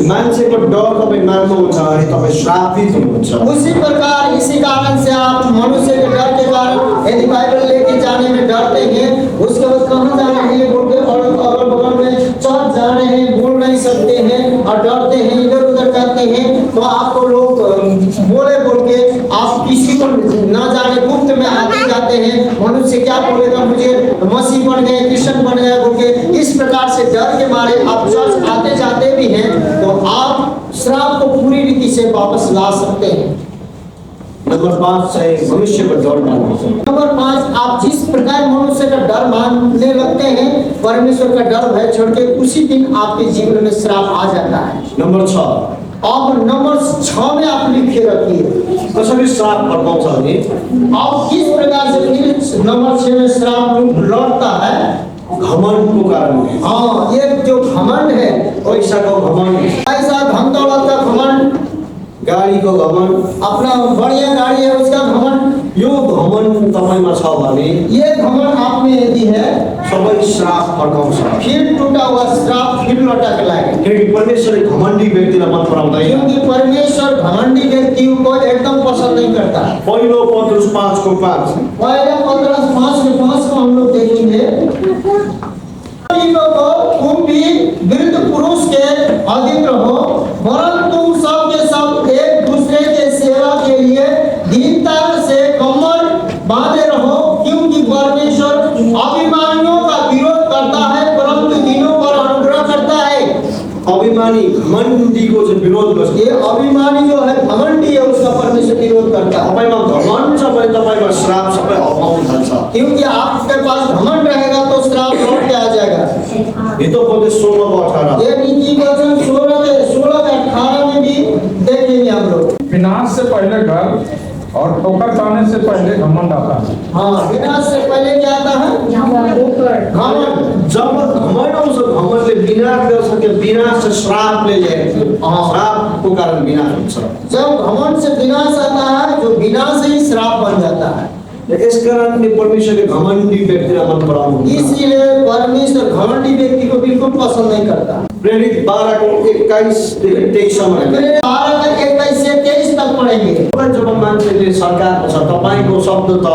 मान्छेको डर तपाईँ मान्नुहुन्छ भने तपाईँ श्रापित हुनुहुन्छ। उसी प्रकार इसी कारण से आप मनुष्य के डर के कारण यदि बाइबल लेके जाने में डरते हैं, उसके बाद कहाँ जा रहे हैं बोल के और अगल बगल में चर्च जा रहे हैं, बोल नहीं सकते हैं और डरते हैं, इधर उधर करते हैं, तो आपको लोग बोले बोल के आप किसी को ना जाने गुप्त में आते जाते हैं। मनुष्य क्या बोलेगा, मुझे मसीह बन गए, क्रिश्चियन बन गए बोल के इस प्रकार से डर के मारे आप चर्च आते जाते भी हैं, तो आप श्राप को पूरी रीति से वापस ला सकते हैं। नंबर 5 चाहिँ भविष्यको डर मान्नु। नंबर 5, आप जिस प्रकार मनुष्य का डर मानने लगते हैं, परमेश्वर का डर भय छोड़ के उसी दिन आपके जीवन में श्राप आ जाता है। नंबर 6, अब नंबर 6 में आप लिखे रखिए कसरी श्राप फर्काउँछ भने आप किस प्रकार से फिर नंबर 6 में श्राप लौटता है। घमण्डको कारणले। हाँ, ये जो घमंड है, पैसाको घमण्ड, ऐसा धन दौलत का घमंड, गाडीको घमण्ड, अपना बढ़िया गाड़ी है उसका घमंड, यो घमण्ड तपाईमा छ भने ये घमंड आप में यदि है, सबै श्राप फर्काउँछ। फिर टूटा हुआ श्राप फिर लौटा के लाएगा। किनकि परमेश्वरले घमण्डी व्यक्तिलाई मन पराउँदैन। क्योंकि परमेश्वर घमंडी व्यक्तियों को एकदम पसंद नहीं करता। पहिलो पत्रुस 5:5 पहला 15:5 को हम लोग देखेंगे। तुम भी वृद्ध पुरुष के अधीन रहो, वरन तुम सब के सब एक दूसरे के सेवा के लिए दीनता से कमर बांधे रहो, क्योंकि परमेश्वर अभिमानियों का विरोध करता है परंतु दीनों पर अनुग्रह करता है। अभिमानी घमण्डीको चाहिँ विरोध गर्छ। ये अभिमानी जो है घमंडी है, उसका परमेश्वर विरोध करता है। तपाईमा घमण्ड छ भने तपाईमा श्राप सबै आउन थाल्छ। क्योंकि आपके पास घमंड रहेगा तो श्राप लौट के आ जाएगा। हितोपदेश 16:18 ये नीति वचन 16-18 में भी देखेंगे हम लोग। विनाश से पहले घर और ठोकर खाने से पहले घमंड आता है। हाँ, विनाश से पहले क्या आता है? घमंड। जब घमण्ड आउँछ, घमण्डले विनाश गर्छ कि विनाश चाहिँ श्रापले ल्याएको। श्रापको कारण विनाश हुन्छ। जब घमंड से विनाश आता है, जो विनाश ही श्राप बन जाता है। यस कारणले परमेश्वरले घमण्डी व्यक्तिलाई मन पराउनु। इसलिए परमेश्वर घमंडी व्यक्ति को बिल्कुल पसंद नहीं करता। प्रेरित 12:21 देखि 23 मेरे 12:21 से 23 तक पढ़ेंगे। जब मान्छेले सरकार छ तपाईको शब्द त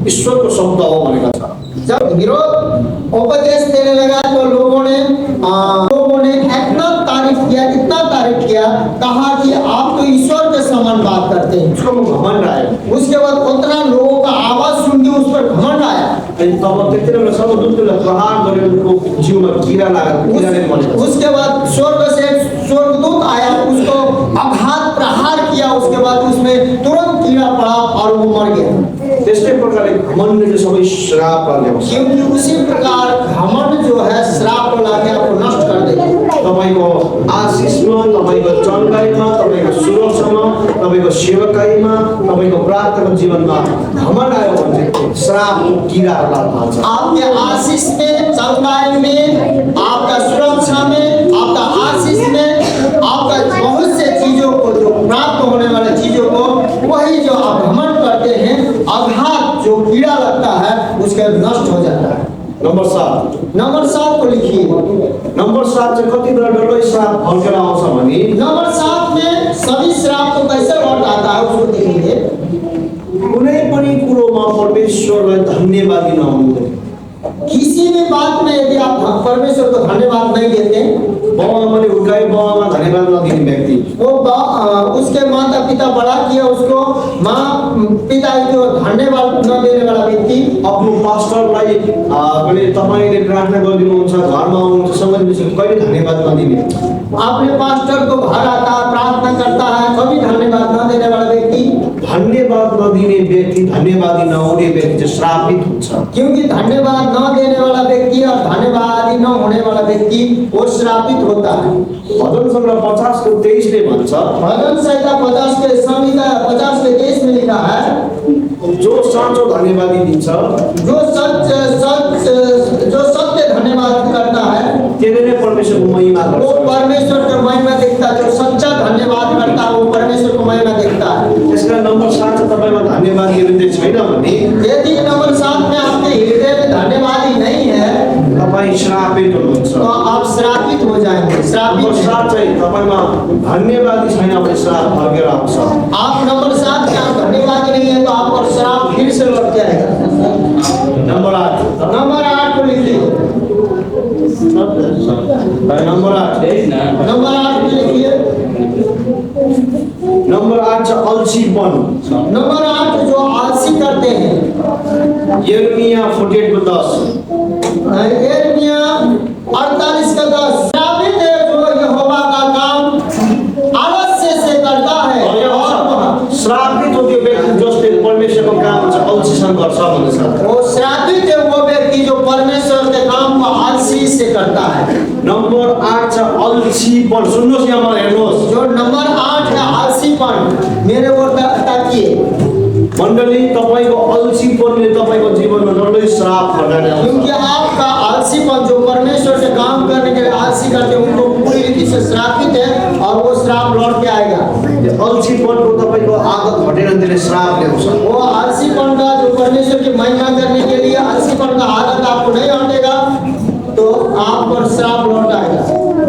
ईश्वरको शब्द हो भनेको छ। जब विरोध उपदेश देने लगा तो लोगों ने इतना तारीफ किया, कहा कि आप तो ईश्वर के समान बात करते हैं। उसको घमण्ड आयो। उसके बाद उतना लोगों का आवाज सुन के उस पर घमंड आया। अनि तब त्यति बेला सर्वदूतले प्रहार गर्यो, उनको जिउमा कीरा लाग्यो, कीराले मरेको। उसके बाद स्वर्ग से एक स्वर्गदूत आया, उसको आघात प्रहार किया, उसके बाद उसमें तुरंत कीड़ा पड़ा और वो मर गया। त्यस्तै प्रकारले घमण्डले सबै श्राप ल्याउँछ। क्योंकि उसी प्रकार घमंड जो है श्राप को लाके आपको नष्ट कर देगा। तपाईको आशिषमा, तपाईको जानकारीमा, तपाईको सुरक्षामा, तपाईको सेवकाईमा, तपाईको प्रार्थनाको जीवनमा घमण्ड आयो भने चाहिँ श्रापको कीराहरू लाग्न थाल्छ। आपके आशीष में, जानकारी में, आपका सुरक्षा में, आपका आशीष में, आपका बहुत से चीजों को जो प्राप्त होने वाले चीजों को, वही जो आप घमंड करते हैं, आघात जो कीड़ा लगता है उसके नष्ट हो जाता है। नंबर 7 नंबर 7 को लिखिए। नंबर 7 चाहिँ कति बेला डल्लै श्राप फर्केर आउँछ भने नंबर 7 में सभी श्राप को कैसे लौट आता है उसको देखेंगे। कुनै पनि कुरोमा परमेश्वरलाई धन्यवादी नहुनु। किसी भी बात में यदि आप परमेश्वर को धन्यवाद नहीं देते, बाउमा पनि हुर्काए, बाउमा धन्यवाद नदिने व्यक्ति, वो उसके माता पिता बड़ा किया उसको, माँ पिता को धन्यवाद न देने वाला व्यक्ति, आफ्नो पास्टरलाई भने तपाईले प्रार्थना गरिदिनुहुन्छ, घरमा आउनुहुन्छ, समझपछि कहिले धन्यवाद नदिने, अपने पास्टर को घर आता है, प्रार्थना करता है, कभी धन्यवाद न देने वाला व्यक्ति, धन्यवाद नदिने व्यक्ति, धन्यवादी नहुने व्यक्ति चाहिँ श्रापित हुन्छ। क्योंकि धन्यवाद न देने वाला व्यक्ति और धन्यवादी न होने वाला व्यक्ति वो श्रापित होता है। भजन सङ्ग्रह 50:23 ले भन्छ, भजन संहिता 50 के संहिता 50:23 में लिखा है, जो साँचो धन्यवादी दिन्छ, जो सत्य धन्यवाद करता है, त्यसले नै परमेश्वरको महिमा वो गर्छ। परमेश्वर को महिमा देखता है। जो सच्चा धन्यवाद करता है वो परमेश्वर को महिमा देखता है। त्यसकारण नम्बर 7 चाहिँ तपाईमा धन्यवादी हृदय छैन भने यदि नंबर 7 में आपके हृदय में धन्यवादी नहीं है तपाईँ श्रापित हुनुहुन्छ। तो आप श्रापित हो जाएंगे। नम्बर श्रापित 7 चाहिँ तपाईमा धन्यवादी छैन भने श्राप फर्केर आउँछ। आप नंबर 7 में आप धन्यवादी नहीं है तो आपको श्राप फिर से लौट जाएगा। नम्बर 8 नंबर 8 को लिखिए। नम्बर 8 नंबर 8 को लिखिए। नम्बर 8 चाहिँ अल्छीपन। नंबर 8 जो आलसी करते हैं। यिर्मया 48:10 यिर्मया 48:10 श्रापित है जो यहोवा का काम आलस्य से करता है। श्रापित हो त्यो व्यक्ति जो से करता है। नम्बर 8 छ अल्छीपन। सुन्नुहोस् यहाँ मलाई हेर्नुहोस्। जो नंबर 8 है आलसीपन, मेरे ओर ताकिए। मण्डली तपाईको अल्छीपनले तपाईको जीवनमा डल्लै श्राप फर्काउने आउँछ। क्योंकि आपका आलसीपन, जो परमेश्वर से काम करने के लिए आलसी करते हैं, उनको पूरी रीति से श्रापित है और वो श्राप लौट के आएगा। त्यो अल्छीपनको तपाईको आदत हटेर त्यसले श्राप ल्याउँछ। वो आलसीपन का जो परमेश्वर की महिमा करने के लिए आलसीपन का आदत आपको नहीं हटेगा तो आप पर श्राप लौट आएगा।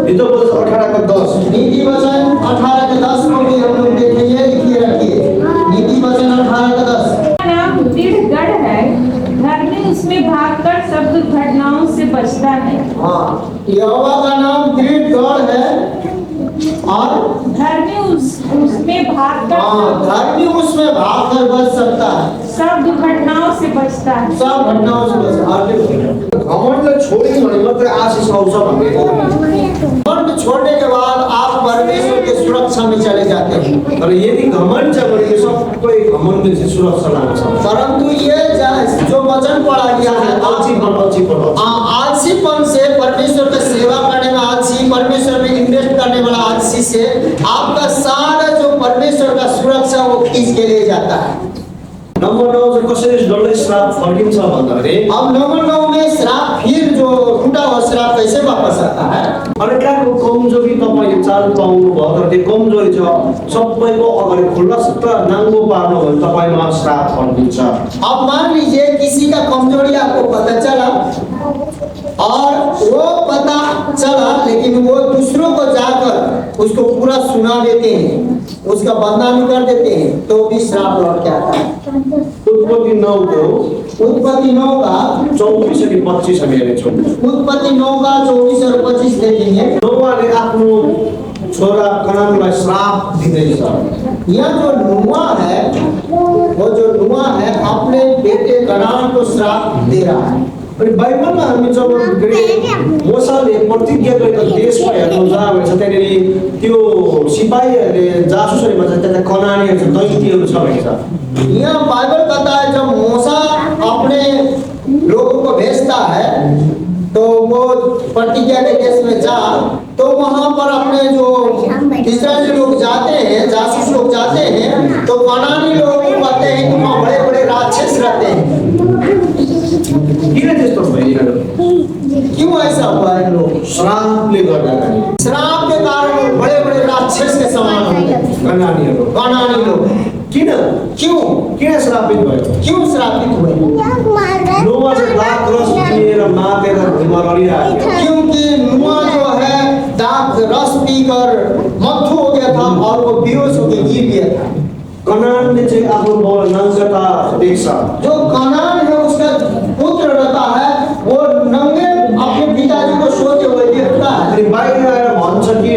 हितोपदेश 18:10। नीति वचन 18:10 को भी हम लोग देखेंगे, लिखिए रखिए। नीति वचन 18:10। नाम दृढ़ गढ़ है, धर्मी उसमें भागकर सब दुर्घटनाओं से बचता है। हाँ, यहोवा का नाम दृढ़ गढ़ है और धर्मी उसमें भागकर धर्मी उसमें भाग कर बच सकता है, सब दुर्घटनाओं से बचता है। सब घटनाओं से बचता है। घमण्डलाई छोड्यो भने मात्रै आशिष आउँछ भनेको। घमंड छोड़ने के बाद आप परमेश्वर के सुरक्षा में चले जाते हैं। तर यदि घमण्ड छ भने सबै घमण्डले चाहिँ सुरक्षा लान्छ। परंतु ये जो वचन पढ़ा गया है अल्छीपन आलसीपन से, परमेश्वर की सेवा करने में आलसी, परमेश्वर में इन्वेस्ट करने वाला आलसी से आपका सारा जो परमेश्वर का सुरक्षा वो खींच के ले जाता है। नम्बर 9 चाहिँ कसरी डल्लै श्राप फर्किन्छ भन्दाखेरि अब नंबर 9 में श्राप, फिर जो टूटा हुआ श्राप कैसे वापस आता है। अर्काको कमजोरी तपाईँले चाल पाउनुभयो तर त्यो कमजोरी छ सबैको अगाडि खुल्लस्त नाङ्गो पार्नु भने तपाईँमा श्राप फर्किन्छ। अब मान लीजिए किसी का कमजोरी आपको पता चला और वो पता चला लेकिन वो दूसरों को जाकर उसको पूरा सुना देते हैं, उसका बदनामी कर देते हैं, तो भी श्राप लौट के आता है। उत्पत्ति 9 को उत्पत्ति 9 का 24 अनि 25 हामी हेर्छौँ। उत्पत्ति 9 का 24 और 25 देखेंगे। नोआले आफ्नो छोरा कनानलाई श्राप दिँदैछ। यह जो नुआ है, वो जो नुआ है अपने बेटे कनान को श्राप दे रहा है। अनि बाइबलमा हामी जब मोसाले प्रतिज्ञा गरेको देशमा हेर्नु जाँदा त्यहाँनिर त्यो सिपाहीहरूले जासुसरी भन्छ त्यता कनानीहरू छ, दैत्यहरू छ भन्छ। यह बाइबल कहता है जब मूसा अपने लोगों को भेजता है तो वो प्रतिज्ञा के देश में जा, तो वहां पर अपने जो इस्राएली लोग जाते हैं, जासूस लोग जाते हैं, तो कनानी लोग कहते हैं कि वहाँ बड़े बड़े राक्षस रहते हैं। किन त्यस्तो भइरहेको? क्यों ऐसा हुआ है? लोग श्रापले गर्दाखेरि श्राप के कारण बड़े बड़े राक्षस के समान हो गए कनानीहरू। कनानी लोग। किन क्यों श्रापित भयो? क्यों श्रापित हुए? नोआ चाहिँ दाखरस पिएर मातेर भुइँमा लडिरहेको थियो। क्योंकि नुआ जो है दाख रस पीकर मत्थु हो गया था और वो बेहोश होकर गिर गया था। कनानले चाहिँ आफ्नो नङ्गता देख्छ। जो कनान है उसका पुत्र रहता है, वो नंगे अपने पिताजी को सोते हुए देखता है। अनि बाहिर आएर भन्छ कि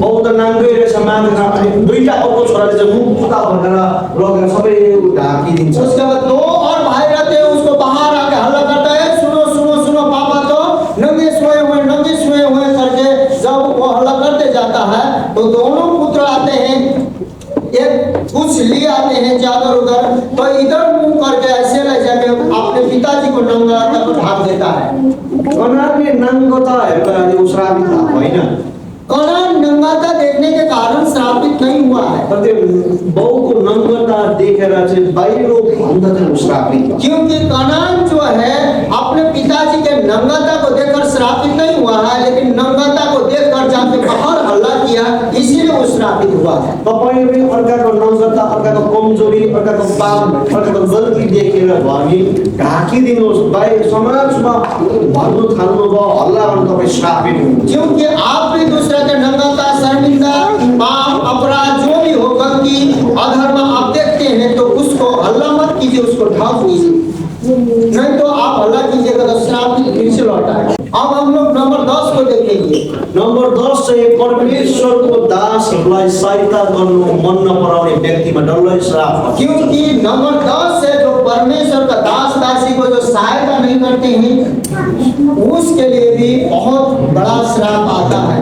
बौद्ध नाङ्गै रहेछ मानेर, अनि दुईटा अर्को छोराले चाहिँ मुख पुता भनेर लगेर सबै ढाकिदिन्छ। उसके बाद 2 और भाई रहते हैं, उसको बाहर आके हल्ला करता है, सुनो सुनो सुनो पापा तो नंगे सोए हुए करके जब वो हल्ला करते जाता है तो दोनों पुत्र आते हैं, एक कुछ लिए आते हैं चादर उधर, तो इधर मुंह करके ऐसे ले जाके अपने पिताजी को नंगा तक ढाक देता है। कनानले नाङ्गता हेर्दा ऊ श्रापित भएको होइन। कनान नंगाता देखने के कारण श्रापित नहीं हुआ है, तर त्यो बाउको नङ्गता देखेर चाहिँ बाहिरो भन्दा चाहिँ ऊ श्रापित भयो। क्योंकि कनान जो है अपने पिताजी के नंगाता को देखकर श्रापित नहीं हुआ है, लेकिन नंगाता को देखकर जाके बाहर हल्ला किया, इसीलिए वो श्रापित हुआ है। तपाईले पनि अर्काको नङ्गता, अर्काको कमजोरी, अर्काको पाप, अर्काको गल्ती देखेर भने ढाकिदिनुहोस्। बाहिर समाजमा भन्नु थाल्नुभयो, हल्ला गर्नु, तपाईँ श्रापित हुनुहुन्छ। क्योंकि आप भी दूसरे के नंगाता, शर्मिंदा, पाप, अपराध जो भी हो, गलती, अधर्म आप देखते हैं तो उसको हल्ला मत कीजिए, उसको ढाक दीजिए, नहीं तो आप हल्ला कीजिएगा तो श्राप फिर से लौट आएगा। अब हम लोग नंबर 10 को देखेंगे। नम्बर 10 चाहिँ परमेश्वरको दासहरूलाई सहायता गर्नु मन नपराउने व्यक्तिमा डल्लै श्राप पर्छ। क्योंकि नंबर 10 है जो परमेश्वर का दास दासी को जो सहायता नहीं करते हैं उसके लिए भी बहुत बड़ा श्राप आता है।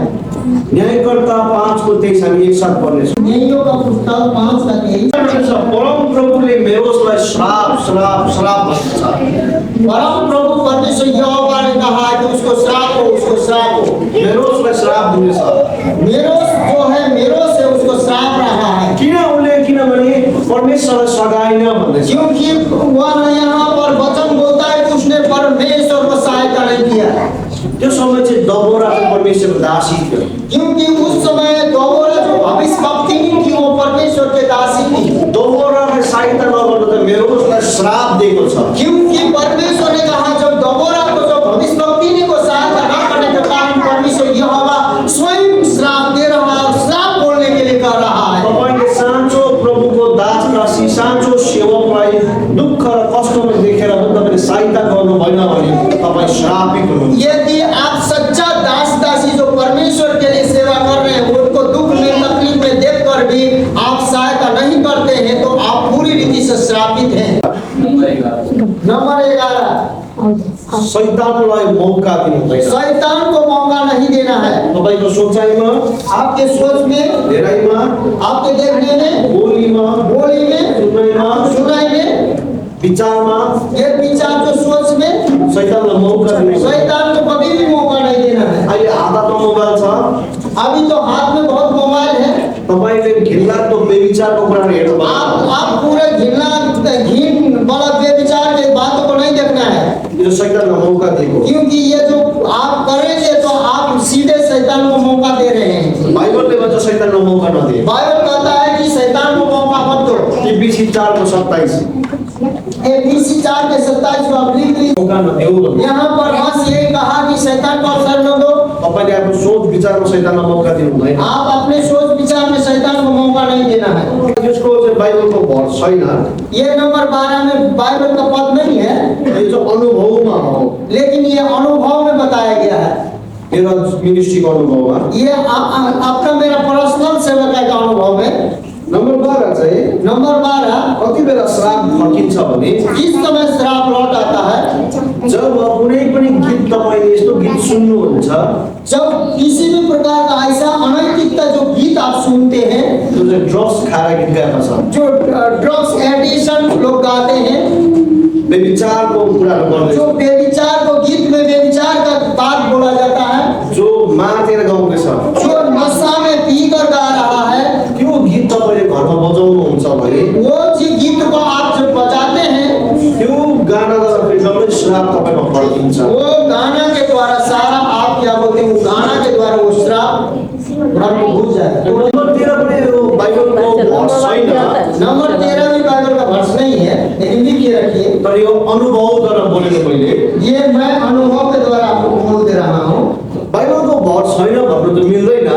न्यायकर्ता 5:23 हामी एकसाथ पढ्नेछौँ। न्यायों का पुस्तक 5:23। परम प्रभुले मेरोसलाई श्राप श्राप श्राप भन्छ। परम प्रभु परमेश्वर यहोवा ने कहा कि उसको श्राप हो, उसको उसको श्राप हो। मेरोसलाई श्राप दिनेछ। मेरोस जो है मेरोस है उसको श्राप रहा है। किनभने परमेश्वरलाई सघाएन भन्दैछ। क्योंकि वह यहाँ पर वचन बोलता है कि उसने परमेश्वर को सहायता नहीं किया। त्यो समय चाहिँ दबोरा चाहिँ परमेश्वरको दासी थियो। क्योंकि उस समय दबोरा जो भविष्यवक्तिनी थी वो परमेश्वर के दासी थी। दबोरालाई सहायता नगर्नु त मेरोसलाई श्राप दिएको छ। क्योंकि परमेश्वर ने कहा जब दबोरा को जो भविष्यवक्तिनी को सहायता न करने के कारण परमेश्वर यहोवा स्वयं श्राप दे रहा है और श्राप बोलने के लिए कह रहा है। तपाईले साँचो प्रभुको दासदासी साँचो सेवकलाई दुःख र कष्टमा देखेर पनि तपाईले सहायता गर्नु भएन भने तपाईँ श्रापित हुनुहुन्छ। यदि आप सच्चा दास दासी जो परमेश्वर के लिए सेवा कर रहे हैं उनको दुख में तकलीफ में देखकर भी आप सहायता नहीं करते हैं तो आप पूरी रीति से श्रापित हैं। नंबर 11 शैतानलाई मौका दिनु हुँदैन। शैतान को मौका नहीं देना है। तपाईको सोचाइमा, आपके सोच में, धेरैमा, आपके देखने में, बोलीमा, सुनाई में, विचारमा, ये विचार जो सोच में शैतानलाई मौका दिनु हुँदैन। शैतान को कभी भी मौका नहीं देना है। अहिले हातमा मोबाइल छ, अभी तो हाथ में बहुत मोबाइल है। तपाईले घिनलाग्दो बेविचारको कुराहरू हेर्नु भएको। आप पूरे घिन वाला बेविचार के बातों को नहीं देखना है। यो शैतानलाई मौका दिएको। क्योंकि ये जो आप करेंगे तो आप सीधे शैतान को मौका दे रहे हैं। बाइबलले भन्छ शैतानलाई मौका नदिए। बाइबल कहता है कि शैतान को मौका मत दो। इफिसी 4:27 इफिसी 4:27 आप लिख लीजिए। मौका नदेऊ। यहाँ पर बस यही कहा कि शैतान को अवसर न दो। तपाईले आफ्नो सोच विचारमा शैतानलाई मौका दिनु हुँदैन। आप अपने सोच विचार में शैतान को मौका नहीं देना है। यसको चाहिँ बाइबलको भर छैन। ये नंबर 12 में बाइबल का पद नहीं है, यो चाहिँ अनुभवमा हो। लेकिन ये अनुभव में बताया गया है। मेरो मिनिस्ट्रीको अनुभवमा ये आपका मेरा पर्सनल सेवकाई का अनुभव है। नम्बर 12 चाहिँ नंबर 12 कति बेला श्राप फर्किन्छ भने इस समय श्राप लौट आता है जब कुनै पनि गीत तपाईले यस्तो गीत सुन्नुहुन्छ जब किसी भी प्रकार का ऐसा अनैतिकता जो गीत आप सुनते हैं, जो चाहिँ ड्रग्स खाएर गीत गाएको छ, जो ड्रग्स एडिशन लोग गाते हैं, बेविचारको कुराहरू गर्दै, जो बेविचार को गीत में बेविचार का बात बोला जाता है, जो मातेर गाउँदैछ, जो नशा में पीकर गा रहा है, त्यो गीत तपाईले घरमा बजाउनुहुन्छ भने वो जी गीत को आप जब बजाते हैं, त्यो गानाद्वारा फेरि डबल श्राप तपाईमा फर्किन्छ। वो गाना के द्वारा सारा आप क्या बोलते हैं, वो गाना के द्वारा वो श्राप घर में घुस जाए। तो नम्बर 13 पनि यो बाइबलको भर्स छैन, नंबर 13 भी बाइबल का वर्ष नहीं है, लेकिन लिखिए रखिए। तर यो अनुभवद्वारा बोलेको मैले ये मैं अनुभव के द्वारा आपको बोल दे रहा हूँ। बाइबलको भर्स छैन भन्नु त मिल्दैन।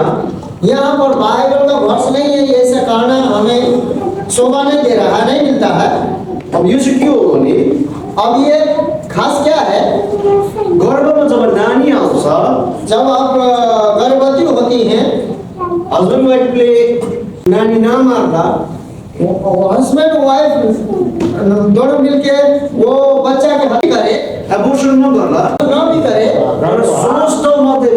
यहाँ पर बाइबल का वर्ष नहीं है, ये ऐसा कहना हमें शोभा नहीं दे रहा है, नहीं मिलता है। अब यो चाहिँ के हो भने अब ये खास क्या है, गर्भमा जब नानी आउँछ, जब आप गर्भवती होती हैं, हस्बैंड वाइफले नानी नमार्दा हस्बैंड वाइफ दोनों मिलके वो बच्चा के हत्या करे, एबोर्सन नगर्ला न भी करे, र सोच त मात्रै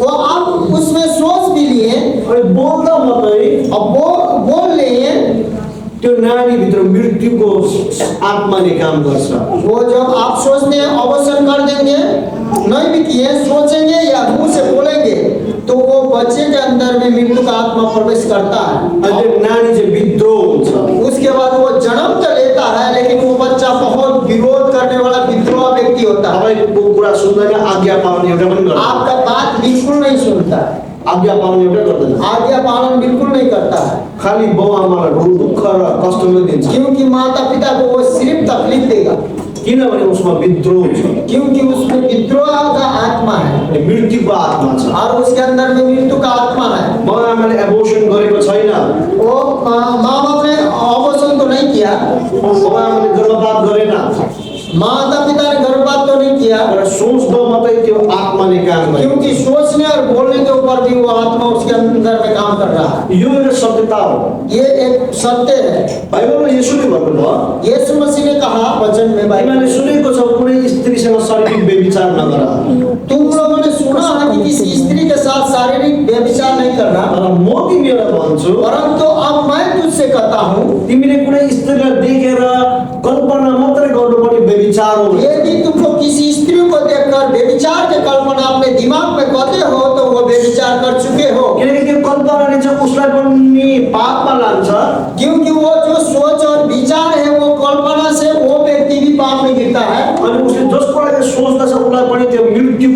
वो आप उसमें सोच भी लिए, अनि बोल्दा मात्रै अब वो बोल लिए, त्यो नानीभित्र मृत्युको आत्माले काम गर्छ। वो जब आप सोचते हैं अवसन कर देंगे, नहीं भी किए सोचेंगे या मुंह से बोलेंगे तो वो बच्चे के अंदर में मृत्यु का आत्मा प्रवेश करता है। अनि त्यो नानी चाहिँ विद्रोह हुन्छ। उसके बाद वो जन्म तो लेता है, लेकिन वो बच्चा बहुत विरोध करने वाला विद्रोह व्यक्ति होता है। तपाईको कुरा सुन्दैन, आज्ञा पालन एउटा पनि गर्दैन। आपका बात बिल्कुल नहीं सुनता है, आज्ञा पालन एउटा गर्दैन। आज्ञा पालन बिल्कुल नहीं करता है, खाली बाउ आमालाई दुःख र कष्ट मात्रै दिन्छ। क्योंकि माता पिता को वो सिर्फ तकलीफ देगा, किनभने उसमा विद्रोह छ, क्योंकि उसमें विद्रोह का आत्मा है मृत्युको आत्मा छ। और उसके अंदर में मृत्यु का आत्मा है। बाउ आमाले एबोर्सन गरेको छैन, वो माँ बाप ने अवसन तो नहीं किया, बाउ आमाले गर्भपात गरेन, माता पिता ने गर्भपात तो नहीं किया, तर सोच्दा मात्रै त्यो आत्माले काम गर्छ। क्योंकि सोचने और बोलने के ऊपर भी वो आत्मा उसके अंदर में काम कर रहा है। यो एउटा सत्यता हो। ये एक सत्य है। बाइबलमा येशूले भन्नुभयो, यीशु मसीह ने कहा वचन में, बाइबल तिमीले सुनेको छ कुनै स्त्रीसँग शारीरिक व्यभिचार नगर। तुम लोगों ने सुना है कि किसी स्त्री के साथ शारीरिक व्यभिचार नहीं करना, तर म तिमीलाई भन्छु, परंतु अब मैं तुझसे कहता हूँ, तिमीले कुनै स्त्रीलाई देखेर कल्पना मात्रै गर्नुपर्ने व्यभिचार हो। यदि तुमको किसी स्त्री को देखकर व्यभिचार की कल्पना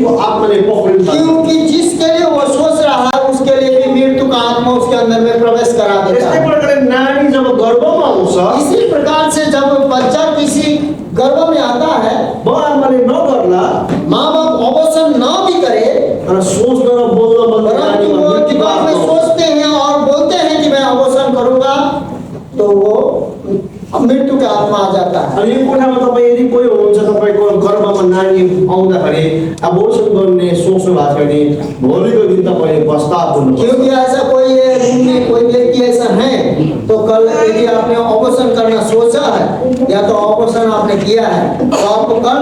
मृत्युको आत्माले पक्रिन्छ। क्योंकि जिसके लिए वो सोच रहा है उसके लिए भी मृत्यु का आत्मा उसके अंदर में प्रवेश करा देता यस्तै है। प्रकारले नानी जब गर्भमा आउँछ, इसी प्रकार से जब बच्चा किसी गर्भ में आता है, बाबुआमाले नगर्ला माँ बाप अबोर्शन न भी करे, तर सोच्न र बोल्न मात्रै परंतु नानीमा वो मृत्युको दिमाग में आत्मा आउँछ। सोचते हैं और बोलते हैं कि मैं अबोर्शन करूंगा, तो वो मृत्यु का आत्मा आ जाता है। अनि यो कोठामा तपाईँ यदि कोही हुनुहुन्छ, तपाईँको गर्भमा नानी आउँदाखेरि अबोर्सन गर्ने सोच्नु भएको छ भने भोलिको दिन तपाईँले पश्चाताप हुनुपर्छ। क्योंकि ऐसा कोई है, रूम में कोई व्यक्ति ऐसा है, तो कल यदि आपने अबोर्शन करना सोचा है या तो अबोर्शन आपने किया है, तो आपको कल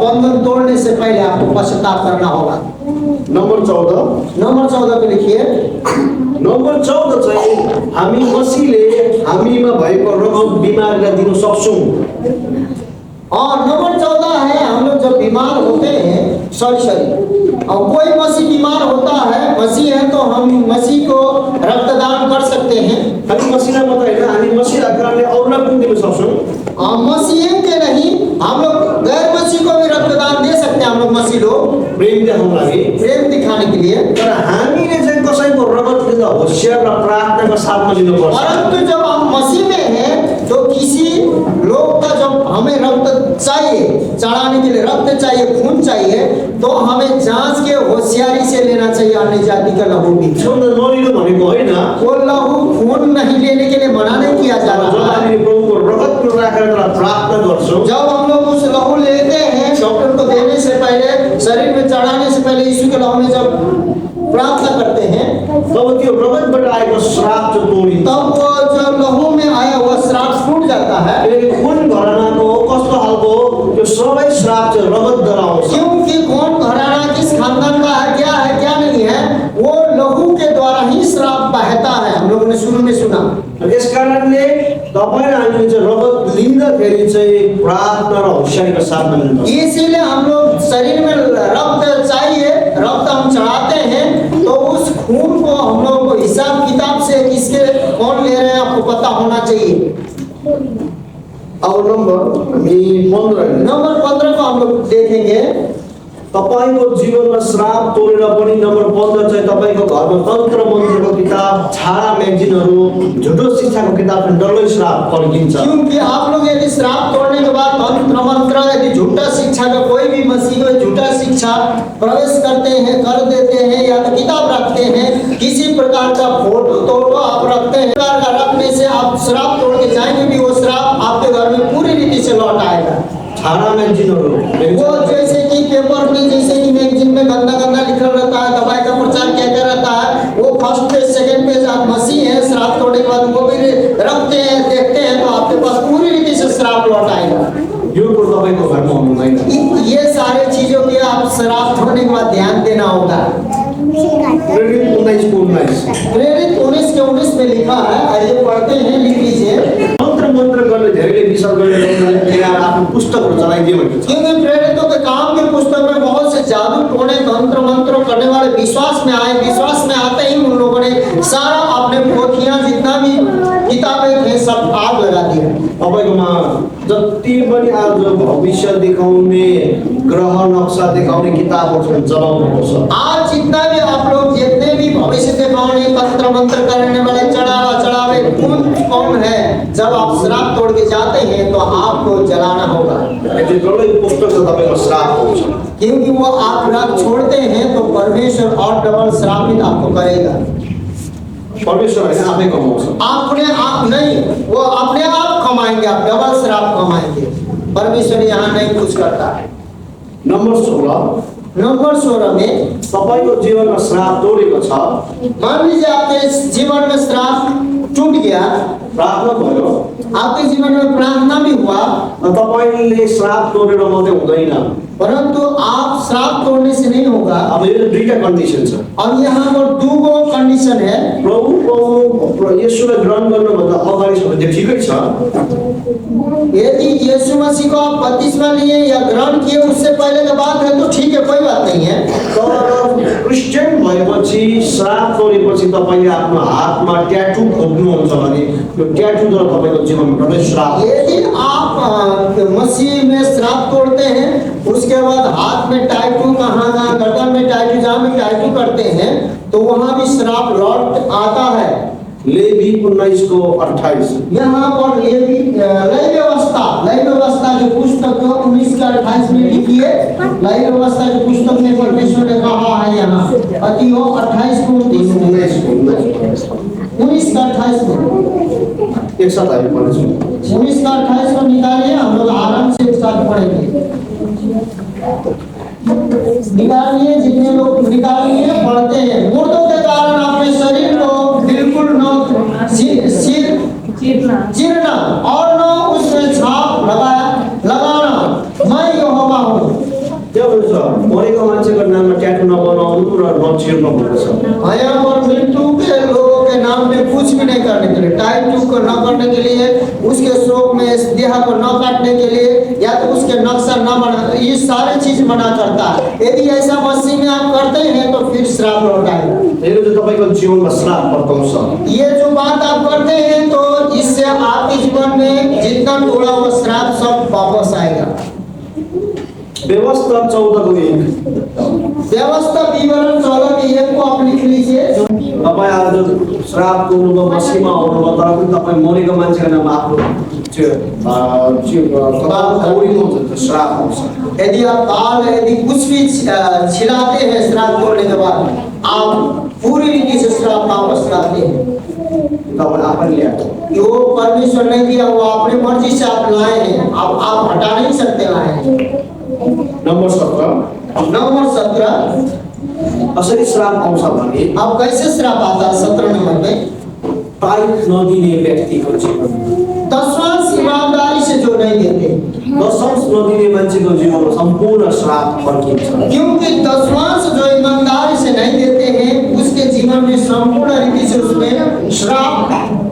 बंधन तोड़ने से पहले आपको पश्चाताप करना होगा। नम्बर 14 नंबर 14 पे लिखिए। नम्बर 14 चाहिँ हामी मसीले हामीमा भएको रगत बिमारीलाई दिन सक्छौँ। और नंबर 14 है, हम लोग जब बीमार होते हैं शरीर, और कोई मसीह बीमार होता है, मसीह है तो हम मसीह को रक्तदान कर सकते हैं। हामी मसीलाई मात्रै होइन, हामी मसीलाई कारणले अरूलाई पनि दिन सक्छौँ। मसीह के नहीं, हम लोग गैर मसीह को भी रक्तदान दे सकते हैं। हम लोग मसीह लोग प्रेम देखाउन लागि। प्रेम दिखाने के लिए। तर हामीले चाहिँ कसैको रगत लिँदा होशियार र प्रार्थनाको साथमा लिनुपर्छ। परंतु जब हम मसीह में हैं, तो किसी लोग का जब हमें रक्त चाहिए, चढ़ाने के लिए रक्त चाहिए, खून चाहिए, तो हमें जांच के होशियारी से लेना चाहिए। अन्य जाति का लहू भी, सुन्दर नलिनु भनेको होइन। वो लहू खून नहीं लेने के लिए मना नहीं किया जा जब रहा है। हामीले प्रभुको रगत राखेर त्यसलाई प्रार्थना गर्छौँ, जब हम लोग उस लहू लेते हैं, डॉक्टर को देने से पहले, शरीर में चढ़ाने से पहले यीशु के लहू में जब प्रार्थना करते हैं, तब त्यो रगतबाट आएको श्राप चाहिँ तोडिन्छ। तब वो जो लहू में आया हुआ श्राप छूट जाता है। किनकि कुन घरानाको कस्तो खालको त्यो सबै श्राप चाहिँ रगतद्वारा आउँछ। क्योंकि कौन घराना किस खानदान का है, क्या नहीं है, वो लहू के द्वारा ही श्राप बहता है। हम लोगों ने शुरू में सुना। यस कारणले तपाईँ र हामीले चाहिँ रगत लिँदाखेरि चाहिँ प्रार्थना र होशियारीको साथमा लिनुपर्छ। इसीलिए हम लोग शरीर में रक्त चाहिए, रक्त हम चढ़ाते हैं, तो उस खून को हम लोग को हिसाब किताब से किसके कौन ले रहे हैं आपको पता होना चाहिए। अब नंबर 15 को हम लोग देखेंगे। तपाईको जीवनमा श्राप तोडेर पनि नम्बर 15 चाहिँ तपाईको घरमा तन्त्र मन्त्रको किताब, छाडा म्यागजिनहरू, झुटो शिक्षाको किताब पनि डल्लै श्राप फर्किन्छ। क्योंकि आप लोग यदि श्राप तोड़ने के बाद तंत्र मंत्र, यदि झूठा शिक्षा का कोई भी मसीह में झूठा शिक्षा प्रवेश करते हैं, कर देते हैं, या तो किताब रखते हैं, किसी प्रकार का फोटो तोड़ो आप रखते हैं, प्रकार का रखने से आप श्राप तोड़ के जाएंगे भी, वो श्राप आपके घर में पूरी रीति से लौट आएगा। छाडा म्यागजिनहरू, वो जैसे कि पेपर में, जैसे कि मैगजीन में गंदा गंदा लिखा रहता है, दवाई का प्रचार क्या क्या रहता है, वो फर्स्ट पेज सेकंड पेज आप मसीह है, श्राप तोड़ने के बाद वो भी रखते हैं, देखते हैं, तो आपके पास पूरी रीति से श्राप लौट आएगा। यो कुरो तपाईको घरमा हुँदैन। ये सारे चीजों के आप श्राप होने के बाद ध्यान देना होगा। प्रेरित 19:19 प्रेरित 19:19 में लिखा है, आइए पढ़ते हैं, लिख लीजिए। तन्त्र मन्त्र गर्ने धेरैले विश्वास गर्ने आफ्नो पुस्तकहरू चलाइदियो भनेको छ। क्योंकि प्रेरितों के काम की पुस्तक में बहुत से जादू टोने तंत्र मंत्र करने वाले विश्वास में आए। विश्वास में आते ही उन लोगों ने सारा अपने पोथियां जितना भी किताबें थे सब आग लगा दिया। तपाईकोमा जति पनि आज भविष्य देखाउने, ग्रह नक्सा देखाउने किताबहरू छन्, जलाउनुपर्छ। आज जितना भी आप लोग, जितने भी भविष्य देखाने, तंत्र मंत्र करने वाले, चढ़ावे कौन है, जब आप श्राप तोड़ के जाते हैं तो आपको जलाना होगा। त्यो डल्लै पुस्तक चाहिँ तपाईको श्राप हुन्छ। क्योंकि वो आप राग छोड़ते हैं तो परमेश्वर और डबल श्रापित आपको करेगा। परमेश्वर होइन, आफै कमाउँछ। अपने आप नहीं, वो अपने आप कमाएंगे, आप डबल श्राप कमाएंगे। परमेश्वर यहाँ नहीं कुछ करता है। नम्बर 16 नंबर 16 में, तपाईको जीवनमा श्राप तोडेको छ, मान लीजिए आपके जीवन में श्राप टूट गया, प्रार्थना भयो, आपके जीवन में प्रार्थना भी हुआ, तपाईले श्राप तोडेर मात्रै हुँदैन। परंतु आप श्राप तोड़ने से नहीं होगा। अब यो दुईटा कन्डिसन छ। अब यहाँ पर दो कंडीशन है। प्रभु येशूलाई ग्रहण गर्नुभन्दा अगाडि छ भने ठिकै छ। यदि यीशु मसीह को आप बपतिस्मा लिए या ग्रहण किए उससे पहले का बात है तो ठीक है, कोई बात नहीं है। तर क्रिस्चियन भएपछि, श्राप तोडेपछि तपाईले आफ्नो हातमा ट्याटू खोज्नुहुन्छ भने त्यो ट्याटूद्वारा तपाईको जीवनमा प्रवेश श्राप। यदि आप मसीह में श्राप तोड़ते हैं, उसके बाद हाथ में टैटू कहाँ का 19:28। यहाँ पर ये भी लय व्यवस्था जो पुस्तक 19:28 में लिखी है। लय व्यवस्था जो पुस्तक में परमेश्वर ने कहा है यहाँ अति हो 28:29 में 19:28 में एक साथ आइए पढ़ें। 19:28 को निकालिए, हम लोग आराम से एक साथ पढ़ेंगे। निकालिए, जितने लोग निकालिए पढ़ते हैं। मुर्दों के कारण अपने शरीर को बिल्कुल न चीरना और न उसमें छाप लगाना, मैं यहोवा हूँ। क्या भन्छ मरेको मान्छेको नाममा ट्याटू नबनाउनु र नचिर्नु भन्छ। यहाँ पर मृत्यु के लोगों के नाम में कुछ भी नहीं करने के लिए, टैटू को न करने के लिए, उसके शोक में देह को न काटने के लिए, या तो उसके नक्शा न बना, ये सारे चीज मना करता है। यदि ऐसा मसीह में आप करते हैं तो फिर श्राप लौट आएगा। यो चाहिँ तपाईको जीवनमा श्राप पर्काउँछ। ये जो बात आप करते हैं तो इससे आपके जीवन में जितना थोड़ा वो श्राप सब वापस आएगा। व्यवस्था 14:1। व्यवस्था विवरण 14:1 को आप लिख लीजिए। तपाईँ आज श्रापको अनुभव मसीहमा आउनुभयो तर पनि तपाईँ मरेको मान्छेको नाममा आफ्नो श्राप आउँछ। यदि आप बाल यदि कुछ भी छिलाते हैं श्राप करने के बाद, आप पूरी रीति से श्राप वापस लाते हैं। तपाईँ आफै ल्याएको वो परमेश्वर ने दिया, वो अपने मर्जी से आप लाए हैं, आप हटा नहीं सकते लाए हैं। नम्बर 17। नंबर 17 कसरी श्राप आउँछ भने अब कैसे श्राप आता है 17 नंबर में? टाइट नदिने व्यक्तिको जीवन, दशवांश ईमानदारी से जो नहीं देते, दशंश नदिने मान्छेको जीवनमा सम्पूर्ण श्राप फर्किन्छ। क्योंकि दशवांश जो ईमानदारी से नहीं देते हैं उसके जीवन में संपूर्ण रीति से उसमें श्राप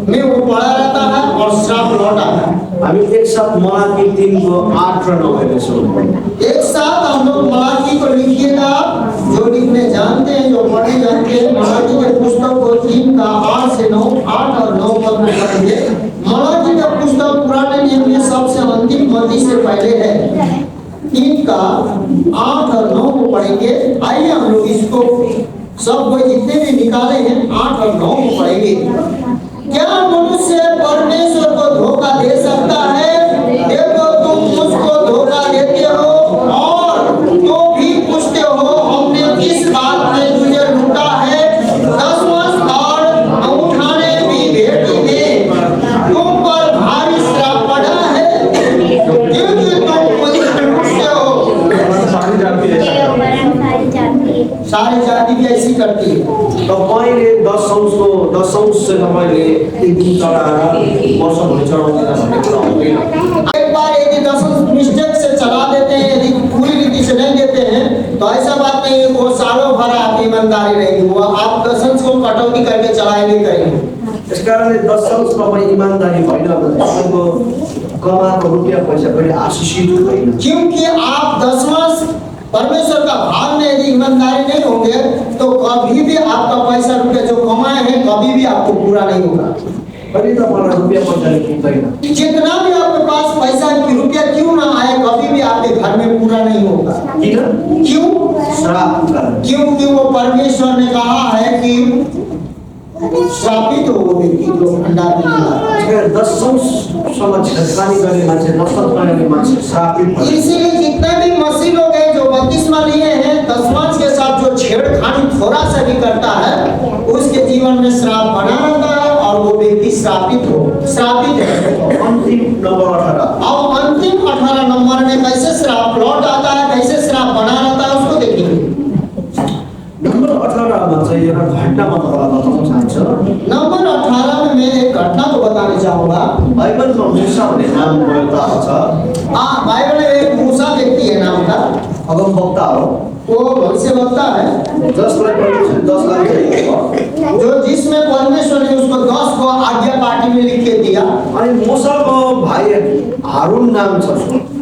में वो पड़ा रहता है और श्राप लौट आता है। हामी एक साथ मलाकी 3:8 र 9 हेर्नेछौँ। एक साथ हम लोग मलाकी को लिखिएगा, जो लिखने जानते हैं, जो पढ़ने जानते हैं। मलाकी के पुस्तक को 3:8 से 9, 8 और 9 पद में पढ़ेंगे। मलाकी का पुस्तक पुराने नियम में सबसे अंतिम मती से पहले है। 3:8 और 9 को पढ़ेंगे। आइए हम लोग इसको सब कोई जितने भी निकाले हैं 8 और 9 को पढ़ेंगे। क्या मनुष्य परमेश्वर को धोखा दे सकता है? देखो तुम मुझको धोखा देते हो और तो भी पूछते हो हमने किस बात में तुझे लूटा है? दशवांश और उठाने की भेंटी में तुम पर भारी श्राप पड़ा है, क्योंकि तुम मुझे लूटते हो। सारी जाति भी ऐसी करती है। तपाईँले दशंश चाहिँ तपाईँले एक दिन चढाएर वर्षभरि चढाउँदैन भन्ने कुरा हुँदैन। एक बार यदि दशंश मिस्टेक से चला देते हैं, यदि पूरी रीति से नहीं देते हैं तो ऐसा बात नहीं है, वो सालों भर आपकी ईमानदारी रहेगी, वो आप दशंश को कटौती करके चलाएंगे करेंगे। त्यसकारणले दशंश तपाईँ इमान्दारी भएन भने तपाईँको कमाएको रुपियाँ पैसा कहिले आशिषित हुँदैन। क्योंकि आप दशवांश परमेश्वर का भाग में यदि ईमानदारी नहीं होंगे तो कभी भी आपका पैसा रुपया जो कमाए हैं कभी भी आपको पूरा नहीं होगा। कहिले तपाईँलाई रुपियाँ पैसाले पुग्दैन। जितना भी आपके पास पैसा रुपया क्यों ना आए कभी भी आपके घर में पूरा नहीं होगा। किन? क्यों? श्राप कारण। क्योंकि वो परमेश्वर ने कहा है कि श्रापित हो वो व्यक्ति जो भंडार में नहीं लाता। दशंशसम्म छेडखानी गर्ने मान्छे, नफरत गर्ने मान्छे श्रापित भन्छ। इसीलिए जितने भी मसीह लोग हैं जो बपतिस्मा लिए हैं, दशवांश के साथ जो छेड़खानी थोड़ा सा भी करता है उसके जीवन में श्राप बना रहता है और वो व्यक्ति श्रापित है। अन्तिम नम्बर 18। अब अंतिम 18 नंबर में कैसे श्राप लौट आता है, कैसे श्राप बना रहता है उसको देखेंगे। नम्बर 18 मा चाहिँ एउटा घटना म तपाईँलाई बताउन चाहन्छु। नंबर 18 में मैं एक घटना को बताने चाहूंगा। बाइबलमा मूसा भन्ने नाम एउटा छ। बाइबल में एक मूसा व्यक्ति है नाम का, अगमवक्ता हो। वो भविष्यवक्ता है जसलाई परमेश्वरले 10 आज्ञा दिएको, जो जिसमें परमेश्वर ने उसको 10 को आज्ञा पाठी में लिख के दिया। अनि मूसाको भाइ हारून नाम छ।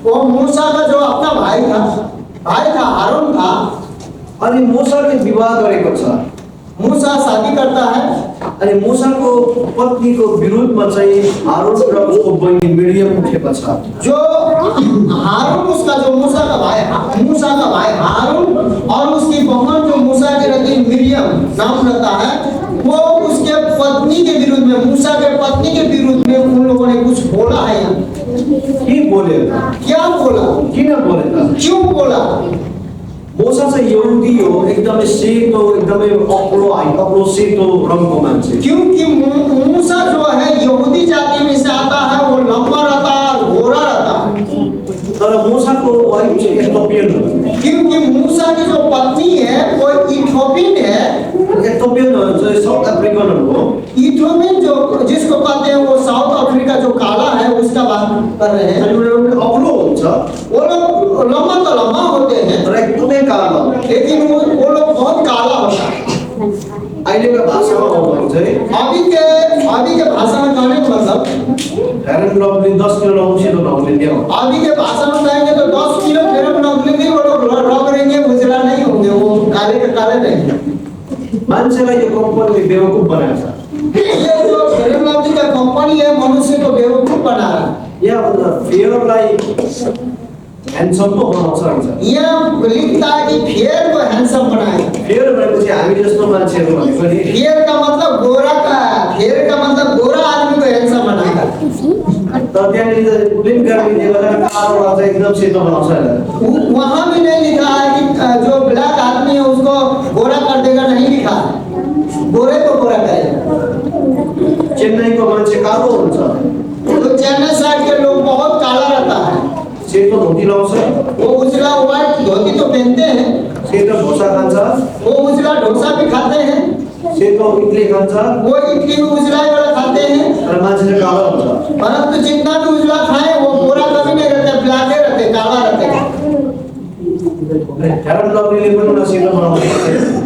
वो मूसा का जो अपना भाई था हारून था। अनि मूसाले विवाह गरेको छ। मूसा शादी करता है। अनि मूसाको पत्नीको विरुद्धमा चाहिँ हारून र उसको बहिनी मिरियम उठेको छ। जो हारून उसका जो मूसा का भाई हारून और उसकी बहन जो मूसा के रहती मिरियम नाम रहता है, वो उसके पत्नी पत्नी के विरुद्ध में, मूसा के पत्नी के विरुद्ध में उन लोगों ने कुछ बोला है यहाँ। के बोलेगा? क्या बोला? किन बोलेगा? क्यों बोला? मूसा चाहिँ यहुदी हो, एकदमै सेतो, एकदमै अग्लो सेतो रङको मान्छे। क्योंकि मूसा जो है यहूदी जाति में से आता है, वो लंबा रहता है, गोरा रहता है। तर मूसाको वाइफ चाहिँ इथियोपियन हो। क्योंकि मूसा की जो पत्नी है वो इथियोपियन है। इथियोपियन चाहिँ साउथ अफ्रिकन हो। इथियोपियन जो जिसको कहते हैं वो साउथ अफ्रीका जो काला है उसका बात कर रहे हैं। अनि उनीहरू अग्लो हुन्छ, वो लोग लंबा तो लंबा होते हैं, तर एकदमै कालो। लेकिन वो लोग बहुत काला होता है। अहिलेको भाषामा हो भने चाहिँ अभी के भाषा में कहने का मतलब फेयर एन्ड लभली 10 किलो लौसीलो नहुने क्या हो? अभी के भाषा में कहेंगे तो 10 किलो फेयर एंड लवली नहीं, वो लोग रंग रहेंगे, उजला नहीं होंगे, वो काले के काले रहेंगे। मान्छेलाई यो कम्पनीले बेवकुफ बनाएको छ। ये जो फेयर एंड लवली का कंपनी है मनुष्य को बेवकूफ बना रहा है। यहाँ फेयरलाई ह्यान्डसम पो बनाउँछ भन्छ। यहाँ लिखता है कि फेयर को हैंडसम बनाएगा। फेयर भनेपछि हामी जस्तो मान्छेहरू भनेको नि फेयर का मतलब गोरा का, फेयर का मतलब गोरा आदमी को हैंडसम बनाएगा। तर त्यहाँनिर फिल्म गर्मीले गर्दा कालोलाई चाहिँ एकदम सेतो बनाउँछ हैन। वहाँ भी नहीं लिखा है कि जो ब्लैक आदमी है उसको गोरा कर देगा, नहीं लिखा है। गोरे को गोरा करेगा। चेन्नईको मान्छे कालो हुन्छ, तो चेन्नई साइड के लोग बहुत काला रहता है, सेतो धोती लाउँछ, वो उजला व्हाइट धोती तो पहनते हैं, सेतो डोसा खान्छ, वो उजला डोसा भी खाते हैं, सेतो इडली खान्छ, वो इडली भी उजला वाला खाते हैं। तर मान्छे चाहिँ कालो हुन्छ। परंतु जितना भी उजला खाए वो गोरा कभी नहीं रहते, ब्लैक रहते, काला रहते। फेयर एन्ड लभलीले पनि उनीहरू सेतो बनाउँछ।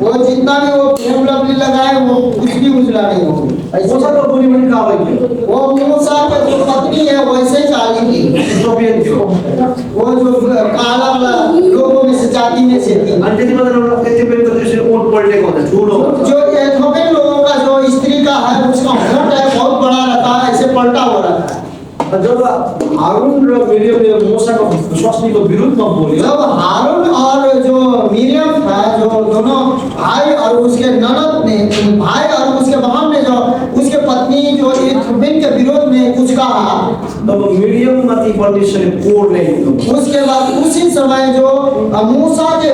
वो जितना भी वो फेयर लवली लगाए वो कुछ भी उजला नहीं होगा। मूसाको बुढी पनि कालो थियो, वो मूसा का जो पत्नी है वैसे ही काली थी, इथियोपियन थियो। वो जो काला वाला लोगों में से जाति में से थी। अनि त्यति मात्र इथियोपियनको त्यसरी ओठ पल्टेको हुन्छ, ठुलो हुन्छ। जो इथियोपियन लोगों का जो स्त्री का है उसका होंठ है बहुत बड़ा रहता है, ऐसे पलटा हो रहा है। जब हारून र मिरियमले मूसाको स्वास्नीको विरुद्धमा बोल्यो, जब हारून और जो मिरियम था, जो दोनों भाई और उसके ननद ने, भाई और उसके बहन ने जो उसके पत्नी जो इथियोपियन के विरोध में कुछ कहा, तब मिरियममाथि परमेश्वरले कोड ल्याइदियो। उसके बाद उसी समय जो मूसा के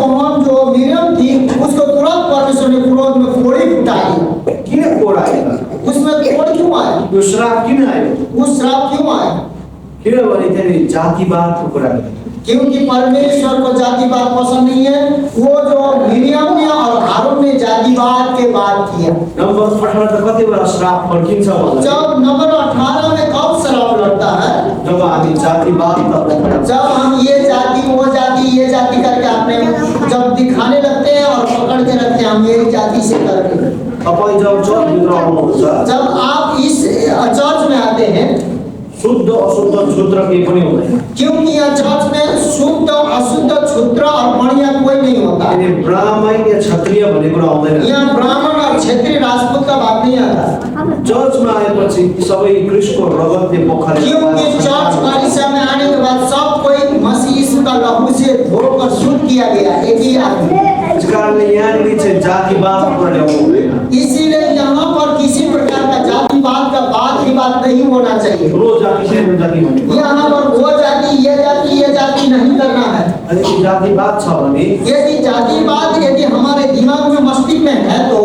बहन जो मिरियम थी उसको तुरंत परमेश्वर ने क्रोध में फोड़ी फुटाई। किन कोड आयो? उसमें कोड क्यों आया? यो श्राप किन आयो? वो श्राप क्यों आया? किनभने त्यहाँनिर जातिवादको कुरा गर्यो। क्योंकि परमेश्वर को जातिवाद पसंद नहीं है। वो जो मिरियम ने और हारून ने जातिवाद के बात किया। नम्बर 18 त कति बेला श्राप फर्किन्छ भन्दा जब नंबर 18 में कब श्राप लगता है? जब हामी जातिवाद जब हम ये जाति वो जाति ये जाति करके अपने जब दिखाने लगते हैं और पकड़ के रखते हैं, हम ये जाति से करके। तपाईँ जब चर्चभित्र आउनुहुन्छ, जब आप इस चर्च में आते हैं, शुद्ध अशुद्ध क्षुद्र केही पनि हुँदैन। क्योंकि यह चर्च में शुद्ध अशुद्ध क्षुद्र और बढ़िया कोई नहीं होता। अनि ब्राह्मण या क्षत्रिय भन्ने कुरा आउँदैन। यहाँ ब्राह्मण और क्षेत्रीय राजपूत का बात नहीं आता। चर्चमा आएपछि सबै क्रिस्टको रगतले पोखरेर, क्योंकि चर्च कलीसिया में आने के बाद सब कोई मसीह यीशु का लहू से धोकर शुद्ध किया गया, एक ही आदमी। इस कारणले यहाँनिर चाहिँ जातिवाद कुरा ल्याउनु हुँदैन। इसीलिए यहाँ पर किसी प्रकार का जातिवाद का बात ही बात नहीं होना चाहिए। ठुलो जाति सानो जाति भन्ने यहाँ पर वो जाति ये जाति नहीं करना है। अनि जातिवाद छ भने यदि जातिवाद यदि हमारे दिमाग में मस्तिष्क में है तो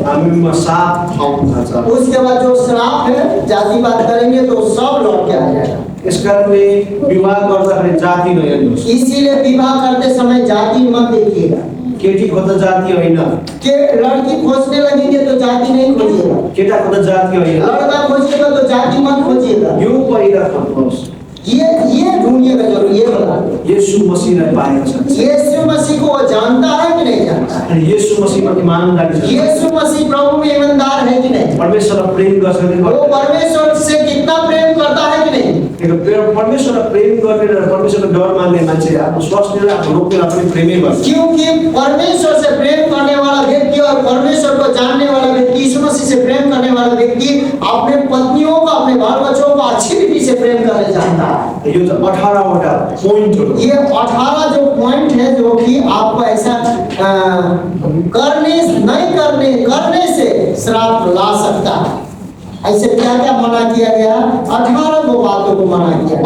हामीमा साथ ठाउँ छ। उसके बाद जो श्राप है जातिवाद करेंगे तो सब लौट के आ जाएगा। इस कारणले विवाह गर्दाखेरि जाति नहेर्नुहोस्। इसीलिए विवाह करते समय जाति मत देखिएगा। केटीको त जाति होइन, के लड़की खोजने लगेंगे तो जाति नहीं खोजिएगा, केटाको त जाति होइन। लड़का खोजिएगा तो जाति मत खोजिएगा। यो पहिला खोज्नुहोस्, ये ढूंढिएगा जरूर, ये बता। येशू मसीहलाई पाएको छ। यीशु मसीह को वो जानता है कि नहीं जानता है? अनि येशू मसीहमा ईमानदारी छ। यीशु मसीह प्रभु में ईमानदार है कि नहीं? परमेश्वरलाई प्रेम गर्छ कि वो गर्दैन? परमेश्वर से कितना प्रेम करता है कि नहीं? परमेश्वरलाई प्रेम गर्ने र परमेश्वरको डर मान्ने मान्छे आफ्नो स्वास्थ्य र आफ्नो रोगलाई पनि प्रेमै गर्छ। क्योंकि परमेश्वर से प्रेम करने वाला व्यक्ति और परमेश्वर को जानने वाला व्यक्ति, यीशु मसीह से प्रेम करने वाला व्यक्ति अपने पत्नियों को, अपने बाल बच्चों को अच्छी रीति से प्रेम करने जानता है। यो त 18 वटा पोइन्टहरु। ये 18 जो पॉइंट है जो कि आपको ऐसा करने नहीं करने करने से श्राप ला सकता है। ऐसे क्या क्या मना किया गया? 18 बातों को मना किया।